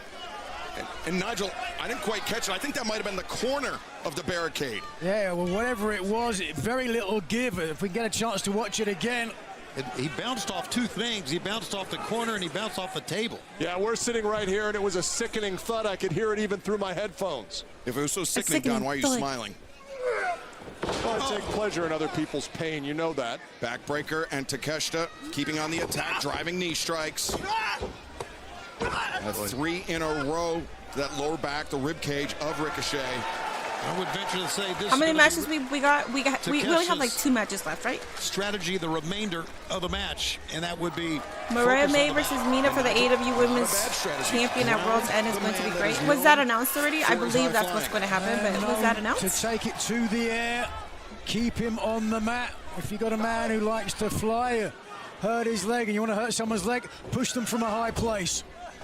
And Nigel, I didn't quite catch it. I think that might have been the corner of the barricade. Yeah, well, whatever it was, very little give. If we get a chance to watch it again. He bounced off 2 things. He bounced off the corner and he bounced off the table. Yeah, we're sitting right here, and it was a sickening thud. I could hear it even through my headphones. If it was so sickening, Don, why are you smiling? Well, I take pleasure in other people's pain. You know that. Backbreaker, and Takeshita keeping on the attack, driving knee strikes. 3 in a row to that lower back, the rib cage of Ricochet. I would venture to say this. How many matches we got? We only have like 2 matches left, right? Strategy, the remainder of the match, and that would be Mariah May versus Mina for the AEW Women's Champion at World's End is going to be great. Was that announced already? I believe that's what's going to happen, but was that announced? To take it to the air, keep him on the mat. If you got a man who likes to fly, hurt his leg, and you want to hurt someone's leg, push them from a high place.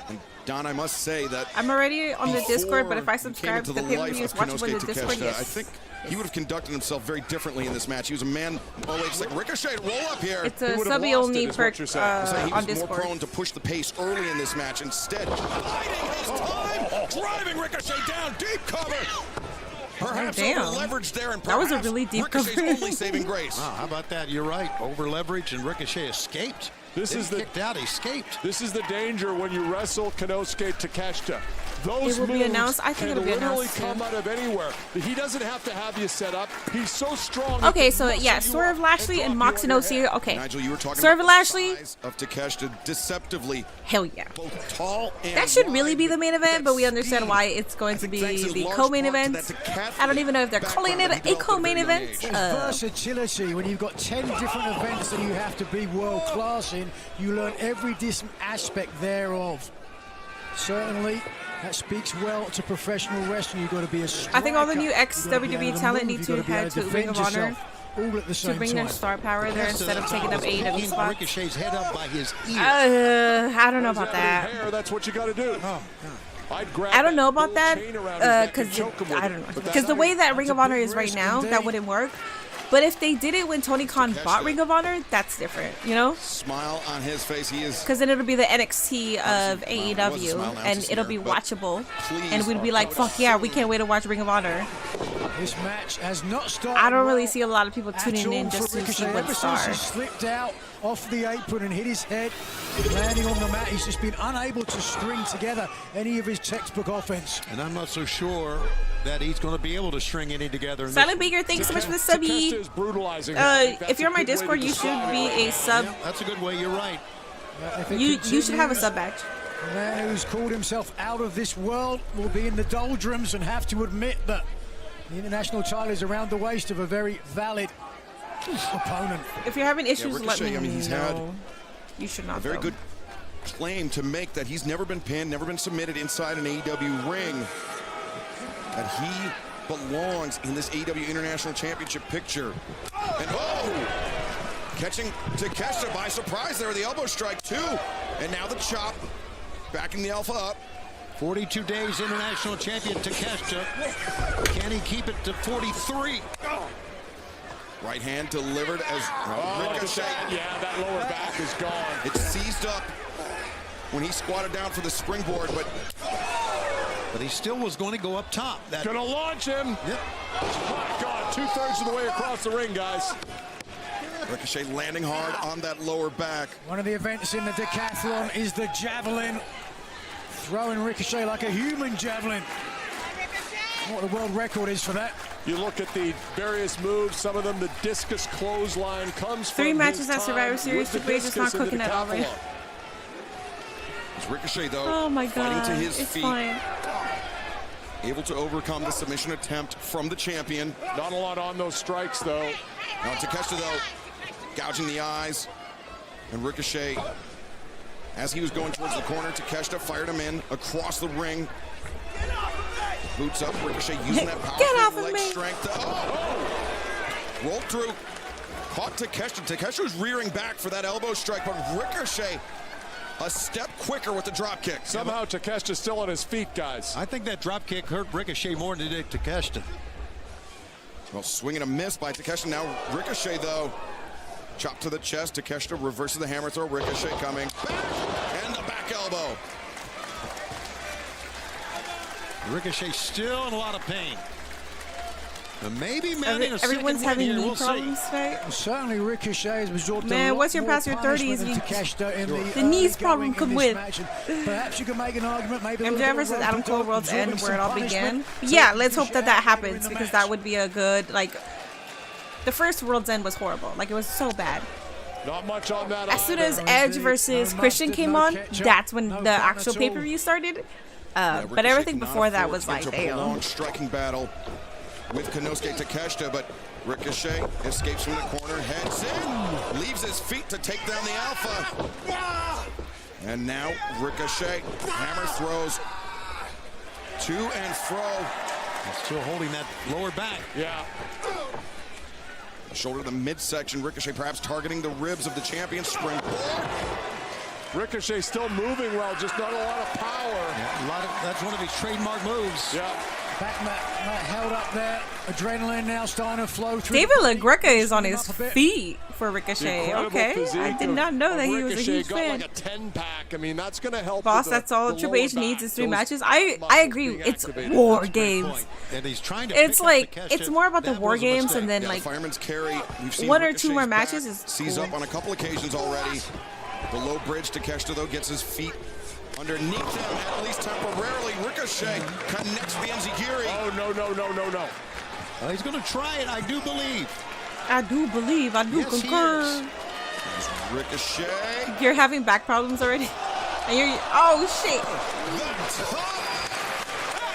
And Don, I must say that I'm already on the Discord, but if I subscribe to the life pay-per-views, of watch it in Konosuke the Discord, Takeshita, yes. I think he would have conducted himself very differently in this match. He was a man. Oh wait a second, Ricochet, roll up here. It's a subby only perk he on was Discord. more prone to push the pace early in this match. Instead, biding his time, driving Ricochet down, deep cover. Perhaps over leverage there, and that was a really deep Ricochet's cover. only saving grace. Wow, how about that? You're right. Over leverage, and Ricochet escaped. This is kicked out. He escaped. This is the danger when you wrestle Konosuke Takeshita. Those It will be moves announced. I think can it'll be literally announced come soon. out of anywhere. He doesn't have to have you set up. He's so strong. Okay, so yeah, Swerve, Lashley, and Mox and OC. Okay, Nigel, you were talking Swerve about and the Lashley. size of Takeshita deceptively. Hell yeah. Both tall and That should wide. really be the main event, but we understand why it's going to be the co-main event. I don't even know if they're calling it a co-main event. It's versatility. When you've got 10 different events that you have to be world class in, you learn every different aspect thereof. Certainly, that speaks well to professional wrestling. You've got to be a striker. I think all the new You've got to be able ex-WWE to talent move. need You've to got be able head to Ring defend of Honor yourself all at the same to bring their time. star power there instead of taking up AEW Picking spots. Ricochet's head up by his ear. I don't know about that. Hair, that's what you got to do. I'd grab I don't know about that that little chain around his neck and because choke him with I it. don't know But because that's the way that that's Ring a of Honor big is right risk now, indeed. that wouldn't work. But if they did it when Tony Khan bought Ring of Honor, that's different, you know? Smile on his face. He is. Because then it'll be the NXT of AEW, and it'll be watchable, and we'd be like, "Fuck yeah, we can't wait to watch Ring of Honor." This match has not started. I don't really well see a lot of people at tuning in all just for to see Ricochet. what Ever star. since he slipped out off the apron and hit his head, landing on the mat, he's just been unable to string together any of his textbook offense. And I'm not so sure that he's going to be able to string any together. in Silent this Beaker, thanks so much for the subby. Takeshita is brutalizing her. If you're on my Discord, you should be a sub. Yeah, that's a good way. You're right. If it You should have a continues, sub badge. the man who's called himself out of this world will be in the doldrums and have to admit that the international title is around the waist of a very valid opponent. If you're having issues, let Ricochet, me I mean, he's had know. You should not. a very though. good claim to make that he's never been pinned, never been submitted inside an AEW ring. That he belongs in this AEW International Championship picture. And catching Takeshita by surprise there, the elbow strike too. And now the chop, backing the Alpha up. 42 days international champion Takeshita. Can he keep it to 43? Right hand delivered as Ricochet. Yeah, that lower back is gone. It seized up when he squatted down for the springboard, but he still was going to go up top. Gonna launch him. Yep. My God, 2/3 of the way across the ring, guys. Ricochet landing hard on that lower back. One of the events in the decathlon is the javelin. Throwing Ricochet like a human javelin. What the world record is for that. You look at the various moves, some of them, the discus clothesline comes from 3 matches his at Survivor time Series. with the Triple H is not discus in the cooking it already. decathlon. It's Ricochet, though, Oh my fighting god, to his it's feet. fine. Able to overcome the submission attempt from the champion. Not a lot on those strikes, though. Now Takeshita, though, gouging the eyes. And Ricochet, as he was going towards the corner, Takeshita fired him in across the ring. Boots up, Ricochet using that powerful Get off of leg me. strength. Rolled through. Caught Takeshita. Takeshita was rearing back for that elbow strike, but Ricochet a step quicker with the drop kick. Somehow Takeshita's still on his feet, guys. I think that drop kick hurt Ricochet more than it did Takeshita. Well, swing and a miss by Takeshita. Now Ricochet, though, chop to the chest. Takeshita reverses the hammer throw. Ricochet coming back, and the back elbow. Ricochet still in a lot of pain. And maybe mounting a Everyone's second having win here. knee We'll problems, see. right? Well, certainly Ricochet has absorbed Man, a lot once you're more past your punishment 30s, than you- Takeshita in the early knees going problem in come this with. match. And perhaps you can make an argument. Maybe a little MJF bit versus of Adam rope Cole to World's absorbing End, some where it all punishment. began. So Yeah, let's hope Ricochet that out here in happens the because match. that would be a good, like, the first World's End was horrible. Like, it was so bad. Not much on that. As soon either. as Edge versus No Christian mustard, came no on, ketchup, that's when no the bun actual at all. pay-per-view started. But Ricochet everything cannot before that afford was to like, enter a damn. prolonged striking battle with Konosuke Takeshita, but Ricochet escapes from the corner, heads in, leaves his feet to take down the Alpha. And now Ricochet hammer throws to and fro. Still holding that lower back. Yeah. Shoulder to the midsection. Ricochet perhaps targeting the ribs of the champion. Springboard. Ricochet still moving well, just not a lot of power. Yeah, that's one of his trademark moves. Yeah. Back mat held up there. Adrenaline now starting to flow through. David LaGreca is on his feet for Ricochet. Okay, I did not know that he was a huge fan. Like a 10-pack. I mean, that's going to help. Boss, that's all Triple H needs is 3 matches. I agree. It's war games. And he's trying to it's like it's more about the war games, and then like fireman's carry. We've seen 1 or 2 more matches is sees up on a couple occasions already. The low bridge. Takeshita though gets his feet underneath him, at least temporarily. Ricochet connects the enziguri. Oh, no. He's going to try it, I do believe. I do concur. Ricochet. You're having back problems already? And you're, oh shit.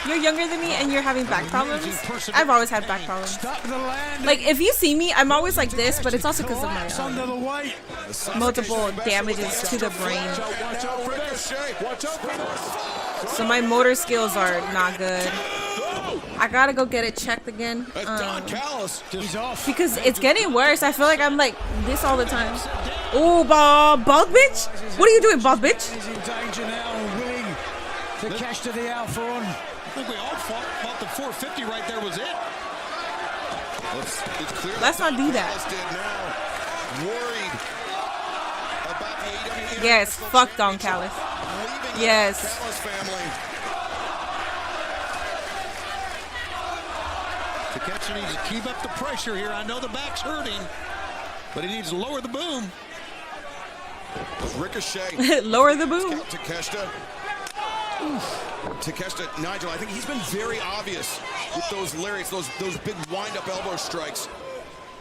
You're younger than me and you're having back problems? I've always had back problems. Like, if you see me, I'm always like this, but it's also because of my multiple damages to the brain. So my motor skills are not good. I gotta go get it checked again. Because it's getting worse. I feel like I'm like this all the time. Oh, bald bitch? What are you doing, bald bitch? He's in danger now, winning the cash to the Alpha on. I think we all thought the 450 right there was it. Let's not do that. Yes, fuck Don Callis. Yes. Takeshita needs to keep up the pressure here. I know the back's hurting, but he needs to lower the boom. Ricochet. Lower the boom. Takeshita. Takeshita, Nigel, I think he's been very obvious with those lariats, those big wind-up elbow strikes.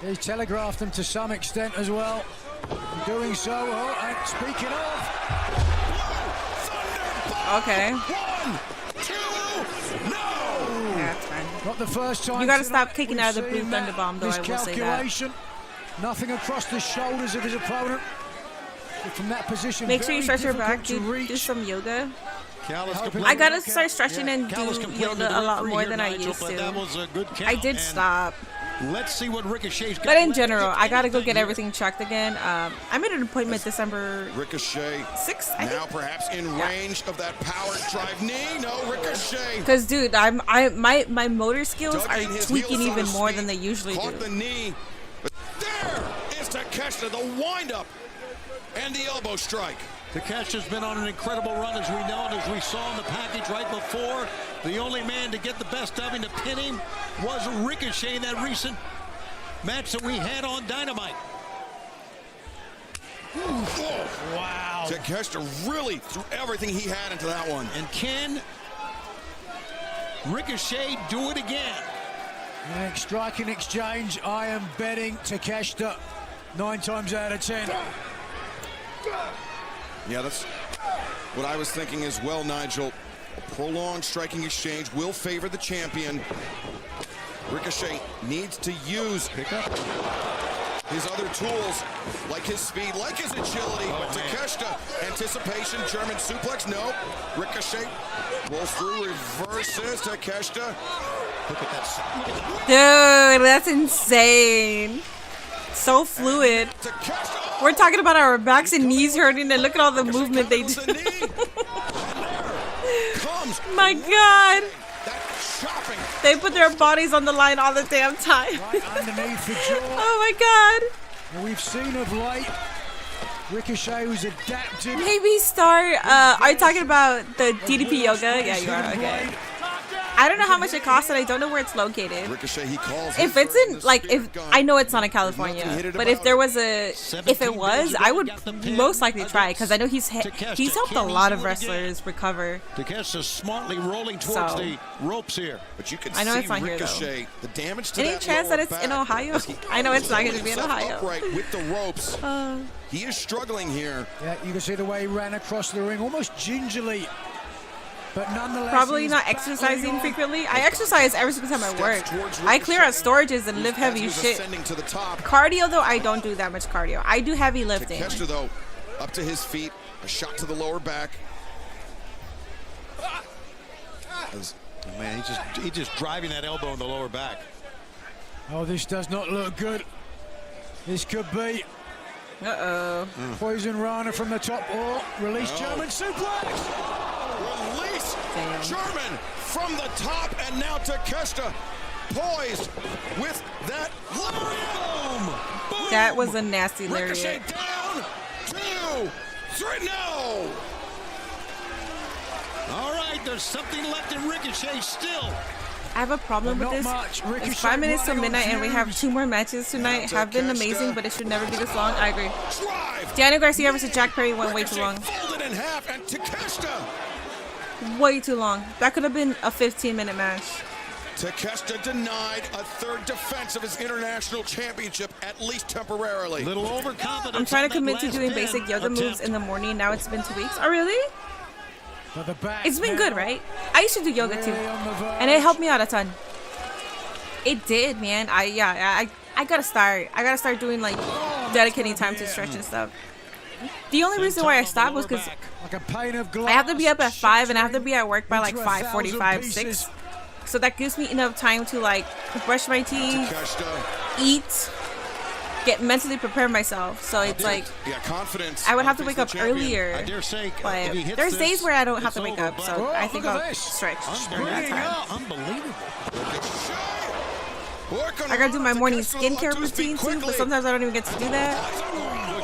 He's telegraphed them to some extent as well. In doing so, and speaking of... Okay. 1, 2, no! Yeah, that's fine. Not the first time. You gotta stop kicking out of the blue thunder bomb, though, I will say that. Nothing across the shoulders of his opponent. From that position, make sure you stretch your back, do some yoga. I gotta start stretching and do yoga a lot more than I used to. I did stop. Let's see what Ricochet's got. But in general, I gotta go get everything checked again. I made an appointment December 6th. Now perhaps in range of that power drive knee. No, Ricochet. Because dude, my motor skills are tweaking even more than they usually do. Caught the knee. But there is Takeshita, the wind up and the elbow strike. Takeshita's been on an incredible run, as we know, and as we saw in the package right before. The only man to get the best of him, to pin him, was Ricochet in that recent match that we had on Dynamite. Wow. Takeshita really threw everything he had into that one. And can Ricochet do it again? Striking exchange. I am betting Takeshita 9 times out of 10. Yeah, that's what I was thinking as well, Nigel. A prolonged striking exchange will favor the champion. Ricochet needs to use his other tools, like his speed, like his agility. But Takeshita, anticipation, German suplex, no. Ricochet rolls through, reverses Takeshita. Look at that. Dude, that's insane. So fluid. We're talking about our backs and knees hurting, and look at all the movement they do. My God. They put their bodies on the line all the damn time. Oh my God. And we've seen of late Ricochet who's adapted. Maybe start. Are you talking about the DDP yoga? Yeah, you are. Okay. I don't know how much it costs, and I don't know where it's located. Ricochet, he calls. If it's in, like, if I know it's not in California, but if there was if it was, I would most likely try it, because I know he's helped a lot of wrestlers recover. Takeshita smartly rolling towards the ropes here, but you can I know see it's not Ricochet, here, though. the damage to Any that chance that it's back in Ohio? I know it's not going to be in Ohio. Upright with the ropes. He is struggling here. Yeah, you can see the way he ran across the ring, almost gingerly. But nonetheless, probably not exercising frequently. I exercise every single time I work. I clear out storages and lift heavy shit. Cardio, though, I don't do that much cardio. I do heavy lifting. Takeshita, though, up to his feet, a shot to the lower back. Man, he's just driving that elbow in the lower back. Oh, this does not look good. This could be Poison Rana from the top or release German suplex. Release German from the top, and now Takeshita poised with that lariat. Boom. That was a nasty lariat. Ricochet down, 2, 3, no. All right, there's something left in Ricochet still. I have a problem with this. It's 5 minutes till midnight, and we have 2 more matches tonight. Have been amazing, but it should never be this long. I agree. Daniel Garcia versus Jack Perry went way too long. Folded in half, and Takeshita. Way too long. That could have been a 15-minute match. Takeshita denied a 3rd defense of his international championship, at least temporarily. Little overconfidence. I'm trying to commit to doing basic yoga moves in the morning. Now it's been 2 weeks. Oh, really? It's been good, right? I used to do yoga too, and it helped me out a ton. It did, man. I gotta start. I gotta start doing like dedicating time to stretch and stuff. The only reason why I stopped was because I have to be up at 5 and I have to be at work by like 5:45, 6. So that gives me enough time to like brush my teeth, eat, get mentally prepare myself. So it's like I would have to wake up earlier, but there's days where I don't have to wake up, so I think I'll stretch during that time. Unbelievable. I gotta do my morning skincare routine too, but sometimes I don't even get to do that.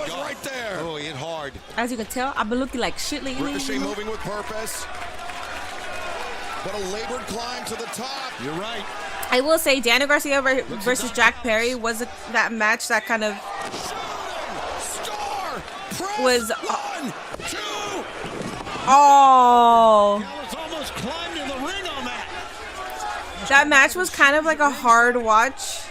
Right there. Oh, he hit hard. As you can tell, I've been looking like shit lately. Ricochet moving with purpose, but a labored climb to the top. You're right. I will say Daniel Garcia versus Jack Perry was that match that kind of was Almost climbed in the ring on that. That match was kind of like a hard watch.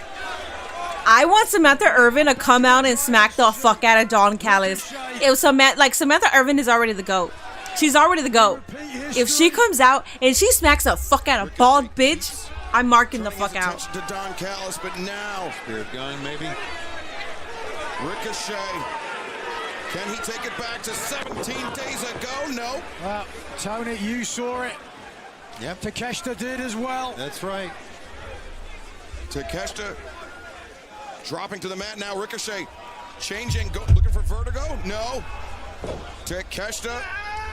I want Samantha Irvin to come out and smack the fuck out of Don Callis. It was Samantha Irvin is already the GOAT. She's already the GOAT. If she comes out and she smacks the fuck out of bald bitch, I'm marking the fuck out. To Don Callis, but now Spirit gun, maybe. Ricochet. Can he take it back to 17 days ago? No. Well, Tony, you saw it. Yep. Takeshita did as well. That's right. Takeshita dropping to the mat now. Ricochet changing, looking for vertigo. No. Takeshita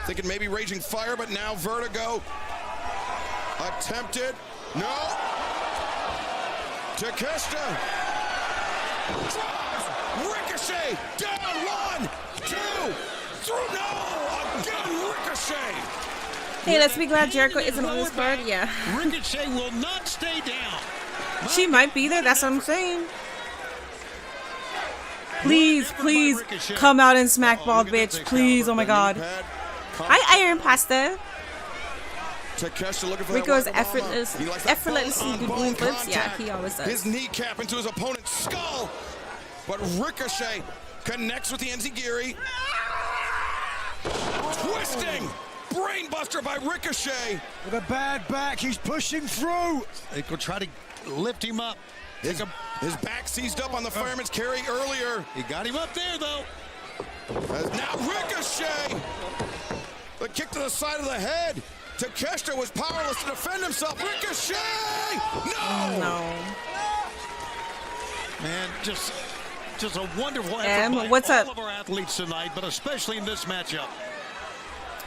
thinking maybe raging fire, but now vertigo. Attempted. No. Takeshita. Ricochet. Down. 1, 2, 3. No. Again, Ricochet. Hey, let's be glad Jericho isn't on this card. Yeah. Ricochet will not stay down. She might be there. That's what I'm saying. Please, please come out and smack bald bitch. Please. Oh my God. Hi, Iron Pasta. Rico is effortlessly doing flips. Yeah, he always does. His kneecap into his opponent's skull, but Ricochet connects with the enziguri. Twisting brainbuster by Ricochet. With a bad back, he's pushing through. They could try to lift him up. His back seized up on the fireman's carry earlier. He got him up there though. As now Ricochet. The kick to the side of the head. Takeshita was powerless to defend himself. Ricochet! No! Man, just a wonderful effort by what's all up? of our athletes tonight, but especially in this matchup.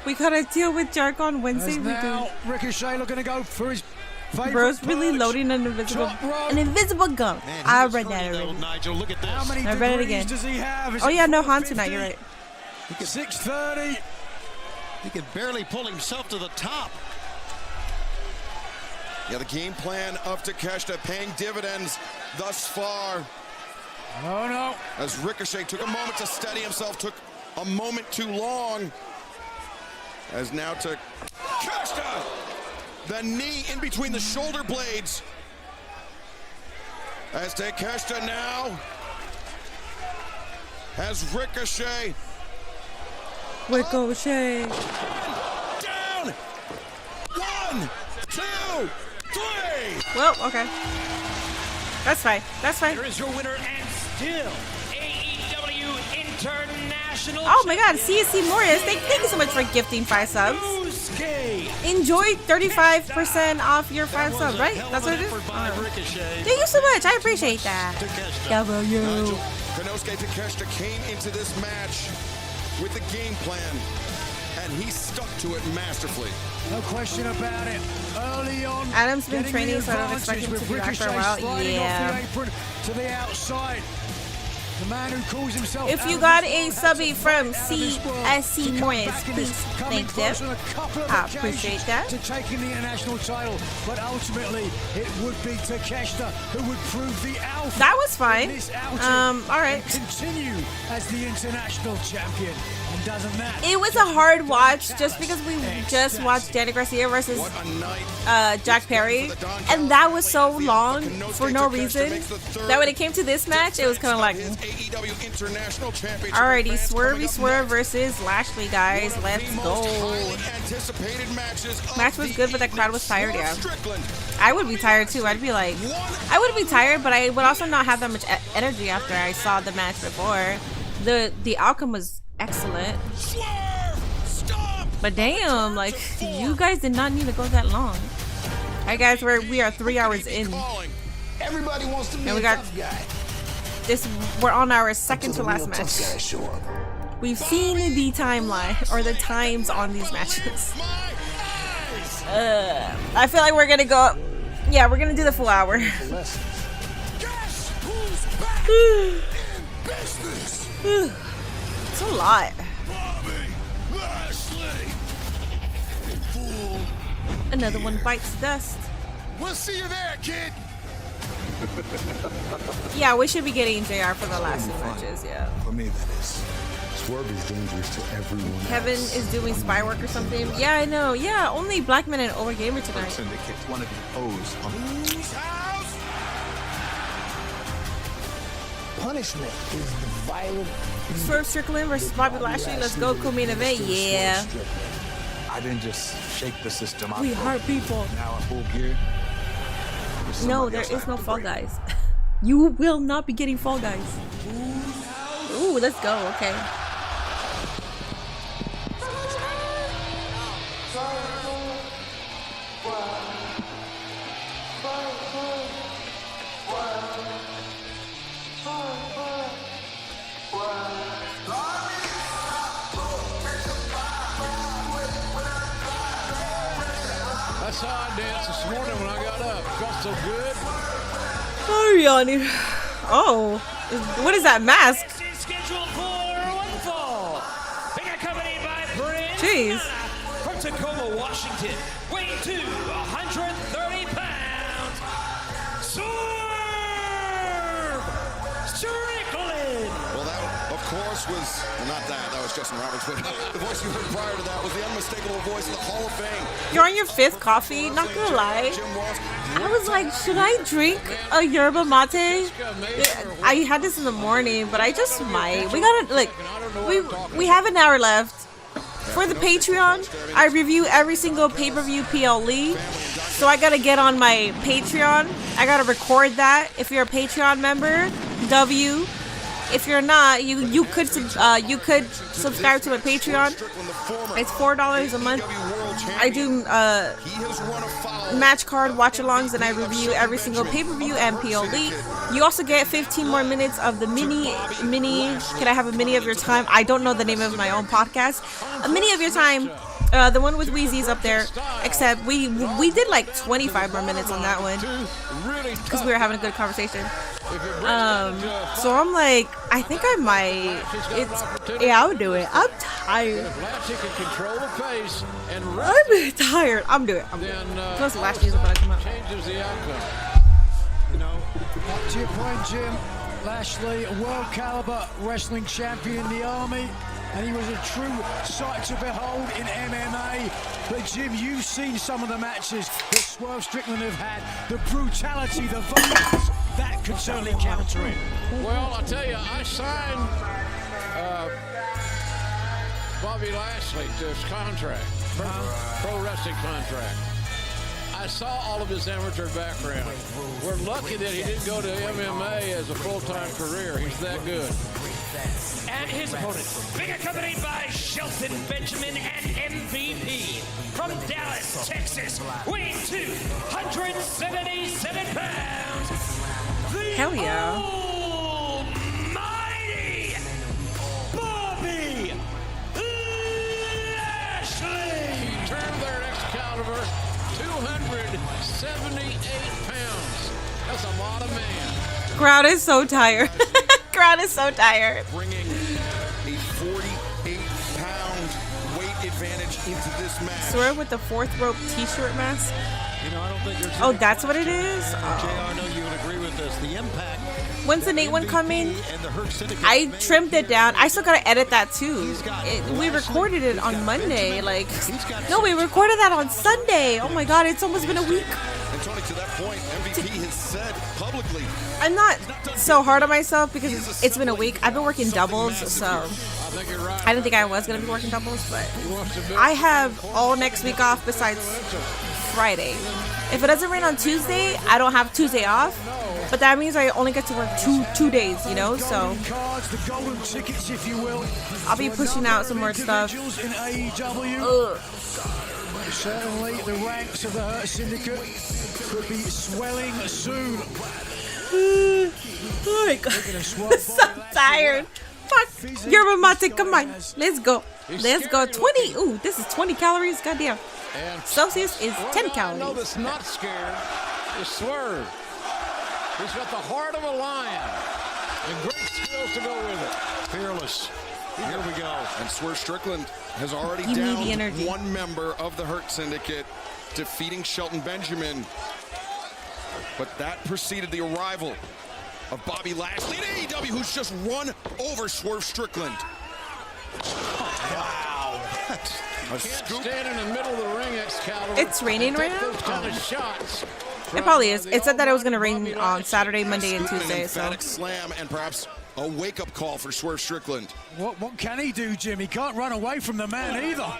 We gotta deal with Jark on Wednesday. Now Ricochet looking to go for his favorite Bro's really loading an invisible gun. Man, I read that already. Nigel, look at this. How many I read it again. does he have? Oh yeah, no Han tonight. You're right. 6:30. He can barely pull himself to the top. Yeah, the game plan of Takeshita paying dividends thus far. Oh no. As Ricochet took a moment to steady himself, took a moment too long. As now Takeshita, the knee in between the shoulder blades. As Takeshita now has Ricochet. Ricochet. Down. 1, 2, 3. Well, okay. That's fine. That's fine. Here is your winner and still AEW International. Oh my God, CSC Morris. Thank you so much for gifting 5 subs. Enjoy 35% off your 5 subs, right? That's what it is? Thank you so much. I appreciate that. W. Konosuke Takeshita came into this match with a game plan, and he stuck to it masterfully. No question about it. Early on, Adam's been training, so I don't expect him to be back for a while. Yeah. To the outside. The man who calls himself if you got a subby from CSC Moyes, please thank them. I appreciate that. To taking the international title, but ultimately it would be Takeshita who would prove the alpha. That was fine. All right. Continue as the international champion. And doesn't that? It was a hard watch just because we just watched Danny Garcia versus Jack Perry, and that was so long for no reason that when it came to this match, it was kind of like. Alrighty, Swerve versus Lashley, guys. Let's go. Match was good, but the crowd was tired, yeah. I would be tired too. I'd be like, I would be tired, but I would also not have that much energy after I saw the match before. The outcome was excellent. But damn, like, you guys did not need to go that long. Alright, guys, we are 3 hours in. Everybody wants to be and we a got tough guy. We're on our second to last match. We've seen the timeline or the times on these matches. I feel like we're gonna go. Yeah, we're gonna do the full hour. It's a lot. Another one bites dust. We'll see you there, kid. Yeah, we should be getting JR for the last two matches, yeah. For me, that is. Swerve is dangerous to everyone. Kevin is doing spy work or something. Yeah, I know. Yeah, only Black Men and Overgamer tonight. Syndicate's one of the O's on punishment is the violent. Swerve Strickland versus Bobby Lashley. Let's go, co-main event. Yeah. I didn't just shake the system. We hurt people. Now in full gear. No, there is no Fall Guys. You will not be getting Fall Guys. Ooh, let's go. Okay. That's how I danced this morning when I got up. Felt so good. Oh, Yanni. Oh, what is that mask? Scheduled for one fall. Being accompanied by Prince Jeez. from Tacoma, Washington, weighing 130 pounds. Swerve Strickland. Well, that, of course, was not that. That was Justin Roberts, but the voice you heard prior to that was the unmistakable voice of the Hall of Fame. You're on your 5th coffee. Not gonna lie. I was like, should I drink a yerba mate? I had this in the morning, but I just might. We gotta like, we have an hour left. For the Patreon, I review every single pay-per-view PLE. So I gotta get on my Patreon. I gotta record that. If you're a Patreon member, W. If you're not, you could subscribe to my Patreon. It's $4 a month. I do match card watch-alongs, and I review every single pay-per-view and PLE. You also get 15 more minutes of the mini. Can I have a mini of your time? I don't know the name of my own podcast. A mini of your time. The one with Wheezy's up there, except we did like 25 more minutes on that one because we were having a good conversation. So I'm like, I think I might. Yeah, I'll do it. I'm tired. I'm tired. I'm doing it. Plus, Lashley's about to come out. Changes the outcome. To your point, Jim, Lashley, a world caliber wrestling champion in the Army. And he was a true sight to behold in MMA. But Jim, you've seen some of the matches that Swerve Strickland have had. The brutality, the violence, that could certainly counter it. Well, I'll tell you, I signed Bobby Lashley to his contract, pro wrestling contract. I saw all of his amateur background. We're lucky that he didn't go to MMA as a full-time career. He's that good. And his opponent, being accompanied by Shelton Benjamin and MVP from Dallas, Texas, weighing 277 pounds. Hell yeah. Almighty caliber, 278 pounds. That's a lot of man. Crowd is so tired. Crowd is so tired. Bringing a 48-pound weight advantage into this match. Swerve with the fourth rope t-shirt mask. You know, I don't think there's. Oh, that's what it is? JR, I know you would agree with this. The impact. When's the Nate one coming? I trimmed it down. I still gotta edit that too. We recorded it on Monday. Like, no, we recorded that on Sunday. Oh my God, it's almost been a week. And Tony, to that point, MVP has said publicly. I'm not so hard on myself because it's been a week. I've been working doubles, so I didn't think I was gonna be working doubles, but I have all next week off besides Friday. If it doesn't rain on Tuesday, I don't have Tuesday off. But that means I only get to work two days, you know, so I'll be pushing out some more stuff. Certainly the ranks of the Hurt Syndicate could be swelling soon. Oh my God, I'm so tired. Fuck, Yermamate, come on, let's go. Let's go. 20, ooh, this is 20 calories, goddamn. Celsius is 10 calories. I know that's not scared is Swerve. He's got the heart of a lion and great skills to go with it. Fearless. Here we go. And Swerve Strickland has already Give me the downed energy. one member of the Hurt Syndicate, defeating Shelton Benjamin. But that preceded the arrival of Bobby Lashley in AEW, who's just run over Swerve Strickland. Wow. A Can't scoop. stand in the middle of the ring, Excalibur. It's raining right now? Those kind of shots. It probably is. It said that it was going to rain on Saturday, Monday, and Tuesday. An So emphatic slam and perhaps a wake-up call for Swerve Strickland. What can he do, Jim? He can't run away from the man either.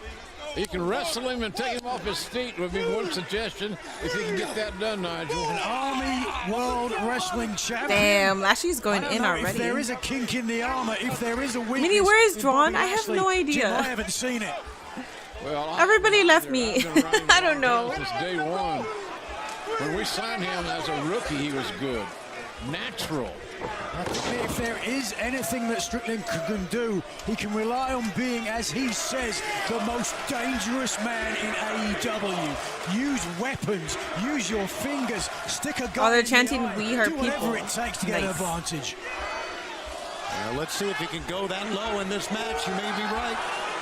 You can wrestle him and take him off his feet would be one suggestion if you can get that done, Nigel. An Army World Wrestling Champion. damn, Lashley's going I don't in know already. If there is a kink in the armor, if there is a weakness. Minnie, where is in Drawn? Bobby I have Lashley, no Jim, idea. I haven't seen it. Well, Everybody left me. I don't know. Since day one. When we signed him as a rookie, he was good. Natural. I think if there is anything that Strickland can do, he can rely on being, as he says, the most dangerous man in AEW. Use weapons, use your fingers, stick a gun. Oh, they're in the chanting eye, "We Hurt do whatever People." it takes to get an Nice. advantage. Now, let's see if he can go that low in this match. You may be right.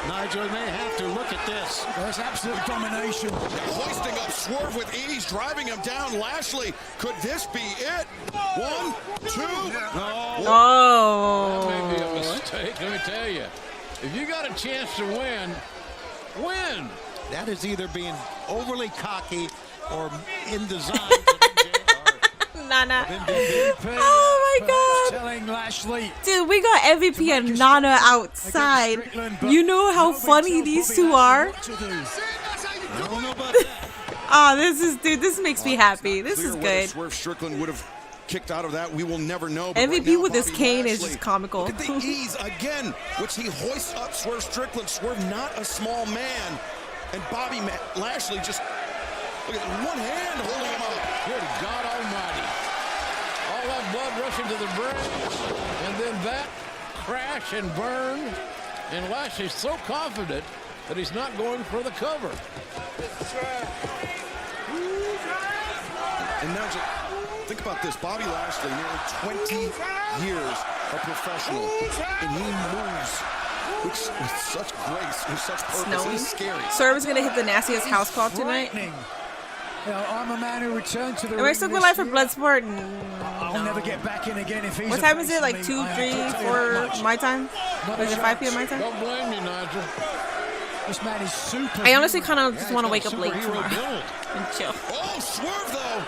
Nigel may have to look at this. There's absolute domination. Hoisting up Swerve with ease, driving him down. Lashley, could this be it? 1, 2. Oh. That may be a mistake, let me tell you. If you got a chance to win, win. That is either being overly cocky or in design. Nana. Oh my God. Telling Lashley. Dude, we got MVP and Nana outside. You know how funny these two are? I don't know about that. Oh, this makes me happy. This is Clear good. whether Swerve Strickland would have kicked out of that, we will never know. But MVP right now, with his Bobby cane is Lashley, just comical. Look at the ease again, which he hoists up Swerve Strickland. Swerve not a small man. And Bobby Lashley just, look at one hand holding him up. Good God Almighty. All that blood rushing to the brain, and then that crash and burn. And Lashley's so confident that he's not going for the cover. And now just think about this. Bobby Lashley, nearly 20 years a professional, and he moves with such grace, with such purpose. Snowing. It's scary. Swerve is gonna hit the nastiest house call tonight. You know, I'm a man who returned to the Am I still going live for Bloodsport? I'll never get back in again if he's What a time is face it? Like to me. 2, I have 3, to tell you that 4 much. my time? Or is it 5 p.m. my time? Don't blame you, Nigel. This man is super. I honestly kind of just want to wake up late Superhero tomorrow build. and chill. Oh, Swerve, though.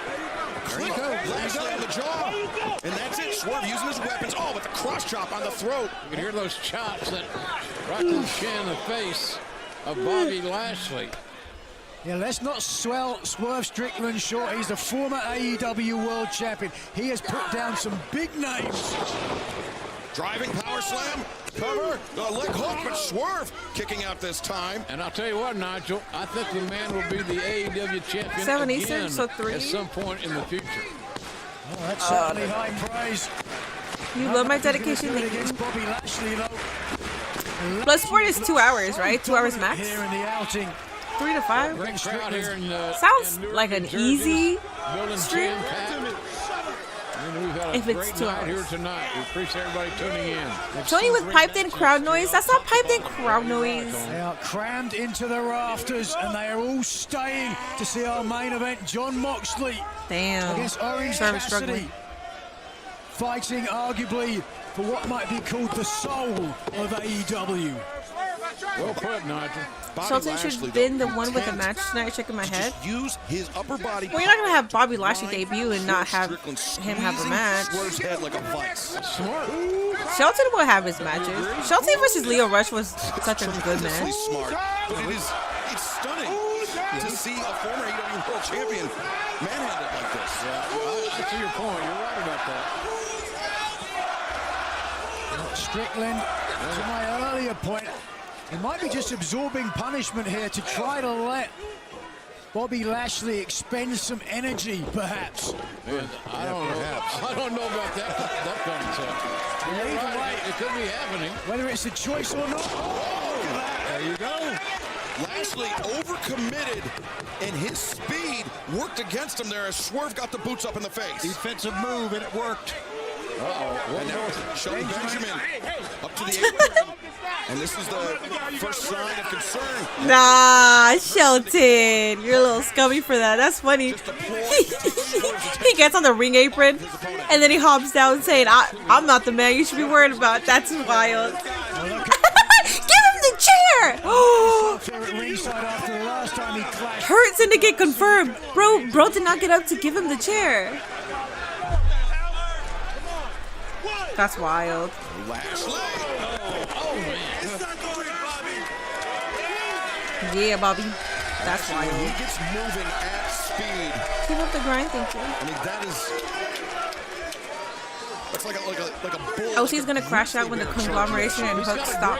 Click Lashley on the jaw. And that's it. Swerve using his weapons. Oh, with the cross chop on the throat. You can hear those chops that right to the chin and the face of Bobby Lashley. Yeah, let's not swell Swerve Strickland short. He's a former AEW World Champion. He has put down some big names. Driving power slam. Cover. The leg hook, but Swerve kicking out this time. And I'll tell you what, Nigel, I think the man will be the AEW champion 7 again Eastern, so 3. at some point in the future. Oh, that's certainly high praise. You love my dedication. Good Thank you. against Bobby Lashley, though. Bloodsport is 2 hours, right? 2 hours max? Here in the outing. 3 to 5. Great crowd here in, Sounds in like an New Jersey. easy Building stream. jam-packed. And we've had a If it's great 2 night hours. here tonight. We appreciate everybody tuning in. Tony with piped in crowd noise. That's not piped in crowd noise. They are crammed into the rafters, and they are all staying to see our main event, John Moxley Damn. against Orange Swerve Cassidy, struggling. fighting arguably for what might be called the soul of AEW. Well put, Nigel. Shelton should have been the one with the match tonight. Checking my head. Use his upper body. Well, you're not gonna have Bobby Lashley debut and not have him have a match. Swerve's head like a vice. Smart. Shelton will have his matches. Shelton versus Leo Rush was such a good match. Tremendously smart. But it's stunning to see a former AEW World Champion manhandled like this. I see your point. You're right about that. Strickland, to my earlier point, he might be just absorbing punishment here to try to let Bobby Lashley expend some energy, perhaps. Man, I don't know about that concept. Either way, It could be happening. whether it's a choice or not. There you go. Lashley overcommitted, and his speed worked against him there as Swerve got the boots up in the face. Defensive move, and it worked. And now Shelton Benjamin up to the apron. And this is the first sign of concern. Nah, Shelton, you're a little scummy for that. That's funny. He gets on the ring apron, and then he hops down saying, I'm not the man you should be worried about. That's wild. Give him the chair! Hurt Syndicate confirmed. Bro did not get up to give him the chair. That's wild. Yeah, Bobby. That's wild. He gets moving at speed. Keep up the grind, thank you. I mean, that's like a bull. OC's gonna crash out when the conglomeration and Hook stop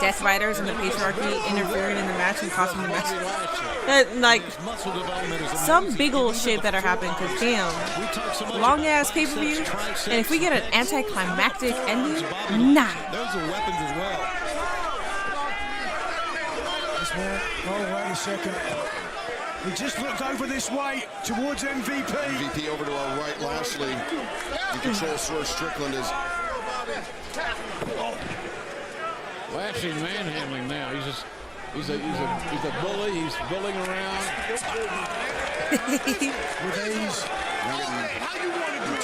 Death Riders and the Patriarchy interfering in the match and costing the match. Like, some big old shit better happen, because damn, long ass pay-per-view, and if we get an anticlimactic ending, nah. Those are weapons as well. Oh, wait a second. He just looked over this way towards MVP. MVP over to our right, Lashley. In control, Swerve Strickland is. Lashley's manhandling now. He's a bully. He's bullying around. With ease.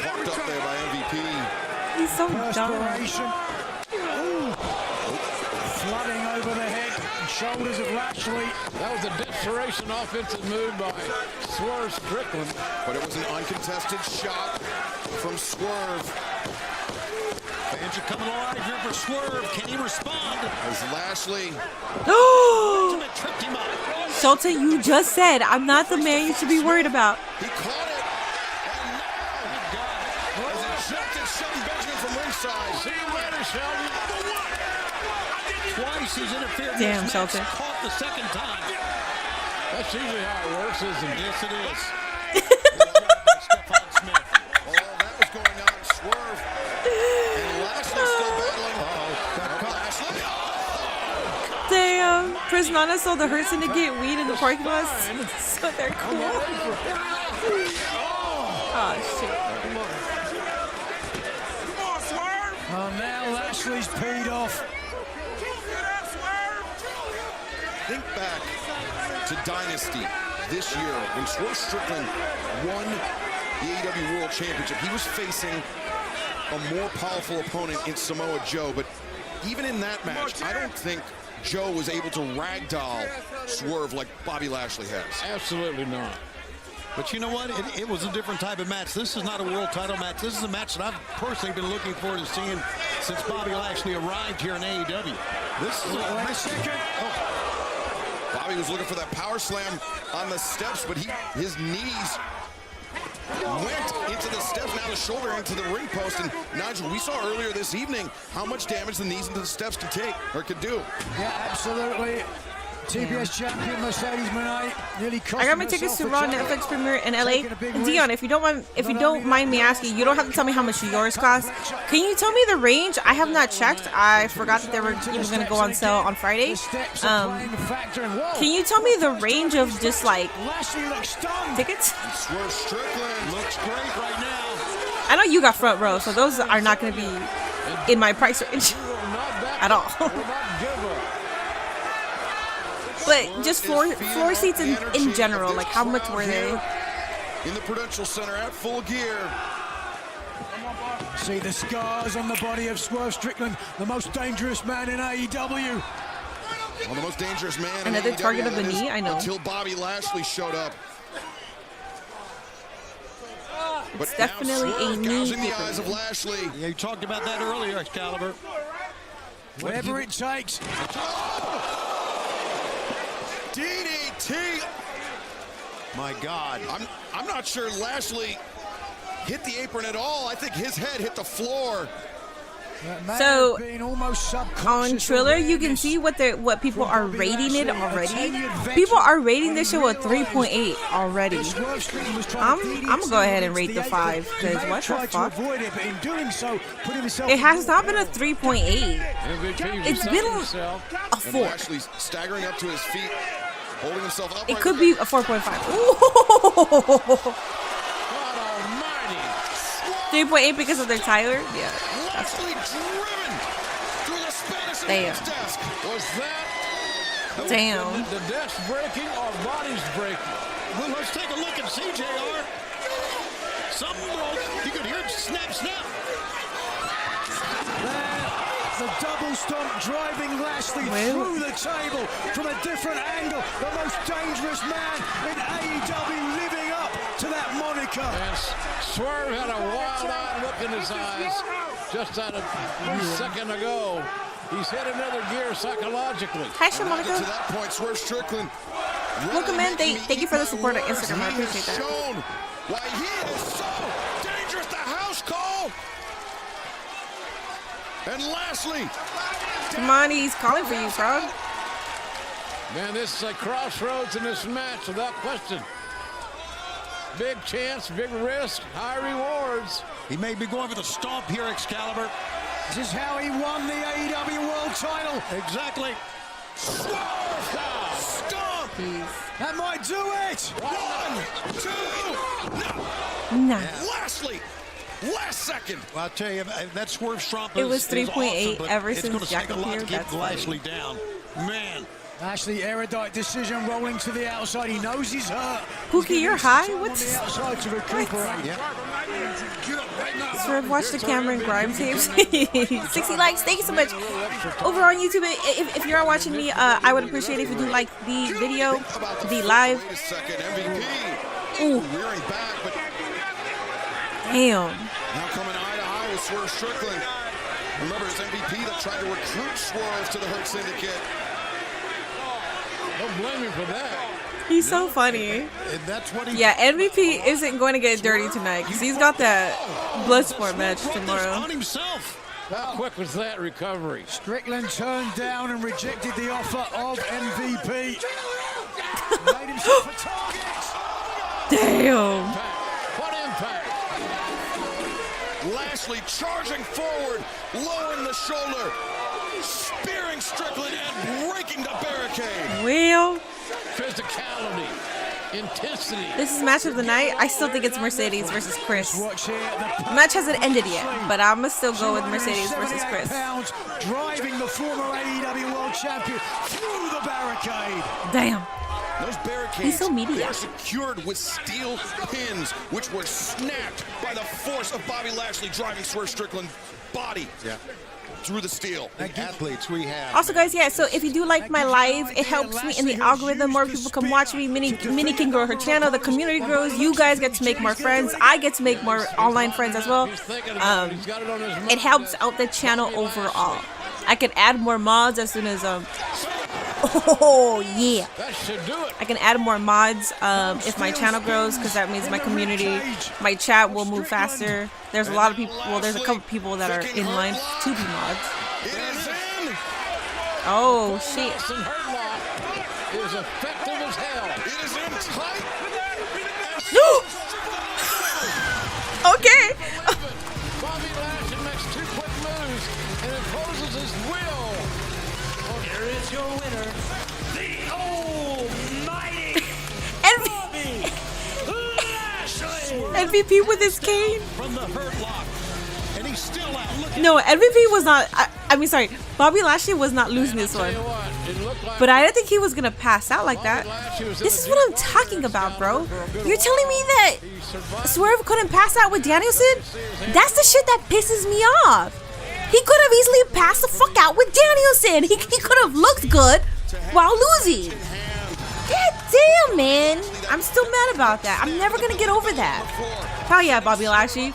Talked up there by MVP. He's so dumb. Flooding over the head and shoulders of Lashley. That was a desperation offensive move by Swerve Strickland. But it was an uncontested shot from Swerve. Fans are coming alive here for Swerve. Can he respond? As Lashley. Tripped him up. Shelton, you just said, I'm not the man you should be worried about. He caught it. And now has ejected Shelton Benjamin from ringside. See you later, Shelton. Twice he's interfered. Damn, Shelton. Caught the second time. That's usually how it works, isn't it? Yes, it is. All that was going on. Swerve. And Lashley still battling. Lashley. Damn. Chris Nana sold the Hurt Syndicate weed in the parking lot, so they're cool. Oh, shit. Oh, now Lashley's peed off. Think back to Dynasty this year when Swerve Strickland won the AEW World Championship. He was facing a more powerful opponent in Samoa Joe, but even in that match, I don't think Joe was able to ragdoll Swerve like Bobby Lashley has. Absolutely not. But you know what? It was a different type of match. This is not a world title match. This is a match that I've personally been looking forward to seeing since Bobby Lashley arrived here in AEW. This is Bobby was looking for that power slam on the steps, but his knees went into the steps, now the shoulder into the ring post. And Nigel, we saw earlier this evening how much damage the knees into the steps can take or could do. Yeah, absolutely. TBS champion Mercedes Moné nearly cost I got my tickets to Raw Netflix premiere in LA. And Dion, if you don't mind me asking, you don't have to tell me how much yours cost. Can you tell me the range? I have not checked. I forgot that they were even going to go on sale on Friday. Can you tell me the range of just like tickets? Swerve Strickland looks great right now. I know you got front row, so those are not going to be in my price range at all. But just floor seats in general, like how much were they? In the Prudential Center at full gear. See the scars on the body of Swerve Strickland, the most dangerous man in AEW. Well, the most dangerous man. Another target of the knee, I know. Until Bobby Lashley showed up. It's definitely a knee. In the eyes of Lashley. Yeah, you talked about that earlier, Excalibur. Whatever it takes. DDT. My God. I'm not sure Lashley hit the apron at all. I think his head hit the floor. So on Triller, you can see what people are rating it already. People are rating this show a 3.8 already. I'm gonna go ahead and rate the 5 because what the fuck? It has not been a 3.8. It's been a 4. Lashley's staggering up to his feet, holding himself up. It could be a 4.5. 3.8 because of their Tyler? Yeah. Lashley driven through the Spanish Damn. desk. Was that Damn. the desk breaking or bodies breaking? Well, let's take a look at CJR. Something broke. You could hear him snap, snap. The double stomp driving Lashley through the table from a different angle. The most dangerous man in AEW living up to that moniker. Yes. Swerve had a wild-eyed look in his eyes just a second ago. He's hit another gear psychologically. Hi, Monica. To that point, Swerve Strickland. Welcome in. Thank you for the support on Instagram. I appreciate that. Why he is so dangerous. The house call. And Lashley. Come on, he's calling for you, Frog. Man, this is a crossroads in this match without question. Big chance, big risk, high rewards. He may be going for the stomp here, Excalibur. This is how he won the AEW World Title. Exactly. Stomp. That might do it. 1, 2, no. Lashley. Last second. Well, I'll tell you, that Swerve Strump It was 3.8 awesome, ever since Jack appeared. appeared. To get That's Lashley down. Man. Lashley, erudite decision, rolling to the outside. He knows he's hurt. Pookie, you're high? What's... The outside to recuperate. Swerve, watch the Cameron Grimes tapes. 60 likes. Thank you so much. Over on YouTube, if you're watching me, I would appreciate it if you do like the video, the live. Wait a second, MVP. Ooh. Rearing back, but damn. now coming eye to eye with Swerve Strickland. Remember, it's MVP that tried to recruit Swerve to the Hurt Syndicate. Don't blame him for that. He's so funny. And that's what he. Yeah, MVP isn't going to get dirty tonight because he's got that Bloodsport match tomorrow. On himself. How quick was that recovery? Strickland turned down and rejected the offer of MVP. Made himself a target. Damn. What impact? Lashley charging forward, lowering the shoulder, spearing Strickland and breaking the barricade. Well, physicality, intensity. This is match of the night. I still think it's Mercedes versus Chris. The match hasn't ended yet, but I'm gonna still go with Mercedes versus Chris. Driving the former AEW World Champion through the barricade. Damn. Those barricades, he's so meaty. They are secured with steel pins, which were snapped by the force of Bobby Lashley driving Swerve Strickland's body through the steel. The athletes we have. Also, guys, yeah, so if you do like my live, it helps me in the algorithm. More people can watch me. Minnie can grow her channel. The community grows. You guys get to make more friends. I get to make more online friends as well. It helps out the channel overall. I can add more mods as soon as oh yeah, that should do it. I can add more mods if my channel grows, because that means my community, my chat will move faster. There's a lot of people, well, there's a couple people that are in line to be mods. Oh shit. is effective as hell. It is in tight. Okay. Bobby Lashley makes 2 quick moves and imposes his will. Here is your winner, the almighty Bobby Lashley. MVP with his cane. From the hurt lock. And he's still out. Look No, MVP was not. I mean, sorry. Bobby Lashley was not losing this one. But I didn't think he was gonna pass out like that. This is what I'm talking about, bro. You're telling me that Swerve couldn't pass out with Danielson? That's the shit that pisses me off. He could have easily passed the fuck out with Danielson. He could have looked good while losing. God damn, man. I'm still mad about that. I'm never gonna get over that. Hell yeah, Bobby Lashley.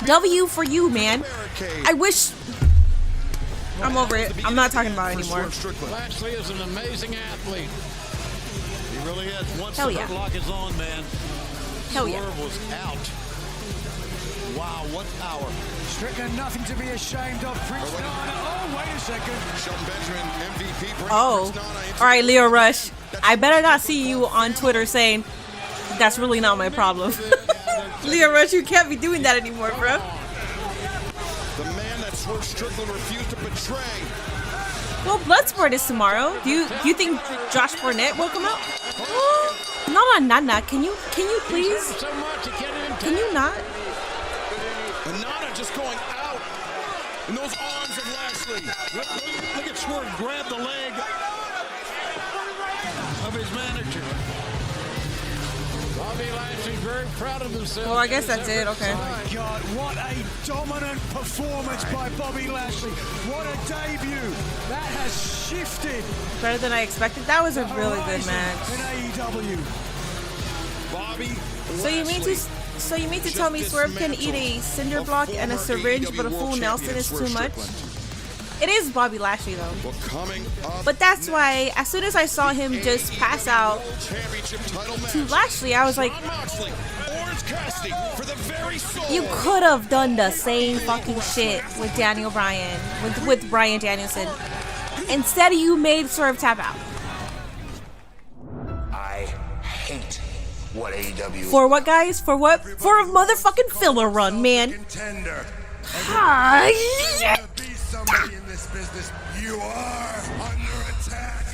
W for you, man. I wish... I'm over it. I'm not talking about it anymore. Lashley is an amazing athlete. He really is. Once Hell the yeah. hurt lock is on, man. Hell yeah. Swerve was out. Wow, what power. Strickland, nothing to be ashamed of. Prince Nana. Oh, wait a second. Shelton Benjamin, MVP. Oh. All right, Leo Rush. I better not see you on Twitter saying, that's really not my problem. Leo Rush, you can't be doing that anymore, bro. The man that Swerve Strickland refused to betray. Well, Bloodsport is tomorrow. Do you think Josh Barnett will come out? No, can you please? Can you not? And Nana just going out in those arms of Lashley. Look at Swerve grab the leg of his manager. Bobby Lashley's very proud of himself. Well, I guess that's it. Okay. My God, what a dominant performance by Bobby Lashley. What a debut. That has shifted. Better than I expected. That was a really good match. In AEW. Bobby. So you mean to tell me Swerve can eat a cinder block and a syringe, but a full Nelson is too much? It is Bobby Lashley though. But that's why as soon as I saw him just pass out to Lashley, I was like, you could have done the same fucking shit with Daniel Bryan, with Bryan Danielson. Instead you made Swerve tap out. I hate what AEW. For what, guys? For what? For a motherfucking filler run, man. Somebody in this business, you are under attack.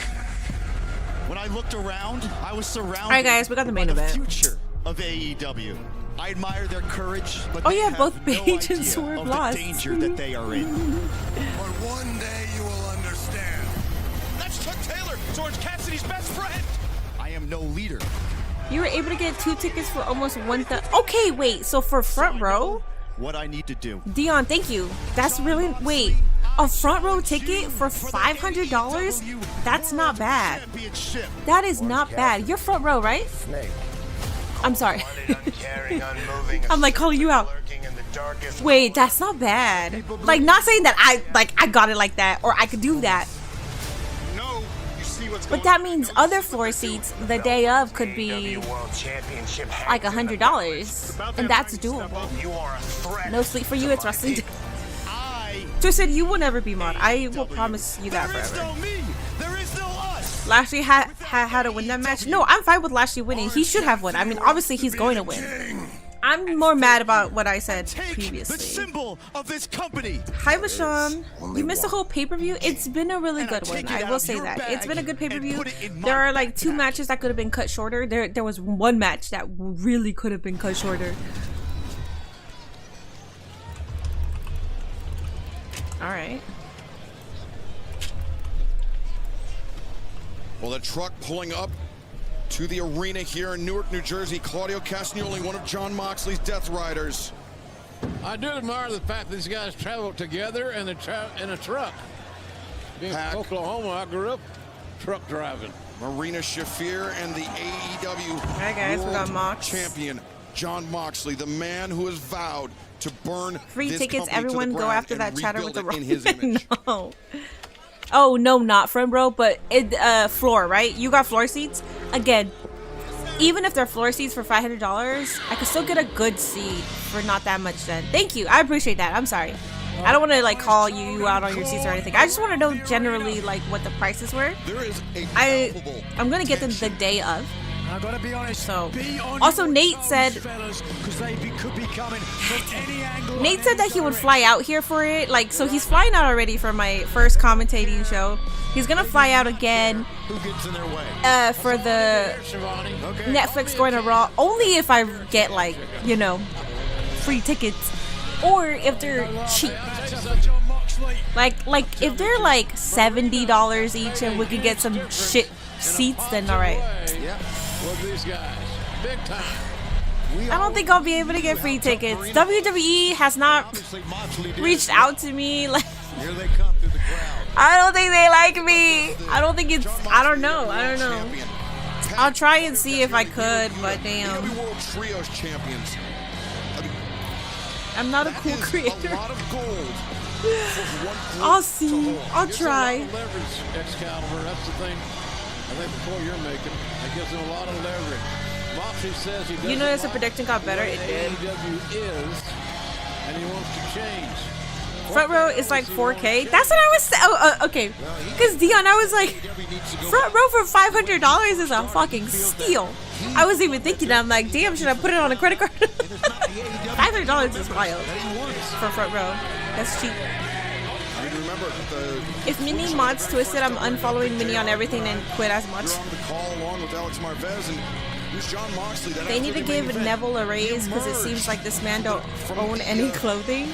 When I looked around, I was surrounded. All right, guys, we got the main event. Future of AEW. I admire their courage, but oh they yeah, have both no Paige and idea Swerve of lost. the danger that they are in. But one day you will understand. That's Chuck Taylor, George Cassidy's best friend. I am no leader. You were able to get 2 tickets for almost 1,000. Okay, wait. So for front row, what I need to do. Dion, thank you. That's really wait. A front row ticket for $500? That's not bad. That is not bad. You're front row, right? I'm sorry. I'm like calling you out. Wait, that's not bad. Like not saying that I got it like that or I could do that. But that means other floor seats the day of could be like $100, and that's doable. No sleep for you, it's wrestling. Tristan, you will never be mod. I will promise you that forever. Lashley had to win that match. No, I'm fine with Lashley winning. He should have won. I mean, obviously he's going to win. I'm more mad about what I said previously. The symbol of this company. Hi, Vashon. You missed the whole pay-per-view. It's been a really good one. I will say that. It's been a good pay-per-view. There are like 2 matches that could have been cut shorter. There was 1 match that really could have been cut shorter. All right. Well, the truck pulling up to the arena here in Newark, New Jersey. Claudio Castagnoli, one of John Moxley's Death Riders. I do admire the fact that these guys travel together in a truck. Being from Oklahoma, I grew up truck driving. Marina Shafir and the AEW Alright guys, we got Mox. champion John Moxley, the man who has vowed to burn free this tickets. company Everyone to the go ground after that and chatter with the rebuild it in his image. No. Oh no, not front row, but floor, right? You got floor seats. Again, even if they're floor seats for $500, I could still get a good seat for not that much then. Thank you. I appreciate that. I'm sorry. I don't want to like call you out on your seats or anything. I just want to know generally like what the prices were. I'm gonna get them the day of. I gotta be honest. So, also Nate said Nate said that he would fly out here for it. Like, so he's flying out already for my first commentating show. He's gonna fly out again for the Netflix going to Raw. Only if I get like, you know, free tickets, or if they're cheap. Like if they're like $70 each and we could get some shit seats, then all right. With these guys, big time. I don't think I'll be able to get free tickets. WWE has not reached out to me. Like, here they come through the crowd. I don't think they like me. I don't think it's. I don't know. I'll try and see if I could, but damn. World Trios champions. I'm not a cool creator. A lot of gold. I'll see. I'll try. Leverage, Excalibur. That's the thing. I think the point you're making, that gives him a lot of leverage. Moxley says he doesn't. You notice the prediction got better? It did. AEW is, and he wants to change. Front row is like 4K. That's what I was saying. Okay. Because Dion, I was like, front row for $500 is a fucking steal. I was even thinking, I'm like, damn, should I put it on a credit card? $500 is wild for front row. That's cheap. If Minnie mods Twisted, I'm unfollowing Minnie on everything and quit as much. They need to give Neville a raise because it seems like this man don't own any clothing.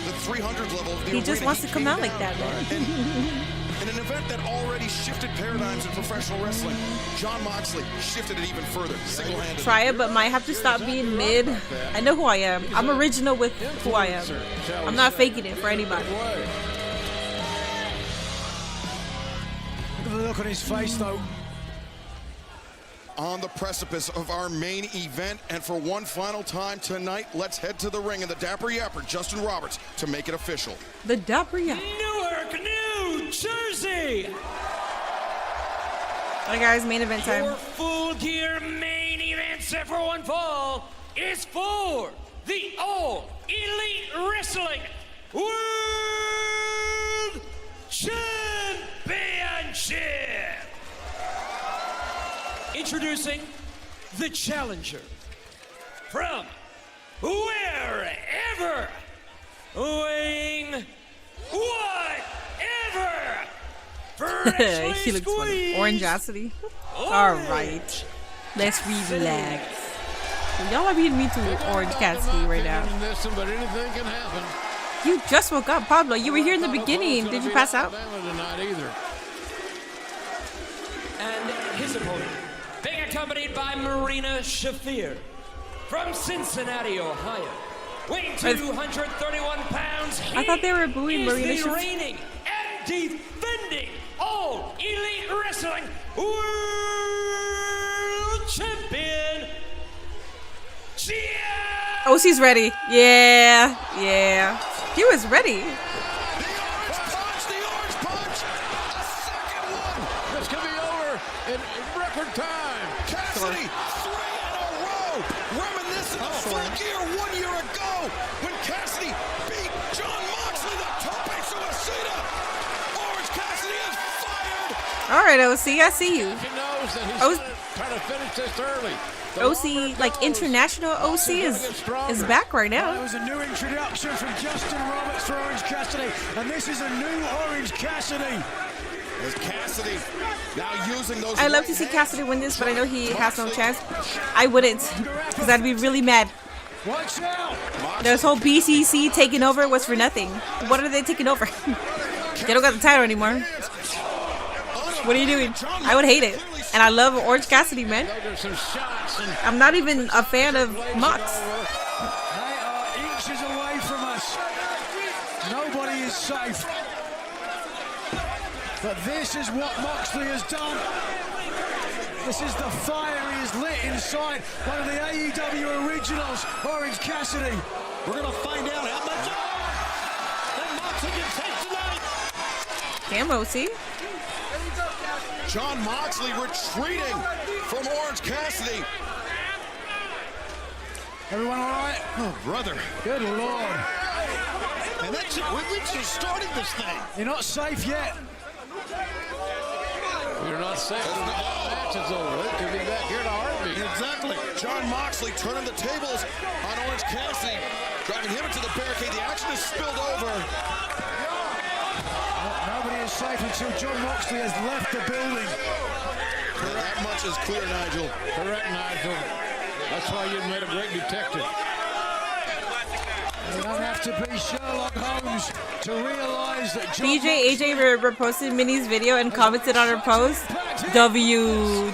He just wants to come out like that, man. In an event that already shifted paradigms in professional wrestling, Jon Moxley shifted it even further, single-handedly. Try it, but might have to stop being mid. I know who I am. I'm original with who I am. I'm not faking it for anybody. Look at the look on his face, though. On the precipice of our main event, and for one final time tonight, let's head to the ring and the Dapper Yapper, Justin Roberts, to make it official. The Dapper Yapper. Newark, New Jersey. Alright guys, main event time. Your Full Gear main event set for one fall is for the All Elite Wrestling World Championship. Introducing the challenger from wherever, weighing whatever. He looks funny. Orangeosity. Alright. Let's relax. Y'all are beating me to Orange Cassidy right now. But anything can happen. You just woke up, Pablo. You were here in the beginning. Did you pass out? And his opponent, being accompanied by Marina Shafir from Cincinnati, Ohio, weighing 231 pounds. I thought they were booing Marina Shafir. Shafir. Reigning and defending All Elite Wrestling World Champion. OC's ready. Yeah. He was ready. This could be over in record time. Cassidy, 3 in a row. Reminiscent of Full Gear 1 year ago when Cassidy beat Jon Moxley, the Tope Suicida. Orange Cassidy is fired. All right, OC, I see you. He knows that he's trying to finish this early. OC, like international OC is back right now. That was a new introduction from Justin Roberts for Orange Cassidy, and this is a new Orange Cassidy. There's Cassidy now using those. I love to see Cassidy win this, but I know he has no chance. I wouldn't, because I'd be really mad. Watch out! This whole BCC taking over was for nothing. What are they taking over? They don't got the title anymore. What are you doing? I would hate it. And I love Orange Cassidy, man. I'm not even a fan of Mox. They are inches away from us. Nobody is safe. But this is what Moxley has done. This is the fire he has lit inside one of the AEW originals, Orange Cassidy. We're going to find out how much that Moxley can take tonight. Damn, OC. Jon Moxley retreating from Orange Cassidy. Everyone all right? Oh, brother. Good Lord. And that's it. We just started this thing. You're not safe yet. You're not safe. The match is over. It could be back here in a heartbeat. Exactly. John Moxley turning the tables on Orange Cassidy, driving him into the barricade. The action is spilled over. Nobody is safe until John Moxley has left the building. That much is clear, Nigel. Correct, Nigel. That's why you made a great detective. You don't have to be Sherlock Holmes to realize that John AJ reposted Minnie's video and commented on her post. W.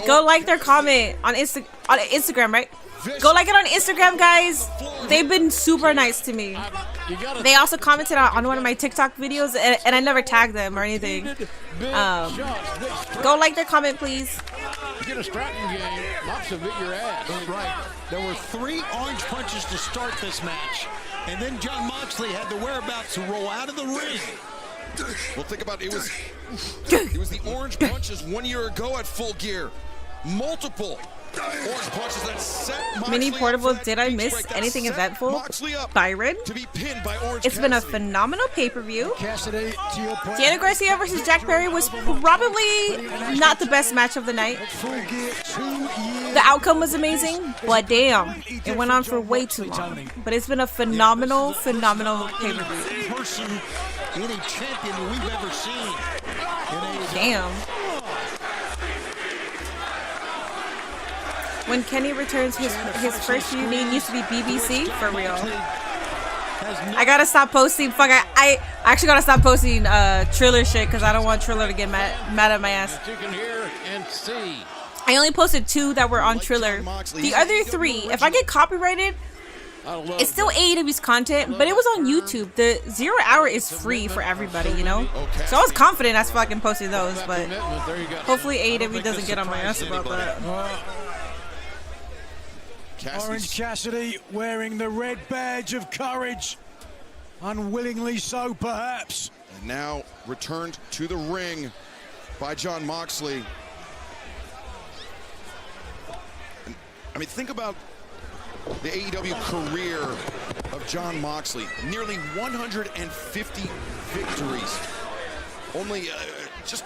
Go like their comment on Instagram, right? Go like it on Instagram, guys. They've been super nice to me. They also commented on one of my TikTok videos, and I never tagged them or anything. Go like their comment, please. You get a striking game, Mox will beat your ass. Right. There were 3 orange punches to start this match, and then John Moxley had the whereabouts to roll out of the ring. Well, think about it. It was the orange punches 1 year ago at Full Gear. Multiple orange punches that set Moxley Mini Portable, did I miss anything eventful? Byron. It's been a phenomenal pay-per-view. Cassidy, to your point. Garcia versus Jack Perry was probably not the best match of the night. The outcome was amazing, but damn, it went on for way too long. But it's been a phenomenal pay-per-view. Person, any champion we've ever seen. Damn. When Kenny returns, his first reunion used to be BBC, for real. I gotta stop posting. Fuck, I actually gotta stop posting Triller shit because I don't want Triller to get mad at my ass. You can hear and see. I only posted 2 that were on Triller. The other 3, if I get copyrighted, it's still AEW's content, but it was on YouTube. The 0 hour is free for everybody, you know? So I was confident as fucking posting those, but hopefully AEW doesn't get on my ass about that. Orange Cassidy wearing the red badge of courage. Unwillingly so, perhaps. And now returned to the ring by John Moxley. And, I mean, think about the AEW career of John Moxley. Nearly 150 victories. Only just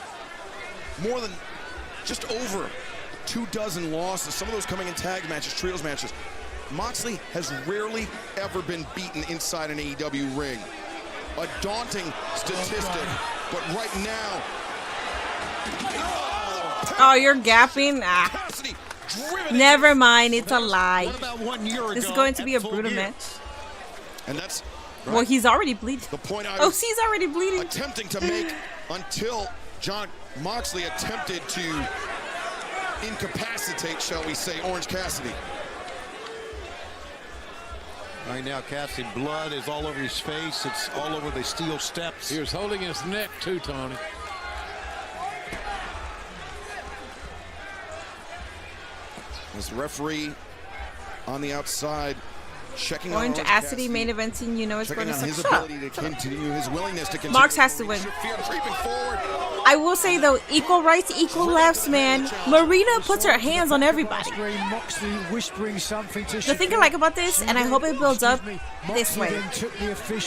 over 24 losses, some of those coming in tag matches, trios matches. Moxley has rarely ever been beaten inside an AEW ring. A daunting statistic, but right now... Oh, you're gapping? Ah. Never mind, it's a lie. This is going to be a brutal match. And that's... Right. Well, he's already bleeding. The point I was he's already bleeding. Attempting to make until John Moxley attempted to incapacitate, shall we say, Orange Cassidy. Right now, Cassidy, blood is all over his face. It's all over the steel steps. He was holding his neck too, Tony. As the referee on the outside checking Orange on Cassidy main eventing, you know it's going to his suck. ability to continue, his willingness to continue. Marks has to win. I will say though, equal rights, equal lefts, man. Marina puts her hands on everybody. The thing I like about this, and I hope it builds up this way,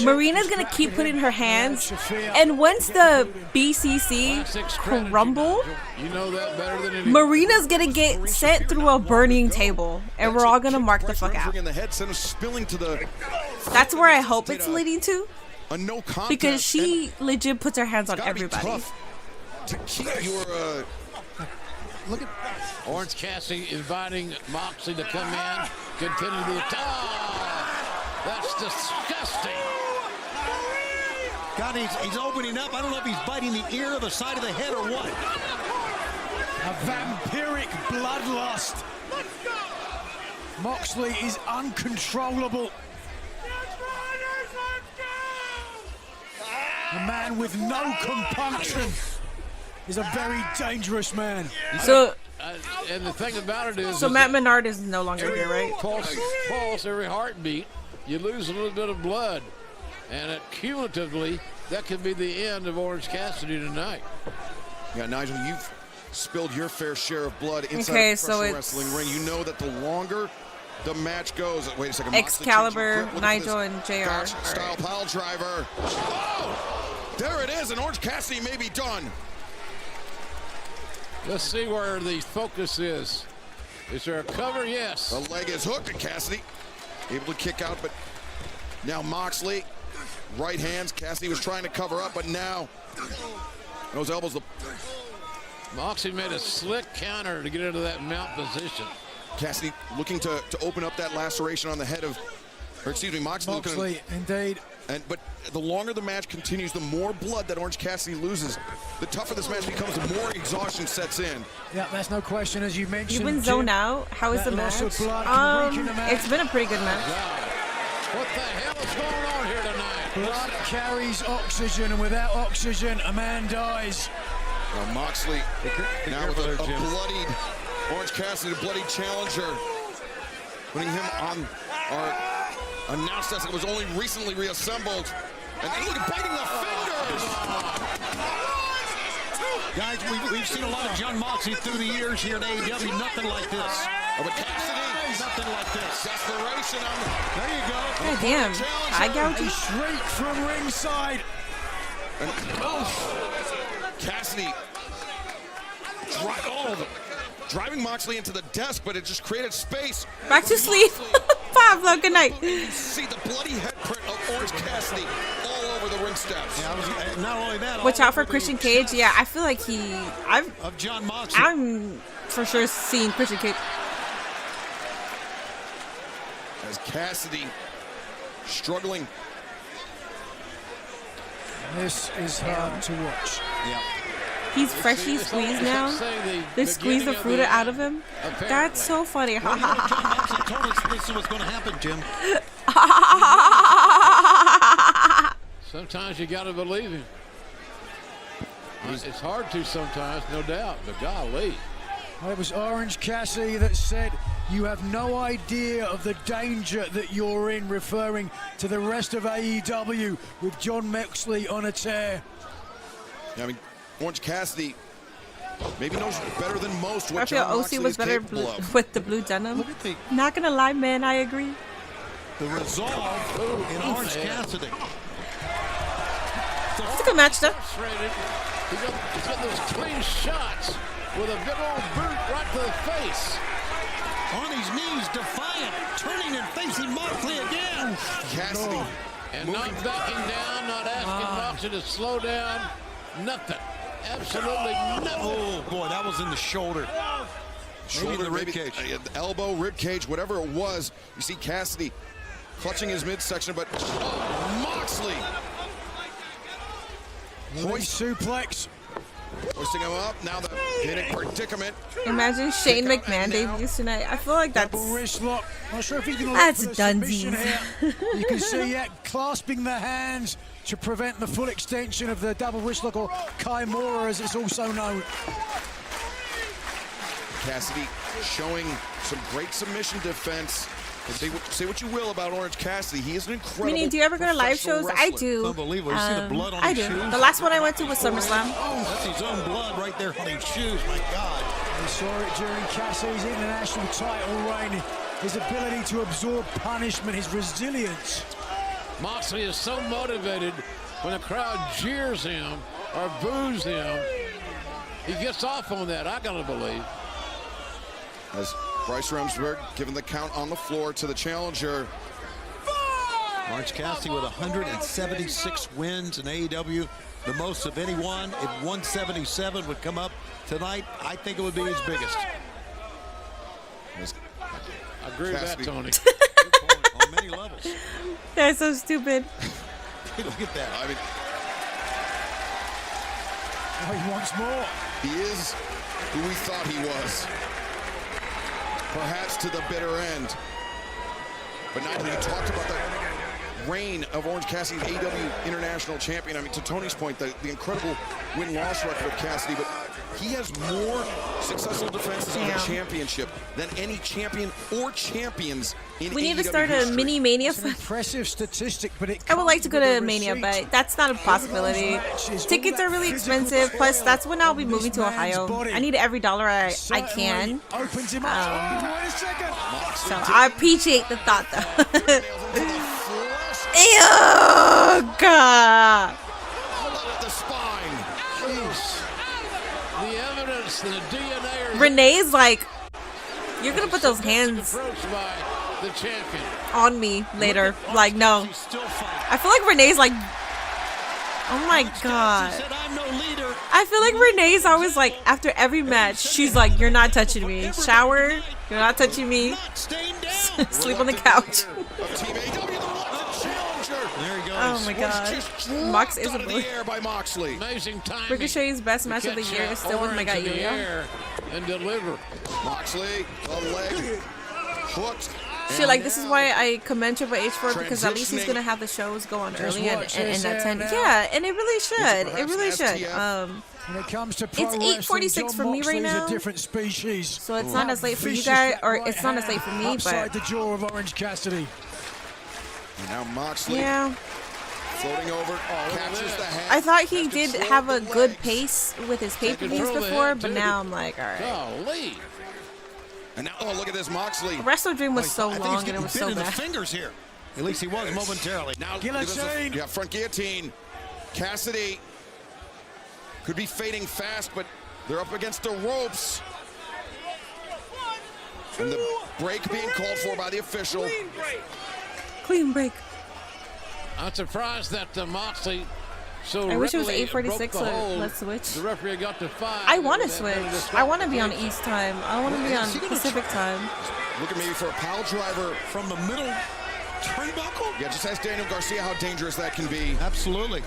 Marina's gonna keep putting her hands, and once the BCC crumble, you know that better than anyone. Marina's gonna get sent through a burning table, and we're all gonna mark the fuck out. That's where I hope it's leading to, because she legit puts her hands on everybody. To keep your look at Orange Cassidy inviting Moxley to come in, continue the attack. That's disgusting. God, he's opening up. I don't know if he's biting the ear or the side of the head or what. A vampiric bloodlust. Moxley is uncontrollable. A man with no compunction is a very dangerous man. So, and the thing about it is, so Matt Menard is no longer here, right? Pulse, every heartbeat, you lose a little bit of blood, and cumulatively, that could be the end of Orange Cassidy tonight. Yeah, Nigel, you've spilled your fair share of blood inside a professional wrestling ring. You know that the longer the match goes. Wait a second. Excalibur, Nigel, and JR. Gotch style pile driver. Oh! There it is, and Orange Cassidy may be done. Let's see where the focus is. Is there a cover? Yes. The leg is hooked, and Cassidy able to kick out, but now Moxley, right hands. Cassidy was trying to cover up, but now those elbows. Moxley made a slick counter to get into that mount position. Cassidy looking to open up that laceration on the head of, or excuse me, Moxley. Indeed. But the longer the match continues, the more blood that Orange Cassidy loses, the tougher this match becomes, the more exhaustion sets in. Yeah, that's no question, as you mentioned. You've been zoned out. How is the match? It's been a pretty good match. What the hell is going on here tonight? Blood carries oxygen, and without oxygen, a man dies. Now Moxley, now with a bloodied Orange Cassidy, the bloody challenger, putting him on our announced as it was only recently reassembled. And then look at biting the fingers. Guys, we've seen a lot of John Moxley through the years here at AEW. Nothing like this. Oh, but Cassidy, nothing like this. Desperation on there you go. God damn. I gouged A shriek from ringside. And Cassidy, driving Moxley into the desk, but it just created space. Back to sleep. Pablo, good night. You see the bloody head print of Orange Cassidy all over the ring steps. Yeah, not only that. Watch out for Christian Cage. Yeah, I feel like of John Moxley. I'm for sure seeing Christian Cage. As Cassidy struggling. This is hard to watch. Yeah. He's freshly squeezed now. They squeeze the fruit out of him. That's so funny. This is what's going to happen, Jim. Sometimes you got to believe him. It's hard to sometimes, no doubt, but golly. Well, it was Orange Cassidy that said, "You have no idea of the danger that you're in," referring to the rest of AEW with John Moxley on a tear. Yeah, I mean, Orange Cassidy maybe knows better than most what I feel John OC Moxley was is better capable of. with the blue denim. Not gonna lie, man, I agree. The resolve in Orange Cassidy. It's a good match, though. He's got those clean shots with a big old boot right to the face. On his knees, defiant, turning and facing Moxley again. Cassidy. And not backing down, not asking Moxley to slow down. Nothing. Absolutely nothing. Oh, boy, that was in the shoulder. Shoulder, the rib cage. Elbow, rib cage, whatever it was. You see Cassidy clutching his midsection, but Moxley. Hoist suplex. Hoisting him up. Now the hitting predicament. Imagine Shane McMahon debuts tonight. I feel like that's Double wrist lock. Not sure if he's going to that's look for the submission dunsies. here. You can see clasping the hands to prevent the full extension of the double wrist lock, or Kimura as it's also known. Cassidy showing some great submission defense. Say what you will about Orange Cassidy. He is an incredible. Meaning, do you ever go to live shows? wrestler. I do. Unbelievable. You see the blood on I his do. shoes? The last one I went to was SummerSlam. Oh, that's his own blood right there on his shoes. My God. We saw it during Cassidy's international title reign. His ability to absorb punishment, his resilience. Moxley is so motivated when the crowd jeers him or boos him. He gets off on that, I gotta believe. As Bryce Remsburg giving the count on the floor to the challenger. Orange Cassidy with 176 wins in AEW, the most of anyone. If 177 would come up tonight, I think it would be his biggest. I agree with that, Tony. On many levels. That's so stupid. Look at that. I mean, Oh, he wants more. he is who we thought he was. Perhaps to the bitter end. But Nigel, you talked about the reign of Orange Cassidy, the AEW International Champion. I mean, to Tony's point, the incredible win-loss record of Cassidy, but He has more successful defenses on the championship than any champion or champions in We need to AEW start a history. mini Mania. It's an impressive statistic, but it I would like to go to comes with a Mania, receipt. but that's not a possibility. Tickets are really expensive. Plus, that's when I'll be moving to Ohio. I need every dollar I can. Opens him up. Wait a second. So I appreciate the thought, though. Ew, God. The spine. The evidence, the DNA. Renee's like, you're gonna put those hands The champion. on me later. Like, no. I feel like Renee's like, oh my God. I feel like Renee's always like, after every match, she's like, you're not touching me. Shower, you're not touching me. Sleep on the couch. There he goes. Oh my God. Mox is a bully. By Moxley. Amazing timing. Ricochet's best match of the year is still with my guy Yo-Yo. And deliver. Moxley, the leg, hooked. Shit, like, this is why I commend Triple H for it, because at least he's gonna have the shows go on early and attend. Yeah, and it really should. It really should. When it comes to pro It's 8:46 for me right now. A different species. So it's not as late for you guys, or it's not as late for me, Upside but the jaw of Orange Cassidy. And now Moxley floating over, catches the head. I thought he did have a good pace with his pay-per-views before, but now I'm like, all right. Golly. And now, oh, look at this, Moxley. Wrestle Dream was so I think long he's and it was getting so bit in the bad. fingers here. At least he was momentarily. Now, guillotine. Yeah, front guillotine. Cassidy could be fading fast, but they're up against the ropes. And the break being called for by the official. Clean break. I'm surprised that Moxley so I wish it was readily 8:46, broke the so hold. let's switch. The referee got to 5. I want to switch. I want to be on East time. I want to be on Pacific time. Looking maybe for a pile driver from the middle turnbuckle. Yeah, just ask Daniel Garcia how dangerous that can be. Absolutely.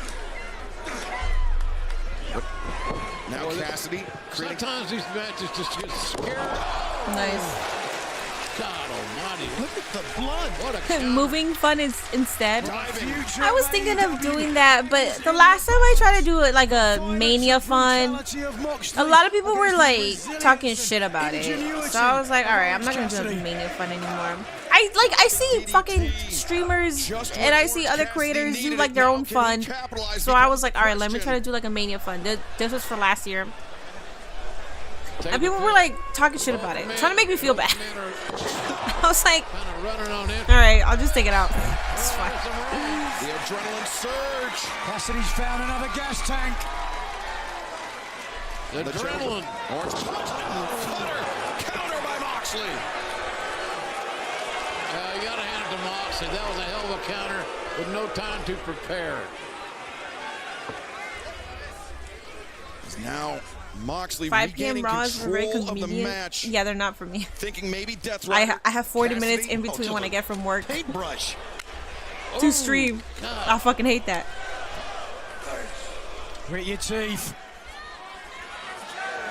Now Cassidy. Sometimes these matches just get scared. Nice. God almighty. Look at the blood. What a Moving fun is instead. I was thinking of doing that, but the last time I tried to do it like a Mania fun, a lot of people were like talking shit about it. So I was like, all right, I'm not gonna do a Mania fun anymore. I see fucking streamers and I see other creators do like their own fun. So I was like, all right, let me try to do like a Mania fun. This was for last year. And people were like talking shit about it, trying to make me feel bad. I was like, all right, I'll just take it out. It's fine. The adrenaline surge. Cassidy's found another gas tank. The adrenaline. Orange counter by Moxley. You gotta hand it to Moxley. That was a hell of a counter with no time to prepare. Now Moxley 5 p.m. Raws were very control of the convenient. match. Yeah, they're not for me. Thinking maybe Death I Rider. have 40 Cassidy. minutes in between when I get from work Paintbrush. to stream. I fucking hate that. Grit your teeth.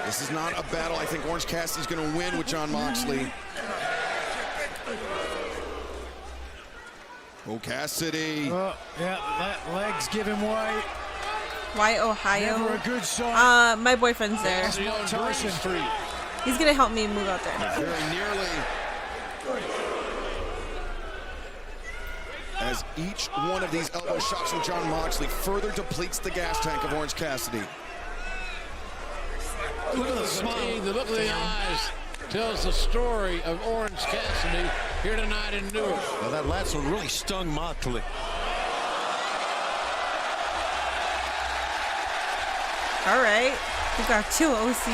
This is not a battle I think Orange Cassidy's going to win with John Moxley. Oh, Cassidy. Oh, yeah, that leg's giving way. Why Ohio? Never a good sign. My boyfriend's there. Tyson. He's gonna help me move out there. Very nearly. As each one of these elbow shots from John Moxley further depletes the gas tank of Orange Cassidy. Look at the smile. The look of the eyes tells the story of Orange Cassidy here tonight in Newark. Now that last one really stung Moxley. All right, we got 2 OC.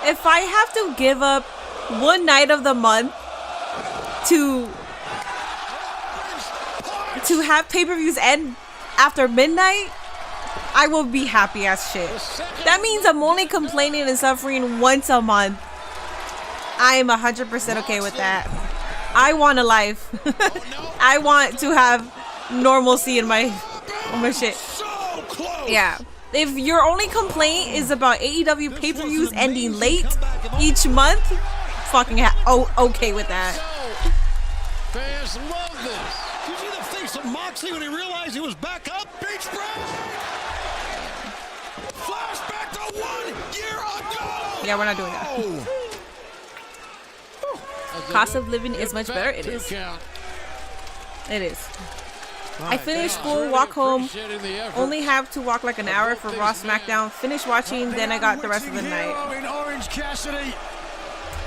If I have to give up one night of the month to have pay-per-views end after midnight, I will be happy as shit. That means I'm only complaining and suffering once a month. I am 100% okay with that. I want a life. I want to have normalcy in my shit. Yeah. If your only complaint is about AEW pay-per-views ending late each month, fucking okay with that. Fans love this. Did you see the face of Moxley when he realized he was back up? Beach break. Flashback to 1 year ago. Yeah, we're not doing that. Cost of living is much better. It is. It is. I finished school, walk home, only have to walk like an hour for Raw SmackDown, finish watching, then I got the rest of the night. In Orange Cassidy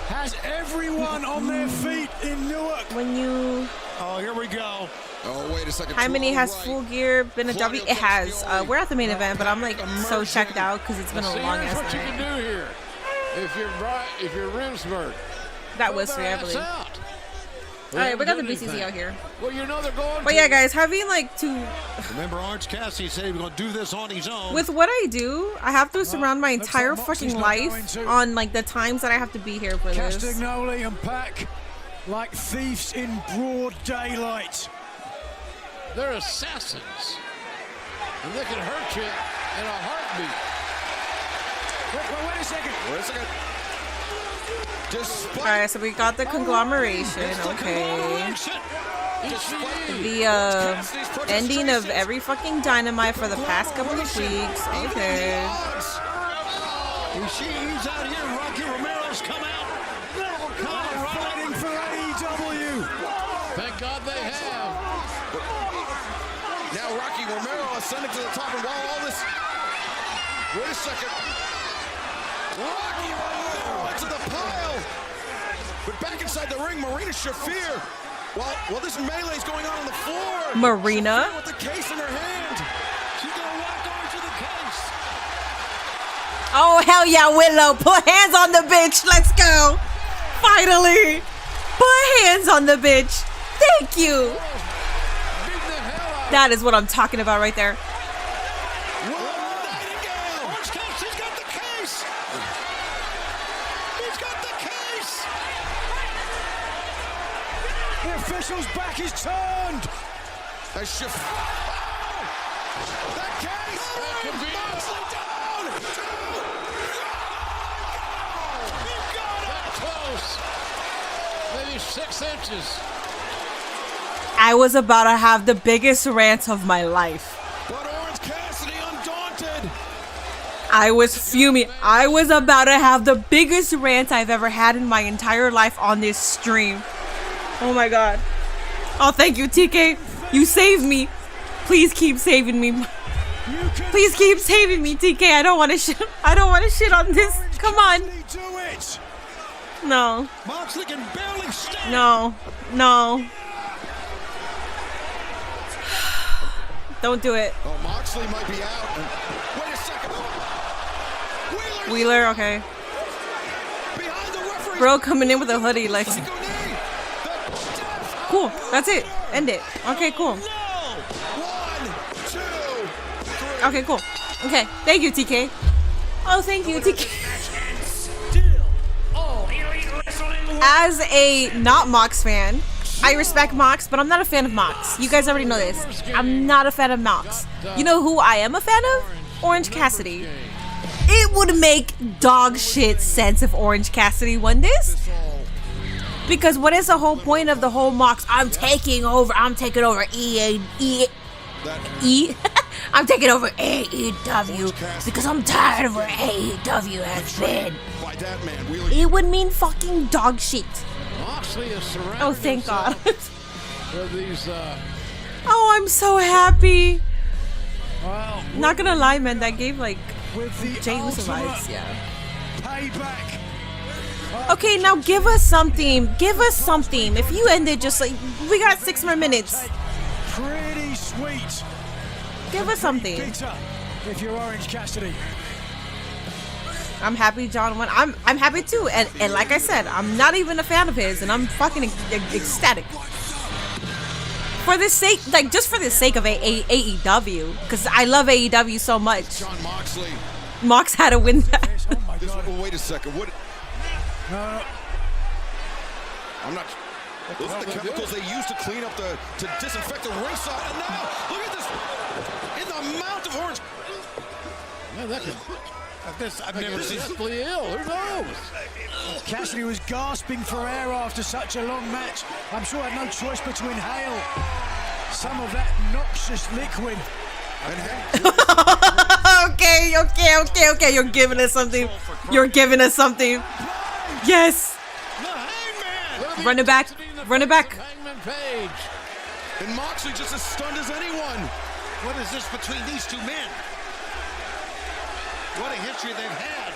has everyone on their feet in Newark. When you... Oh, here we go. Oh, wait a second. How many has full gear been a W? It has. We're at the main event, but I'm like so checked out because it's been a long ass what you night. can do here. If you're Rimsburg. That was free, I believe. Alright, we got the BCC out here. Well, you know they're going But yeah, guys, having like to... Remember, Orange Cassidy said he was going to do this on his own. With what I do, I have to surround my entire fucking life on like the times that I have to be here for this. Castagnoli and Pac like thieves in broad daylight. They're assassins. And they can hurt you in a heartbeat. Wait a second. Wait a second. Alright, so we got the conglomeration, okay. The ending of every fucking Dynamite for the past couple of weeks, okay. He's out here, Rocky Romero's come out. Fighting for AEW. Thank God they have. Now Rocky Romero ascending to the top, and while all this... Wait a second. Rocky Romero went to the pile. But back inside the ring, Marina Shafir. While this melee is going on the floor. Marina? Shafir with the case in her hand. She's going to walk over to the case. Oh, hell yeah, Willow. Put hands on the bitch. Let's go. Finally. Put hands on the bitch. Thank you. That is what I'm talking about right there. The official's back is turned. That case. That could be Moxley down. That close. Maybe 6 inches. I was about to have the biggest rant of my life. But Orange Cassidy undaunted. I was fuming. I was about to have the biggest rant I've ever had in my entire life on this stream. Oh my god. Oh, thank you, TK. You saved me. Please keep saving me. Please keep saving me, TK. I don't want to shit. I don't want to shit on this. Come on. No. Moxley can barely stand. No. No. Don't do it. Oh, Moxley might be out. Wait a second. Wheeler, okay. Bro coming in with a hoodie, like. Cool. That's it. End it. Okay, cool. 1, 2, 3. Okay, cool. Okay. Thank you, TK. Oh, thank you, TK. As a not Mox fan, I respect Mox, but I'm not a fan of Mox. You guys already know this. I'm not a fan of Mox. You know who I am a fan of? Orange Cassidy. It would make dog shit sense if Orange Cassidy won this. Because what is the whole point of the whole Mox? I'm taking over I'm taking over AEW because I'm tired of where AEW has been. It would mean fucking dog shit. Oh, thank God. Oh, I'm so happy. Not gonna lie, man, that gave like Jay Uso vibes, yeah. Payback. Okay, now give us something. Give us something. If you ended just like we got 6 more minutes. Pretty sweet. Give us something. Bitter if you're Orange Cassidy. I'm happy John won. I'm happy too. And like I said, I'm not even a fan of his, and I'm fucking ecstatic. For the sake, like just for the sake of AEW, because I love AEW so much. John Moxley. Mox had to win that. Oh my This, God. oh, wait a second. What? No. I'm not. Those are the chemicals they use to clean up to disinfect the ringside. And now, look at this. In the amount of orange. Man, that could. I've never seen. Deathly ill. Who knows? Cassidy was gasping for air after such a long match. I'm sure I had no choice but to inhale some of that noxious liquid. Okay. You're giving us something. You're giving us something. Yes. Run it back. Run it back. And Moxley just as stunned as anyone. What is this between these two men? What a history they've had.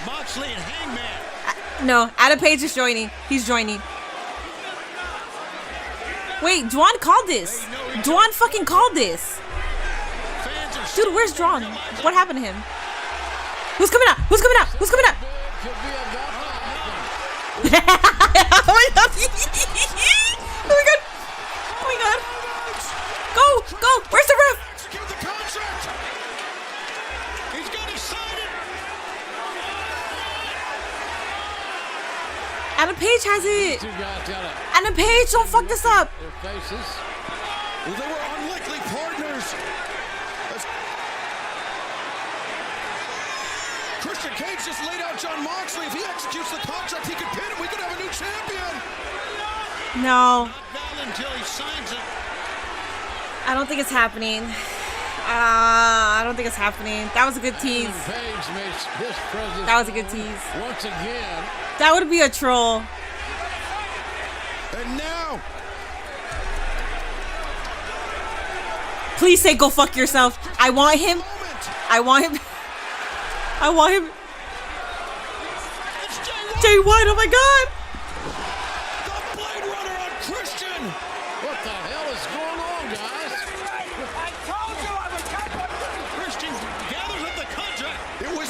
Moxley and Hangman. No, Adam Page is joining. He's joining. Wait, Dwan called this. Dwan fucking called this. Dude, where's Dwan? What happened to him? Who's coming out? Who's coming out? Who's coming out? Oh my god. Oh my god. Oh my god. Go. Where's the ref? Execute the contract. He's got to sign it. Adam Page has it. Adam Page, don't fuck this up. Well, they were unlikely partners. Christian Cage just laid out Jon Moxley. If he executes the contract, he could pin him. We could have a new champion. No. Until he signs it. I don't think it's happening. I don't think it's happening. That was a good tease. That was a good tease. Once again. That would be a troll. And now. Please say go fuck yourself. I want him. I want him. I want him. Jay White, oh my god. The Blade Runner on Christian. What the hell is going on, guys? I told you I would cut Christian gathers up the contract.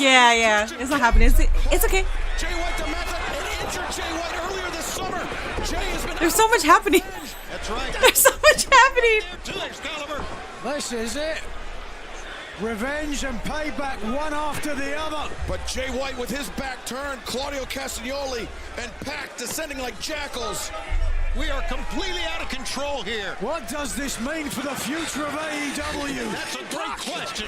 Yeah. It's not happening. It's okay. Jay White, the match that injured Jay White earlier this summer. Jay has been. There's so much happening. That's right. There's so much happening. This is it. Revenge and payback, one after the other. But Jay White with his back turned, Claudio Castagnoli and Pac descending like jackals. We are completely out of control here. What does this mean for the future of AEW? That's a great question.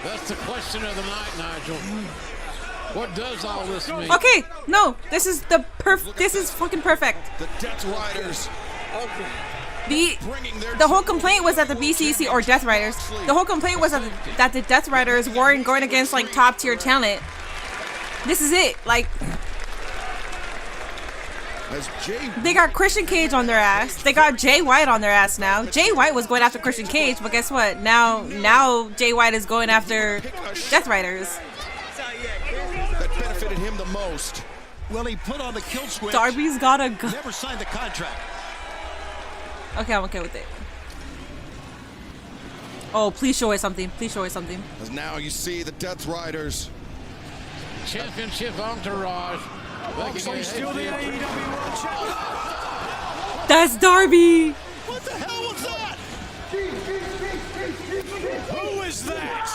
That's the question of the night, Nigel. What does all this mean? Okay, no, this is this is fucking perfect. The Death Riders. The whole complaint was that the BCC or Death Riders. The whole complaint was that the Death Riders weren't going against like top tier talent. This is it. Like they got Christian Cage on their ass. They got Jay White on their ass now. Jay White was going after Christian Cage, but guess what? Now Jay White is going after Death Riders. That benefited him the most. Well, he put on the kill switch. Darby's gotta go. Never signed the contract. Okay, I'm okay with it. Oh, please show us something. Please show us something. As now you see the Death Riders. Championship entourage. Moxley's still the AEW World Champion. That's Darby. What the hell was that? Who is that?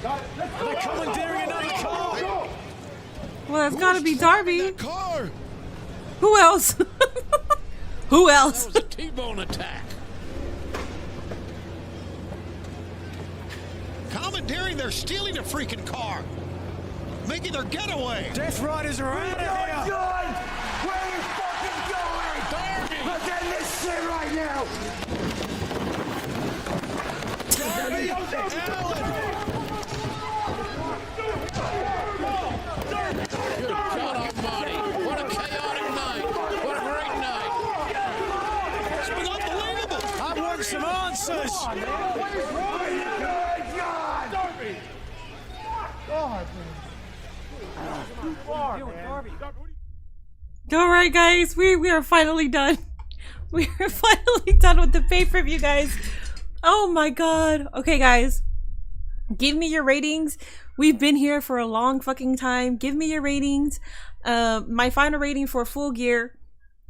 They're commandeering another car. Well, that's gotta be Darby. Car. Who else? Who else? That was a T-bone attack. Commandeering, they're stealing a freaking car. Making their getaway. Death Riders are out of here. Where are you fucking going? Look at this shit right now. Darby Allin. Good God almighty. What a chaotic night. What a great night. It's been unbelievable. I want some answers. All right, guys, we are finally done. We are finally done with the pay-per-view, guys. Oh my god. Okay, guys, give me your ratings. We've been here for a long fucking time. Give me your ratings. My final rating for Full Gear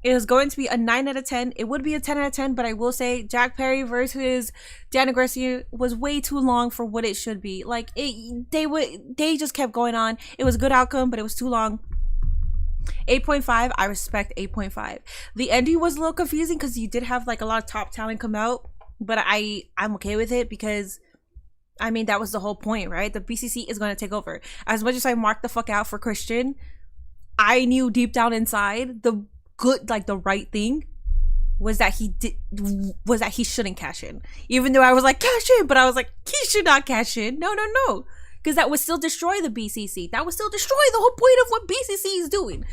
is going to be a 9 out of 10. It would be a 10 out of 10, but I will say Jack Perry versus Dan Garcia was way too long for what it should be. Like they just kept going on. It was a good outcome, but it was too long. 8.5. I respect 8.5. The ending was a little confusing because you did have like a lot of top talent come out, but I'm okay with it because I mean that was the whole point, right? The BCC is going to take over. As much as I marked the fuck out for Christian, I knew deep down inside the good, like the right thing was that he shouldn't cash in. Even though I was like, cash in, but I was like, he should not cash in. No. Because that would still destroy the BCC. That would still destroy the whole point of what BCC is doing.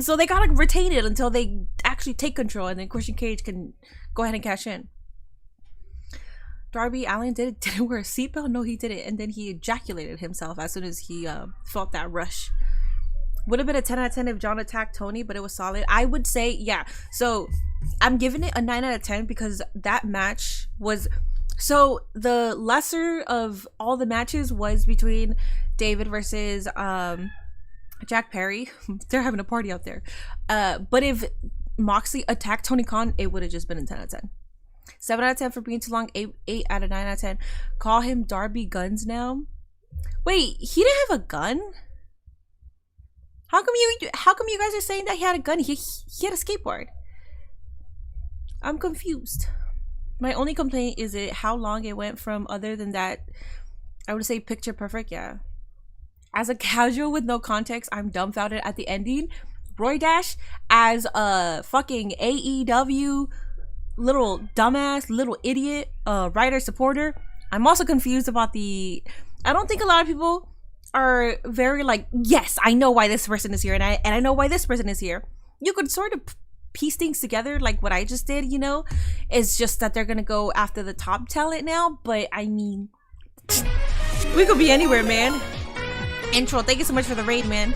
So they gotta retain it until they actually take control, and then Christian Cage can go ahead and cash in. Darby Allin didn't wear a seatbelt. No, he didn't. And then he ejaculated himself as soon as he felt that rush. Would have been a 10 out of 10 if John attacked Tony, but it was solid. I would say, yeah. So I'm giving it a 9 out of 10 because that match was... So the lesser of all the matches was between David versus Jack Perry. They're having a party out there. But if Moxley attacked Tony Khan, it would have just been a 10 out of 10. 7 out of 10 for being too long. 8 out of 9 out of 10. Call him Darby Guns now. Wait, he didn't have a gun? How come you guys are saying that he had a gun? He had a skateboard. I'm confused. My only complaint is how long it went from, other than that, I would say picture perfect, yeah. As a casual with no context, I'm dumbfounded at the ending. Roy Dash as a fucking AEW little dumbass, little idiot, writer supporter. I'm also confused about I don't think a lot of people are very like, yes, I know why this person is here, and I know why this person is here. You could sort of piece things together like what I just did, you know. It's just that they're gonna go after the top talent now, but I mean, we could be anywhere, man. Intro, thank you so much for the raid, man.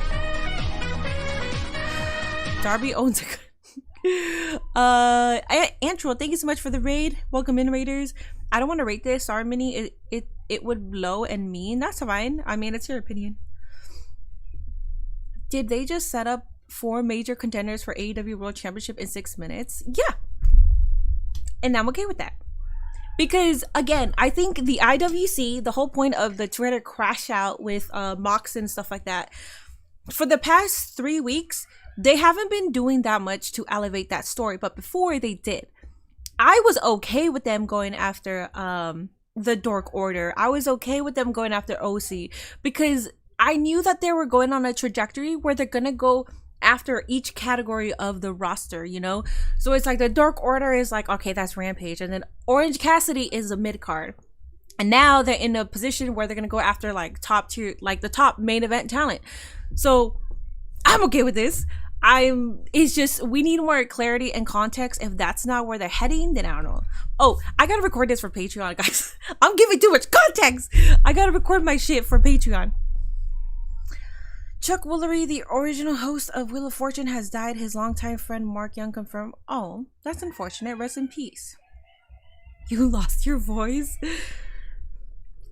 Darby owns a Antro, thank you so much for the raid. Welcome in, raiders. I don't want to rate this. Sorry, Minnie. It would blow and mean. That's fine. I mean, it's your opinion. Did they just set up 4 major contenders for AEW World Championship in 6 minutes? Yeah. And I'm okay with that. Because, again, I think the IWC, the whole point of the Twitter crash out with Mox and stuff like that, for the past 3 weeks, they haven't been doing that much to elevate that story. But before they did, I was okay with them going after the Dork Order. I was okay with them going after OC because I knew that they were going on a trajectory where they're going to go after each category of the roster, you know? So it's like the Dark Order is like, okay, that's Rampage. And then Orange Cassidy is a mid-card. And now they're in a position where they're going to go after like top tier, like the top main event talent. So I'm okay with this. It's just, we need more clarity and context. If that's not where they're heading, then I don't know. Oh, I gotta record this for Patreon, guys. I'm giving too much context. I gotta record my shit for Patreon. Chuck Woolery, the original host of Wheel of Fortune, has died. His longtime friend Mark Young confirmed. Oh, that's unfortunate. Rest in peace. You lost your voice?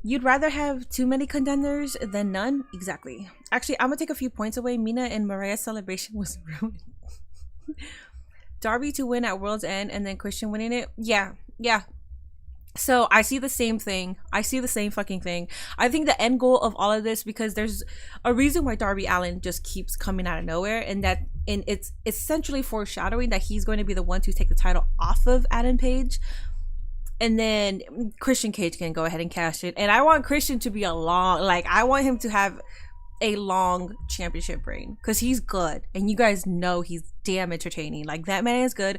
You'd rather have too many contenders than none? Exactly. Actually, I'm gonna take a few points away. Mina and Mariah's celebration was ruined. Darby to win at World's End and then Christian winning it? Yeah. So I see the same thing. I see the same fucking thing. I think the end goal of all of this, because there's a reason why Darby Allin just keeps coming out of nowhere, and it's essentially foreshadowing that he's going to be the one to take the title off of Adam Page. And then Christian Cage can go ahead and cash it. And I want Christian to be I want him to have a long championship reign. Because he's good. And you guys know he's damn entertaining. Like, that man is good.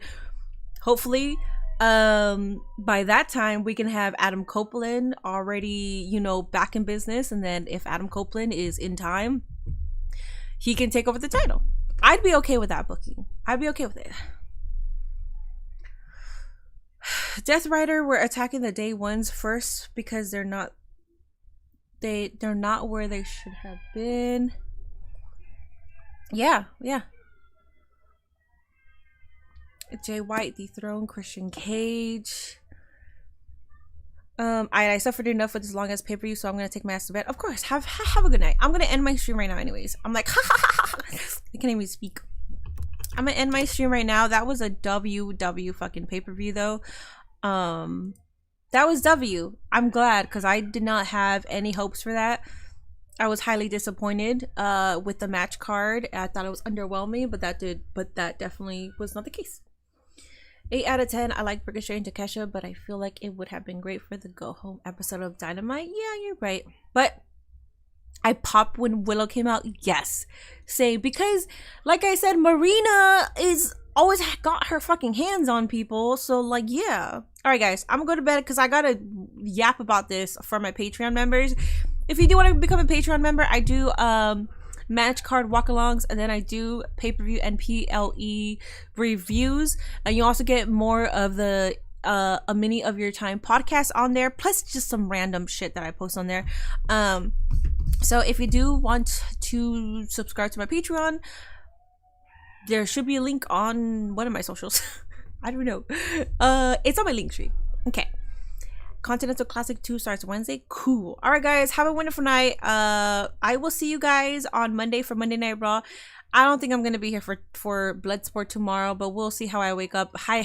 Hopefully, by that time, we can have Adam Copeland already, you know, back in business. And then if Adam Copeland is in time, he can take over the title. I'd be okay with that booking. I'd be okay with it. Death Rider were attacking the day ones first because they're not where they should have been. Yeah. Jay White dethroned Christian Cage. I suffered enough with this long as pay-per-view, so I'm gonna take my ass to bed. Of course, have a good night. I'm gonna end my stream right now anyways. I'm like I can't even speak. I'm gonna end my stream right now. That was a W fucking pay-per-view though. That was W. I'm glad, because I did not have any hopes for that. I was highly disappointed with the match card. I thought it was underwhelming, but that definitely was not the case. 8 out of 10. I like Ricochet and Takeshita, but I feel like it would have been great for the go home episode of Dynamite. Yeah, you're right. But I popped when Willow came out. Yes. Say, because like I said, Marina is always got her fucking hands on people. So like, yeah. All right, guys, I'm gonna go to bed because I gotta yap about this for my Patreon members. If you do want to become a Patreon member, I do match card walk-alongs, and then I do pay-per-view and PLE reviews, and you also get more of the a mini of your time podcast on there, plus just some random shit that I post on there. So if you do want to subscribe to my Patreon, there should be a link on one of my socials. I don't know. It's on my link tree. Okay. Continental Classic 2 starts Wednesday. Cool. All right, guys. Have a wonderful night. I will see you guys on Monday for Monday Night Raw. I don't think I'm going to be here for Bloodsport tomorrow, but we'll see how I wake up. Highly